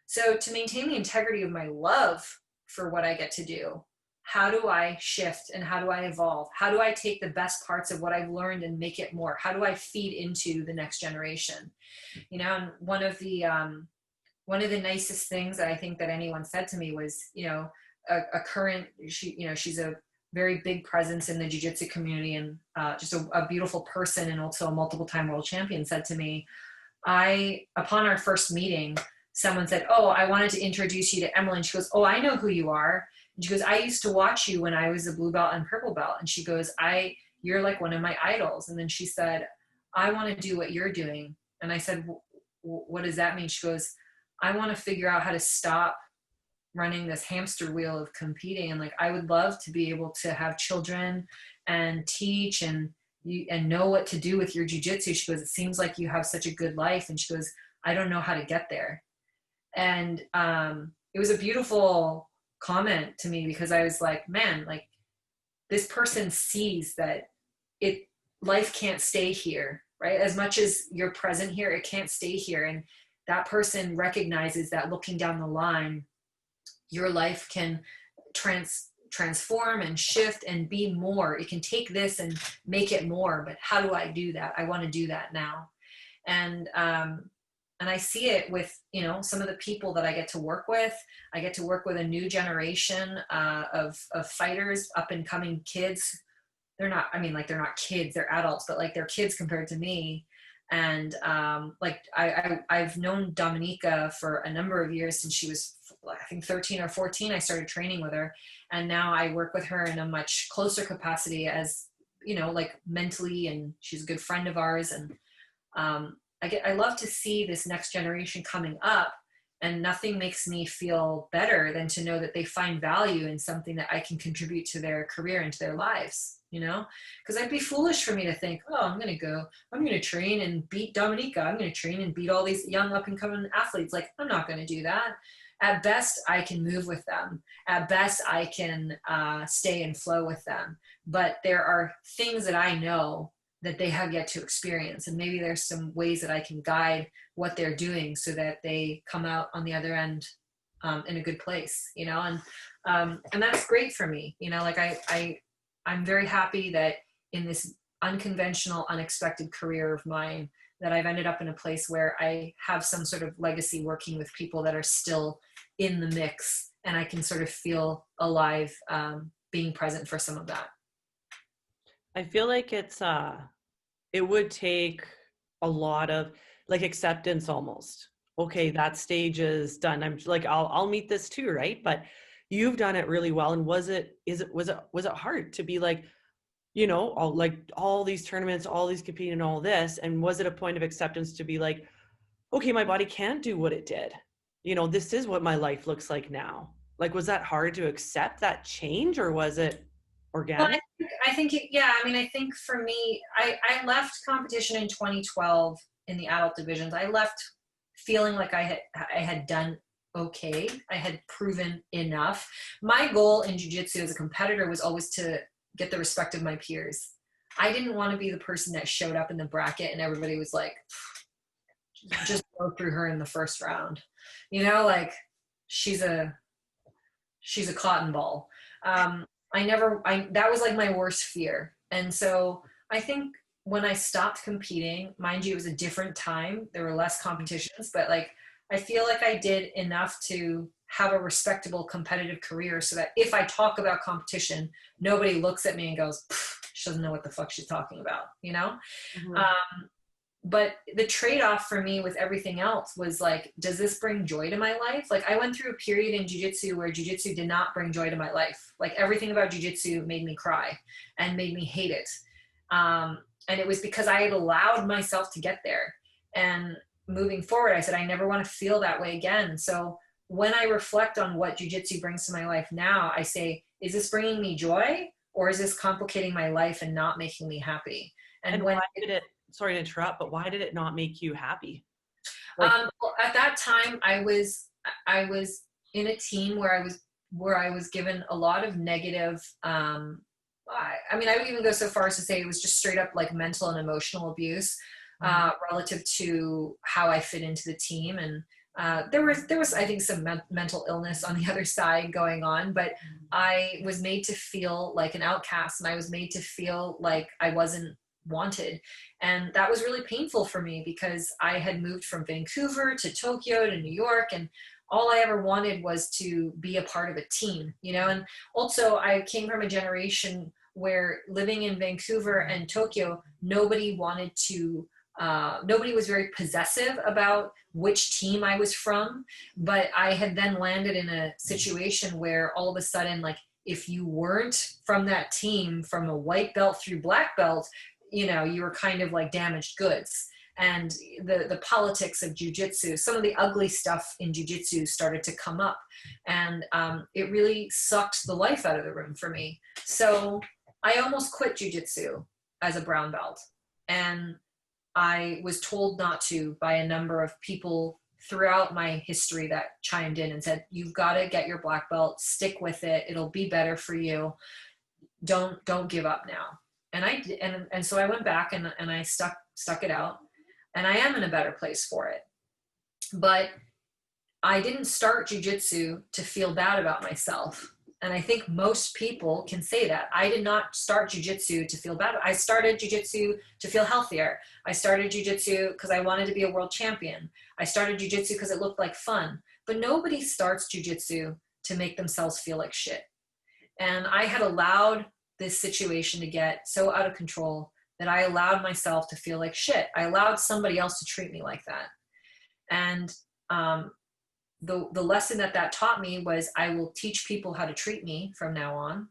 So to maintain the integrity of my love for what I get to do, how do I shift and how do I evolve? How do I take the best parts of what I've learned and make it more? How do I feed into the next generation? You know, and one of the nicest things that I think that anyone said to me was, you know, a current, she's a very big presence in the jiu-jitsu community, and just a beautiful person, and also a multiple time world champion, said to me, upon our first meeting, someone said, oh, I wanted to introduce you to Emily. And she goes, oh, I know who you are. And she goes, I used to watch you when I was a blue belt and purple belt. And she goes, you're like one of my idols. And then she said, I want to do what you're doing. And I said, what does that mean? She goes, I want to figure out how to stop running this hamster wheel of competing. And like, I would love to be able to have children and teach and know what to do with your jiu-jitsu. She goes, it seems like you have such a good life. And she goes, I don't know how to get there. And it was a beautiful comment to me, because I was like, man, like, this person sees that life can't stay here, right? As much as you're present here, it can't stay here. And that person recognizes that looking down the line, your life can transform and shift and be more. It can take this and make it more. But how do I do that? I want to do that now. And I see it with, you know, some of the people that I get to work with. I get to work with a new generation of fighters, up and coming kids. They're not kids, they're adults, but like, they're kids compared to me. And like, I've known Dominica for a number of years, since she was, I think, 13 or 14. I started training with her, and now I work with her in a much closer capacity, as, you know, like, mentally, and she's a good friend of ours. And I love to see this next generation coming up, and nothing makes me feel better than to know that they find value in something that I can contribute to their career and to their lives, you know? Because it'd be foolish for me to think, oh, I'm going to train and beat Dominica. I'm going to train and beat all these young up and coming athletes. Like, I'm not going to do that. At best, I can move with them. At best, I can stay in flow with them. But there are things that I know that they have yet to experience. And maybe there's some ways that I can guide what they're doing so that they come out on the other end in a good place, you know? And that's great for me. You know, like, I'm very happy that in this unconventional, unexpected career of mine, that I've ended up in a place where I have some sort of legacy working with people that are still in the mix, and I can sort of feel alive, being present for some of that. I feel like it would take a lot of like acceptance almost. Okay, that stage is done. I'm like, I'll meet this too, right? But you've done it really well. And was it hard to be like, all these tournaments, all these competing and all this? And was it a point of acceptance to be like, okay, my body can't do what it did. This is what my life looks like now. Like, was that hard to accept that change, or was it Well, organic? I think yeah, I mean, I think for me, I left competition in 2012 in the adult divisions. I left feeling like I had done okay. I had proven enough. My goal in jiu-jitsu as a competitor was always to get the respect of my peers. I didn't want to be the person that showed up in the bracket and everybody was like, just go through her in the first round. Like she's a cotton ball. That was like my worst fear. And so I think when I stopped competing, mind you, it was a different time. There were less competitions, but like, I feel like I did enough to have a respectable competitive career so that if I talk about competition, nobody looks at me and goes, she doesn't know what the fuck she's talking about, Mhm. But the trade-off for me with everything else was like, does this bring joy to my life? Like I went through a period in jiu-jitsu where jiu-jitsu did not bring joy to my life. Like everything about jiu-jitsu made me cry and made me hate it. And it was because I had allowed myself to get there. And moving forward, I said, I never want to feel that way again. So when I reflect on what jiu-jitsu brings to my life now, I say, is this bringing me joy, or is this complicating my life and not making me happy? And And when why did it, sorry to interrupt, but why did it not make you happy? Like, Well, at that time, I was in a team where I was given a lot of negative. I mean, I would even go so far as to say it was just straight up like mental and emotional abuse relative to how I fit into the team, and there was I think some mental illness on the other side going on, but I was made to feel like an outcast, and I was made to feel like I wasn't wanted. And that was really painful for me because I had moved from Vancouver to Tokyo to New York, and all I ever wanted was to be a part of a team, and also I came from a generation where living in Vancouver and Tokyo, nobody was very possessive about which team I was from, but I had then landed in a situation where all of a sudden, like, if you weren't from that team from a white belt through black belt, you were kind of like damaged goods. And the politics of jiu-jitsu, some of the ugly stuff in jiu-jitsu started to come up, and it really sucked the life out of the room for me. So I almost quit jiu-jitsu as a brown belt, and I was told not to by a number of people throughout my history that chimed in and said, you've got to get your black belt, stick with it, it'll be better for you, don't give up now. And I did, and so I went back and I stuck it out, and I am in a better place for it. But I didn't start jiu-jitsu to feel bad about myself. And I think most people can say that. I did not start jiu-jitsu to feel bad. I started jiu-jitsu to feel healthier. I started jiu-jitsu because I wanted to be a world champion. I started jiu-jitsu because it looked like fun. But nobody starts jiu-jitsu to make themselves feel like shit. And I had allowed this situation to get so out of control that I allowed myself to feel like shit. I allowed somebody else to treat me like that. And the lesson that taught me was I will teach people how to treat me from now on.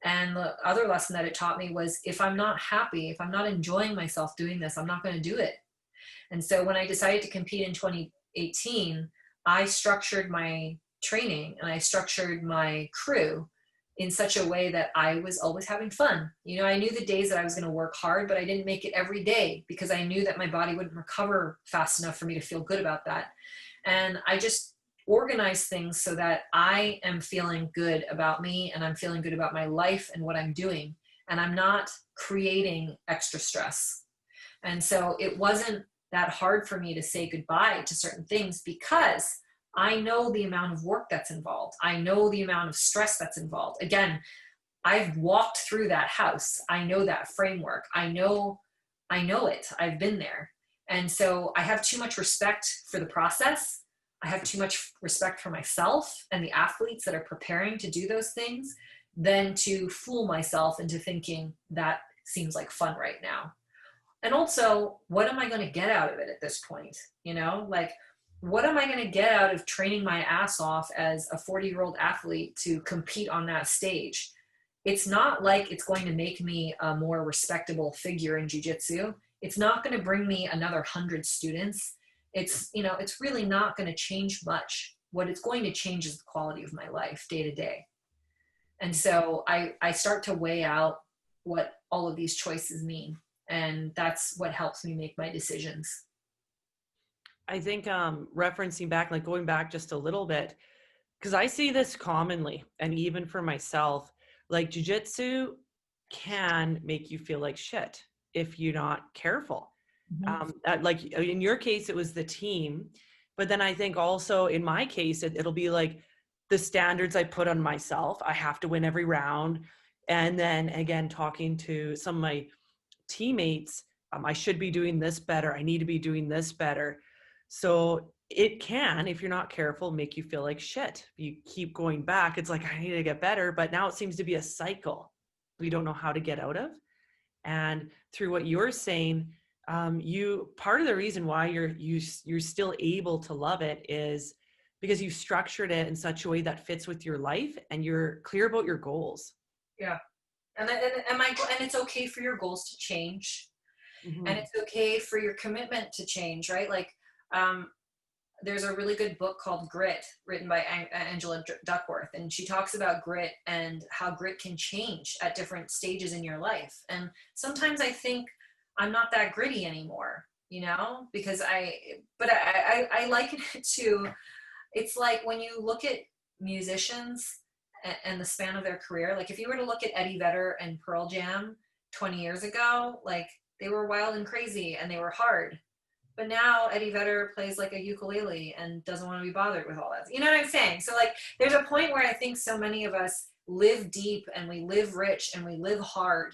And the other lesson that it taught me was if I'm not happy, if I'm not enjoying myself doing this, I'm not going to do it. And so when I decided to compete in 2018, I structured my training and I structured my crew in such a way that I was always having fun. I knew the days that I was going to work hard, but I didn't make it every day because I knew that my body wouldn't recover fast enough for me to feel good about that. And I just organize things so that I am feeling good about me and I'm feeling good about my life and what I'm doing. And I'm not creating extra stress. And so it wasn't that hard for me to say goodbye to certain things because I know the amount of work that's involved. I know the amount of stress that's involved. Again, I've walked through that house. I know that framework. I know it. I've been there. And so I have too much respect for the process. I have too much respect for myself and the athletes that are preparing to do those things than to fool myself into thinking that seems like fun right now. And also, what am I going to get out of it at this point? You know, like, what am I going to get out of training my ass off as a 40-year-old athlete to compete on that stage? It's not like it's going to make me a more respectable figure in jiu-jitsu. It's not going to bring me another 100 students. It's, you know, it's really not going to change much. What it's going to change is the quality of my life day to day. And so I start to weigh out what all of these choices mean. And that's what helps me make my decisions. I think referencing back, like going back just a little bit, because I see this commonly, and even for myself, like jiu-jitsu can make you feel like shit if you're not careful. Like in your case, it was the team, but then I think also in my case, it'll be like the standards I put on myself. I have to win every round. And then again, talking to some of my teammates, I should be doing this better. I need to be doing this better. So it can, if you're not careful, make you feel like shit. You keep going back. It's like, I need to get better. But now it seems to be a cycle we don't know how to get out of. And through what you're saying, you, part of the reason why you're still able to love it is because you structured it in such a way that fits with your life and you're clear about your goals. Yeah. And it's okay for your goals to change. Mm-hmm. And it's okay for your commitment to change, right? Like, there's a really good book called Grit, written by Angela Duckworth, and she talks about grit and how grit can change at different stages in your life. And sometimes I think I'm not that gritty anymore, you know, because I liken it to, it's like when you look at musicians and the span of their career, like if you were to look at Eddie Vedder and Pearl Jam 20 years ago, like they were wild and crazy and they were hard. But now Eddie Vedder plays like a ukulele and doesn't want to be bothered with all that. You know what I'm saying? So like there's a point where I think so many of us live deep and we live rich and we live hard.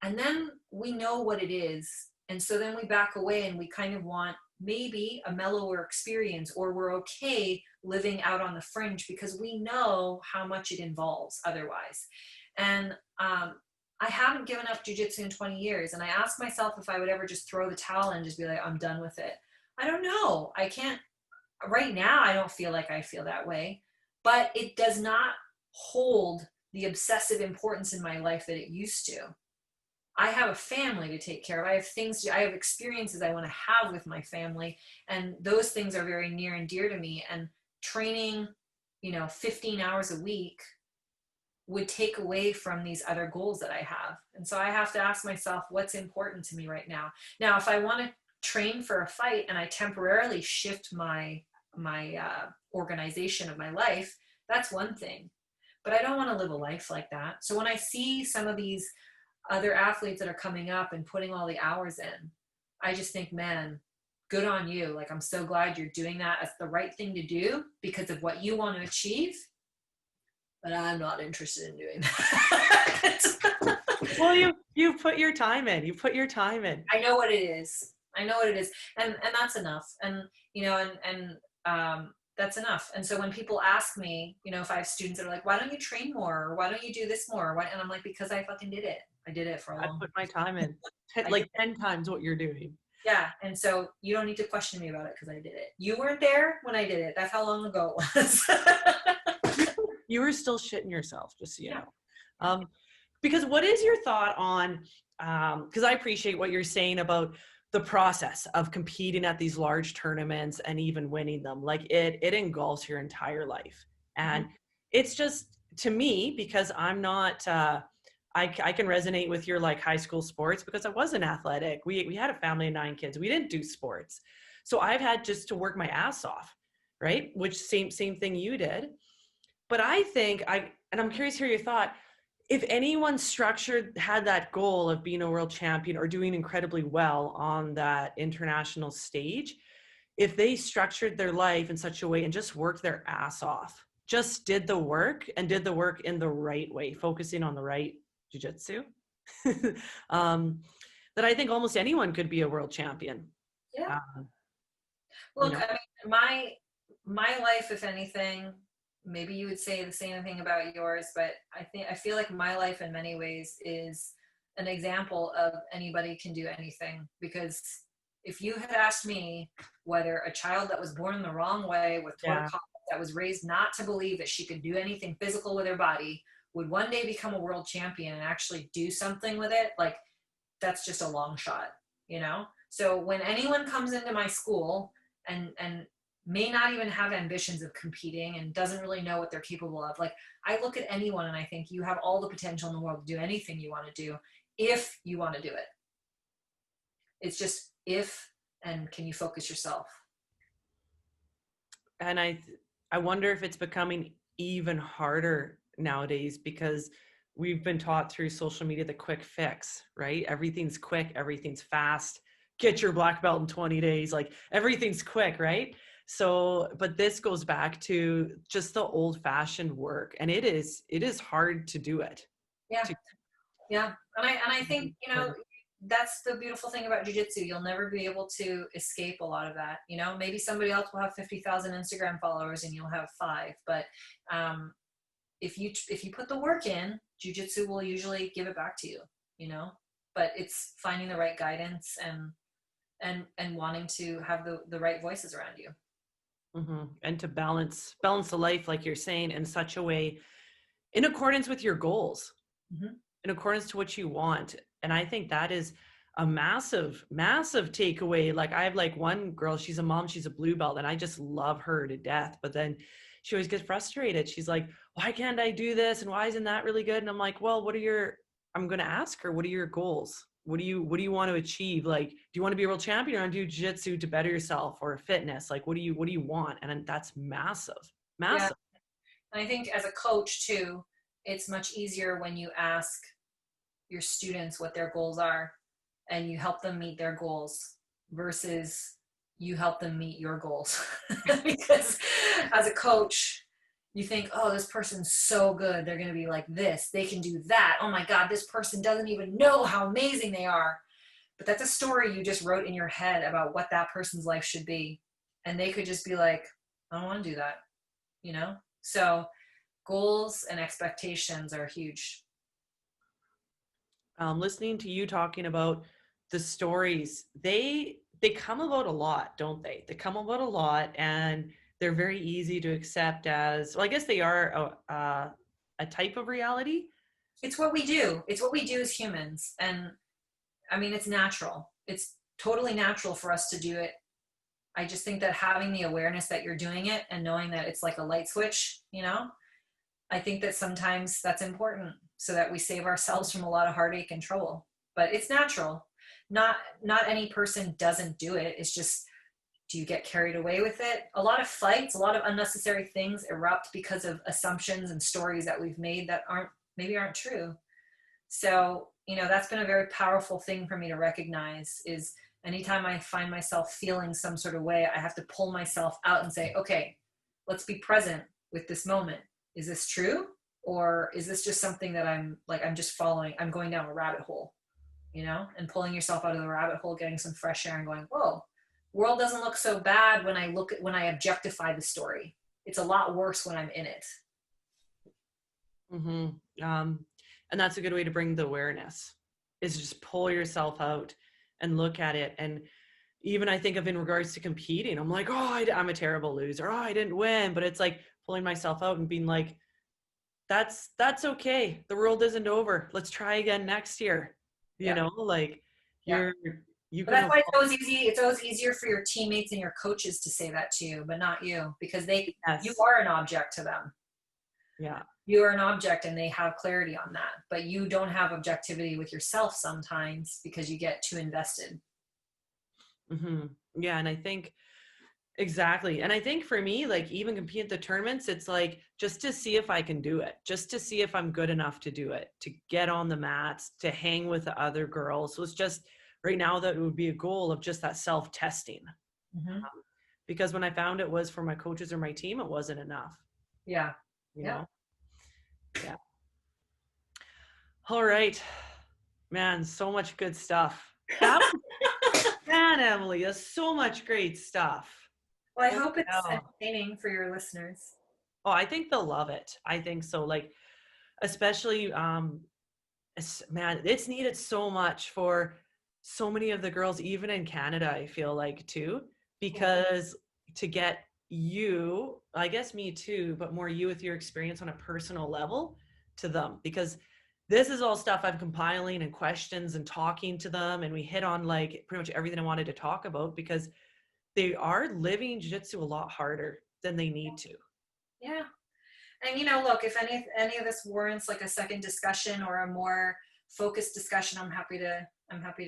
And then we know what it is. And so then we back away and we kind of want maybe a mellower experience, or we're okay living out on the fringe because we know how much it involves otherwise. And I haven't given up jiu-jitsu in 20 years. And I asked myself if I would ever just throw the towel and just be like, I'm done with it. I don't know. I can't, right now, I don't feel like I feel that way, but it does not hold the obsessive importance in my life that it used to. I have a family to take care of. I have things, I have experiences I want to have with my family. And those things are very near and dear to me. And training, 15 hours a week would take away from these other goals that I have. And so I have to ask myself, what's important to me right now? Now, if I want to train for a fight and I temporarily shift my organization of my life, that's one thing. But I don't want to live a life like that. So when I see some of these other athletes that are coming up and putting all the hours in, I just think, man, good on you. Like, I'm so glad you're doing that. It's the right thing to do because of what you want to achieve. But I'm not interested in doing that. Well, you put your time in. You put your time in. I know what it is. And that's enough. And that's enough. And so when people ask me, if I have students that are like, why don't you train more? Or why don't you do this more? And I'm like, because I fucking did it. I did it for a long time. I put my time in. Like 10 times what you're doing. Yeah. And so you don't need to question me about it because I did it. You weren't there when I did it. That's how long ago it was. You were still shitting yourself, just so you know. Because what is your thought on, because I appreciate what you're saying about the process of competing at these large tournaments and even winning them. Like it engulfs your entire life. And it's just, to me, because I'm not, I can resonate with your like high school sports because I wasn't athletic. We had a family of 9 kids. We didn't do sports. So I've had just to work my ass off, right? Which same thing you did. But I think and I'm curious to hear your thought, if anyone had that goal of being a world champion or doing incredibly well on that international stage, if they structured their life in such a way and just worked their ass off, just did the work and did the work in the right way, focusing on the right jiu-jitsu, that I think almost anyone could be a world champion. Yeah. You Look, know? I mean, my life, if anything, maybe you would say the same thing about yours, but I feel like my life in many ways is an example of anybody can do anything. Because if you had asked me whether a child that was born the wrong way with Yeah. torticollis, that was raised not to believe that she could do anything physical with her body, would one day become a world champion and actually do something with it, like, that's just a long shot, you know? So when anyone comes into my school and may not even have ambitions of competing and doesn't really know what they're capable of, like, I look at anyone and I think you have all the potential in the world to do anything you want to do if you want to do it. It's just if, and can you focus yourself? And I wonder if it's becoming even harder nowadays because we've been taught through social media the quick fix, right? Everything's quick, everything's fast. Get your black belt in 20 days. Like everything's quick, right? So, but this goes back to just the old fashioned work. And it is hard to do it. Yeah. To, Yeah. And I think, you know, that's the beautiful thing about jiu-jitsu. You'll never be able to escape a lot of that. You know, maybe somebody else will have 50,000 Instagram followers and you'll have 5, but if you put the work in, jiu-jitsu will usually give it back to you, you know. But it's finding the right guidance and wanting to have the right voices around you. and to balance the life, like you're saying, in such a way, in accordance with your goals, in accordance to what you want. And I think that is a massive takeaway. Like I have like one girl, she's a mom, she's a blue belt, and I just love her to death. But then she always gets frustrated. She's like, why can't I do this? And why isn't that really good? And I'm like, well, I'm going to ask her, what are your goals? What do you want to achieve? Like, do you want to be a world champion, or do jiu-jitsu to better yourself, or fitness? Like, what do you want? And that's massive. Yeah. And I think as a coach too, it's much easier when you ask your students what their goals are and you help them meet their goals versus you help them meet your goals. Because as a coach, you think, oh, this person's so good. They're going to be like this. They can do that. Oh my God, this person doesn't even know how amazing they are. But that's a story you just wrote in your head about what that person's life should be. And they could just be like, I don't want to do that, you know? So goals and expectations are huge. Listening to you talking about the stories, they come about a lot, don't they? They come about a lot, and they're very easy to accept as, well, I guess they are a type of reality. It's what we do. It's what we do as humans. And I mean, it's natural. It's totally natural for us to do it. I just think that having the awareness that you're doing it and knowing that it's like a light switch, you know, I think that sometimes that's important so that we save ourselves from a lot of heartache and trouble. But it's natural. Not any person doesn't do it. It's just, do you get carried away with it? A lot of fights, a lot of unnecessary things erupt because of assumptions and stories that we've made that maybe aren't true. So, you know, that's been a very powerful thing for me to recognize is anytime I find myself feeling some sort of way, I have to pull myself out and say, okay, let's be present with this moment. Is this true? Or is this just something that I'm just following? I'm going down a rabbit hole, you know, and pulling yourself out of the rabbit hole, getting some fresh air and going, whoa, world doesn't look so bad when I objectify the story. It's a lot worse when I'm in it. And that's a good way to bring the awareness, is just pull yourself out and look at it. And even I think of in regards to competing, I'm like, oh, I'm a terrible loser. Oh, I didn't win. But it's like pulling myself out and being like, that's okay. The world isn't over. Let's try again next year. You know, like you but that's why it's always easier for your teammates and your coaches to say that to you, but not you, because you are an object to them. Yeah. You are an object and they have clarity on that, but you don't have objectivity with yourself sometimes because you get too invested. Yeah. And I think exactly. And I think for me, like even competing at the tournaments, it's like just to see if I can do it, just to see if I'm good enough to do it, to get on the mats, to hang with the other girls. So it's just right now that it would be a goal of just that self-testing. Because when I found it was for my coaches or my team, it wasn't enough. Yeah. you Yeah. know? Yeah. All right, man, so much good stuff. That was, man, Emily, that's so much great stuff. Well, I Holy hope it's cow. entertaining for your listeners. Oh, I think they'll love it. I think so. Like, especially, man, it's needed so much for so many of the girls, even in Canada, I feel like too, because to get you, I guess me too, but more you with your experience on a personal level to them, because this is all stuff I'm compiling and questions and talking to them. And we hit on like pretty much everything I wanted to talk about, because they are living jiu-jitsu a lot harder than they need to. Yeah. And look, if any of this warrants like a second discussion or a more focused discussion, I'm happy to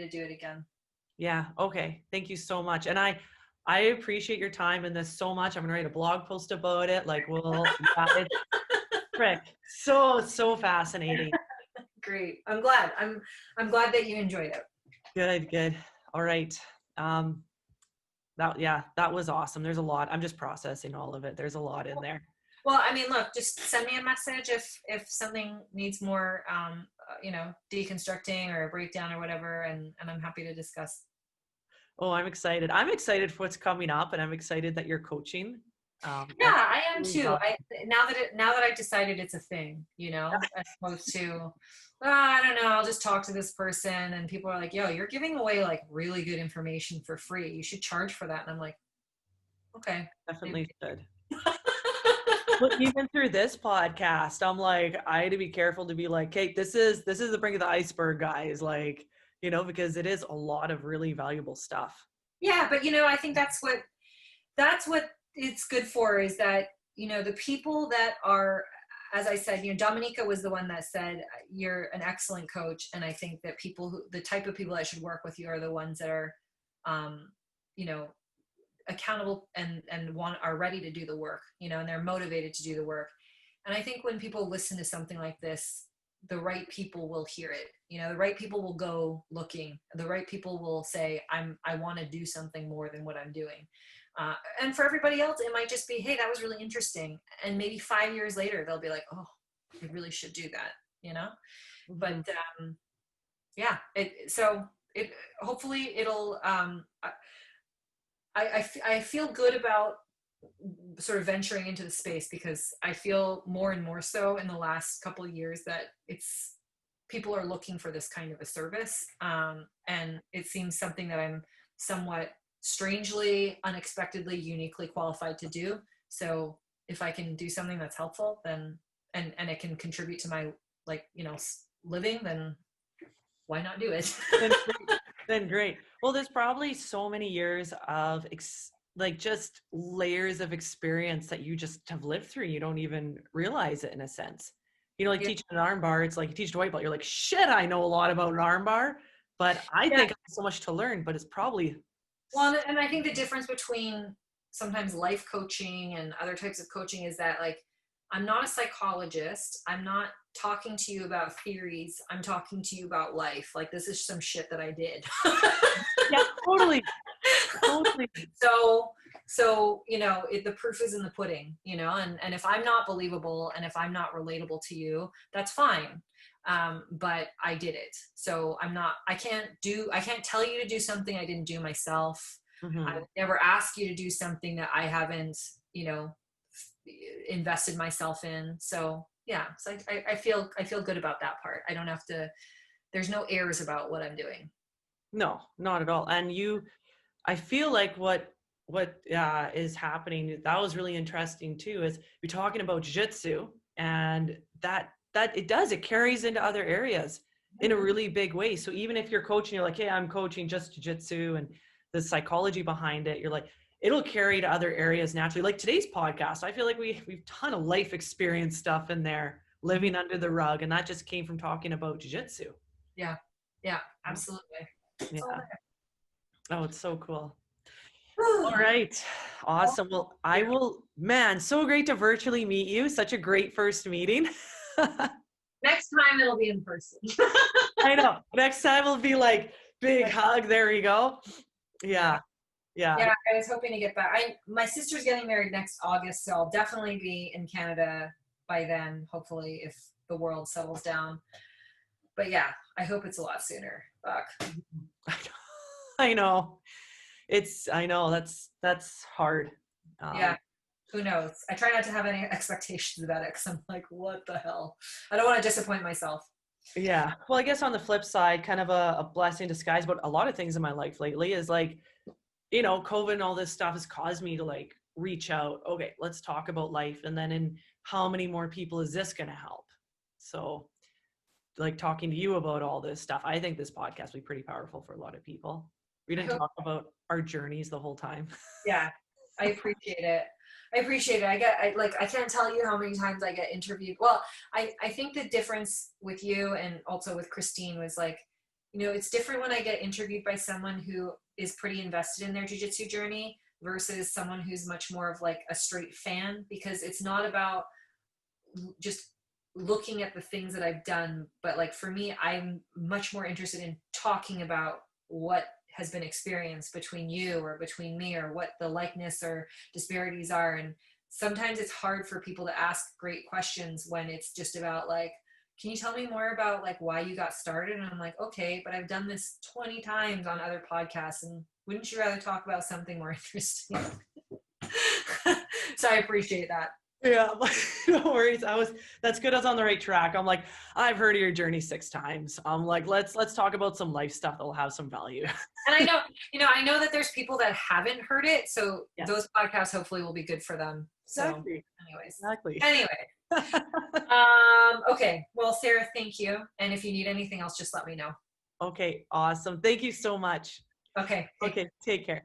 do it again. Yeah. Okay. Thank you so much. And I appreciate your time in this so much. I'm gonna write a blog post about it. Like, yeah, it's frick. So fascinating. Great. I'm glad. I'm glad that you enjoyed it. Good. All right. That was awesome. There's a lot. I'm just processing all of it. There's a lot in there. Well, I mean, look, just send me a message if something needs more, deconstructing or a breakdown or whatever, and I'm happy to discuss. Oh, I'm excited. I'm excited for what's coming up, and I'm excited that you're coaching. Yeah, I am too. Now that I've decided it's a thing, as opposed to, I don't know, I'll just talk to this person, and people are like, yo, you're giving away like really good information for free. You should charge for that. And I'm like, okay. Definitely should. Well, even through this podcast, I'm like, I had to be careful to be like, Kate, this is the brink of the iceberg, guys. Like, because it is a lot of really valuable stuff. Yeah, but I think that's what it's good for, is that the people that are, as I said, Dominica was the one that said you're an excellent coach, and I think that the type of people that should work with you are the ones that are accountable and are ready to do the work, and they're motivated to do the work. And I think when people listen to something like this, the right people will hear it. The right people will go looking. The right people will say, I want to do something more than what I'm doing. And for everybody else, it might just be, hey, that was really interesting. And maybe 5 years later, they'll be like, oh, I really should do that, Mm-hmm. But hopefully it'll, I feel good about sort of venturing into the space, because I feel more and more so in the last couple of years that people are looking for this kind of a service. And it seems something that I'm somewhat strangely, unexpectedly, uniquely qualified to do. So if I can do something that's helpful, then, and it can contribute to my, living, then why not do it? Then great. Well, there's probably so many years of just layers of experience that you just have lived through. You don't even realize it, in a sense. Teaching an arm bar, it's like you teach a white belt, you're like, shit, I know a lot about an arm bar, but I think I have so much to learn, but it's probably. Well, and I think the difference between sometimes life coaching and other types of coaching is that, like, I'm not a psychologist. I'm not talking to you about theories. I'm talking to you about life. Like, this is some shit that I did. Yeah, totally. So the proof is in the pudding, and if I'm not believable and if I'm not relatable to you, that's fine. But I did it. So I can't tell you to do something I didn't do myself. Mm-hmm. I would never ask you to do something that I haven't, invested myself in. So yeah, so I feel good about that part. I don't have to, there's no airs about what I'm doing. No, not at all. And I feel like what is happening, that was really interesting too, is you're talking about jiu-jitsu, and that it carries into other areas in a really big way. So even if you're coaching, you're like, hey, I'm coaching just jiu-jitsu, and the psychology behind it, you're like, it'll carry to other areas naturally. Like today's podcast, I feel like we've ton of life experience stuff in there, living under the rug, and that just came from talking about jiu-jitsu. Yeah, absolutely. Yeah. Oh, it's so cool. All right. Awesome. Well, I will, man, so great to virtually meet you. Such a great first meeting. Next time it'll be in person. I know. Next time it'll be like big hug. There you go. Yeah. Yeah. Yeah, I was hoping to get back. My sister's getting married next August, so I'll definitely be in Canada by then, hopefully, if the world settles down. But yeah, I hope it's a lot sooner. Fuck. I know. I know that's hard. Yeah, who knows? I try not to have any expectations about it because I'm like, what the hell? I don't want to disappoint myself. Yeah. Well, I guess on the flip side, kind of a blessing in disguise, but a lot of things in my life lately is like, COVID and all this stuff has caused me to like reach out. Okay, let's talk about life. And then in how many more people is this going to help? So like talking to you about all this stuff, I think this podcast will be pretty powerful for a lot of people. We didn't talk about our journeys the whole time. Yeah, I appreciate it. I can't tell you how many times I get interviewed. Well, I think the difference with you and also with Christine was like, it's different when I get interviewed by someone who is pretty invested in their jiu-jitsu journey versus someone who's much more of like a straight fan, because it's not about just looking at the things that I've done, but like for me, I'm much more interested in talking about what has been experienced between you or between me, or what the likeness or disparities are. And sometimes it's hard for people to ask great questions when it's just about like, can you tell me more about like why you got started? And I'm like, okay, but I've done this 20 times on other podcasts, and wouldn't you rather talk about something more interesting? So I appreciate that. Yeah, no worries. That's good. I was on the right track. I'm like, I've heard of your journey 6 times. I'm like, let's talk about some life stuff that'll have some value. And I know that there's people that haven't heard it, so Yes. those podcasts hopefully will be good for them. Exactly. So Exactly. anyway, okay. Well, Sarah, thank you. And if you need anything else, just let me know. Okay, awesome. Thank you so much. Okay. Okay, take care.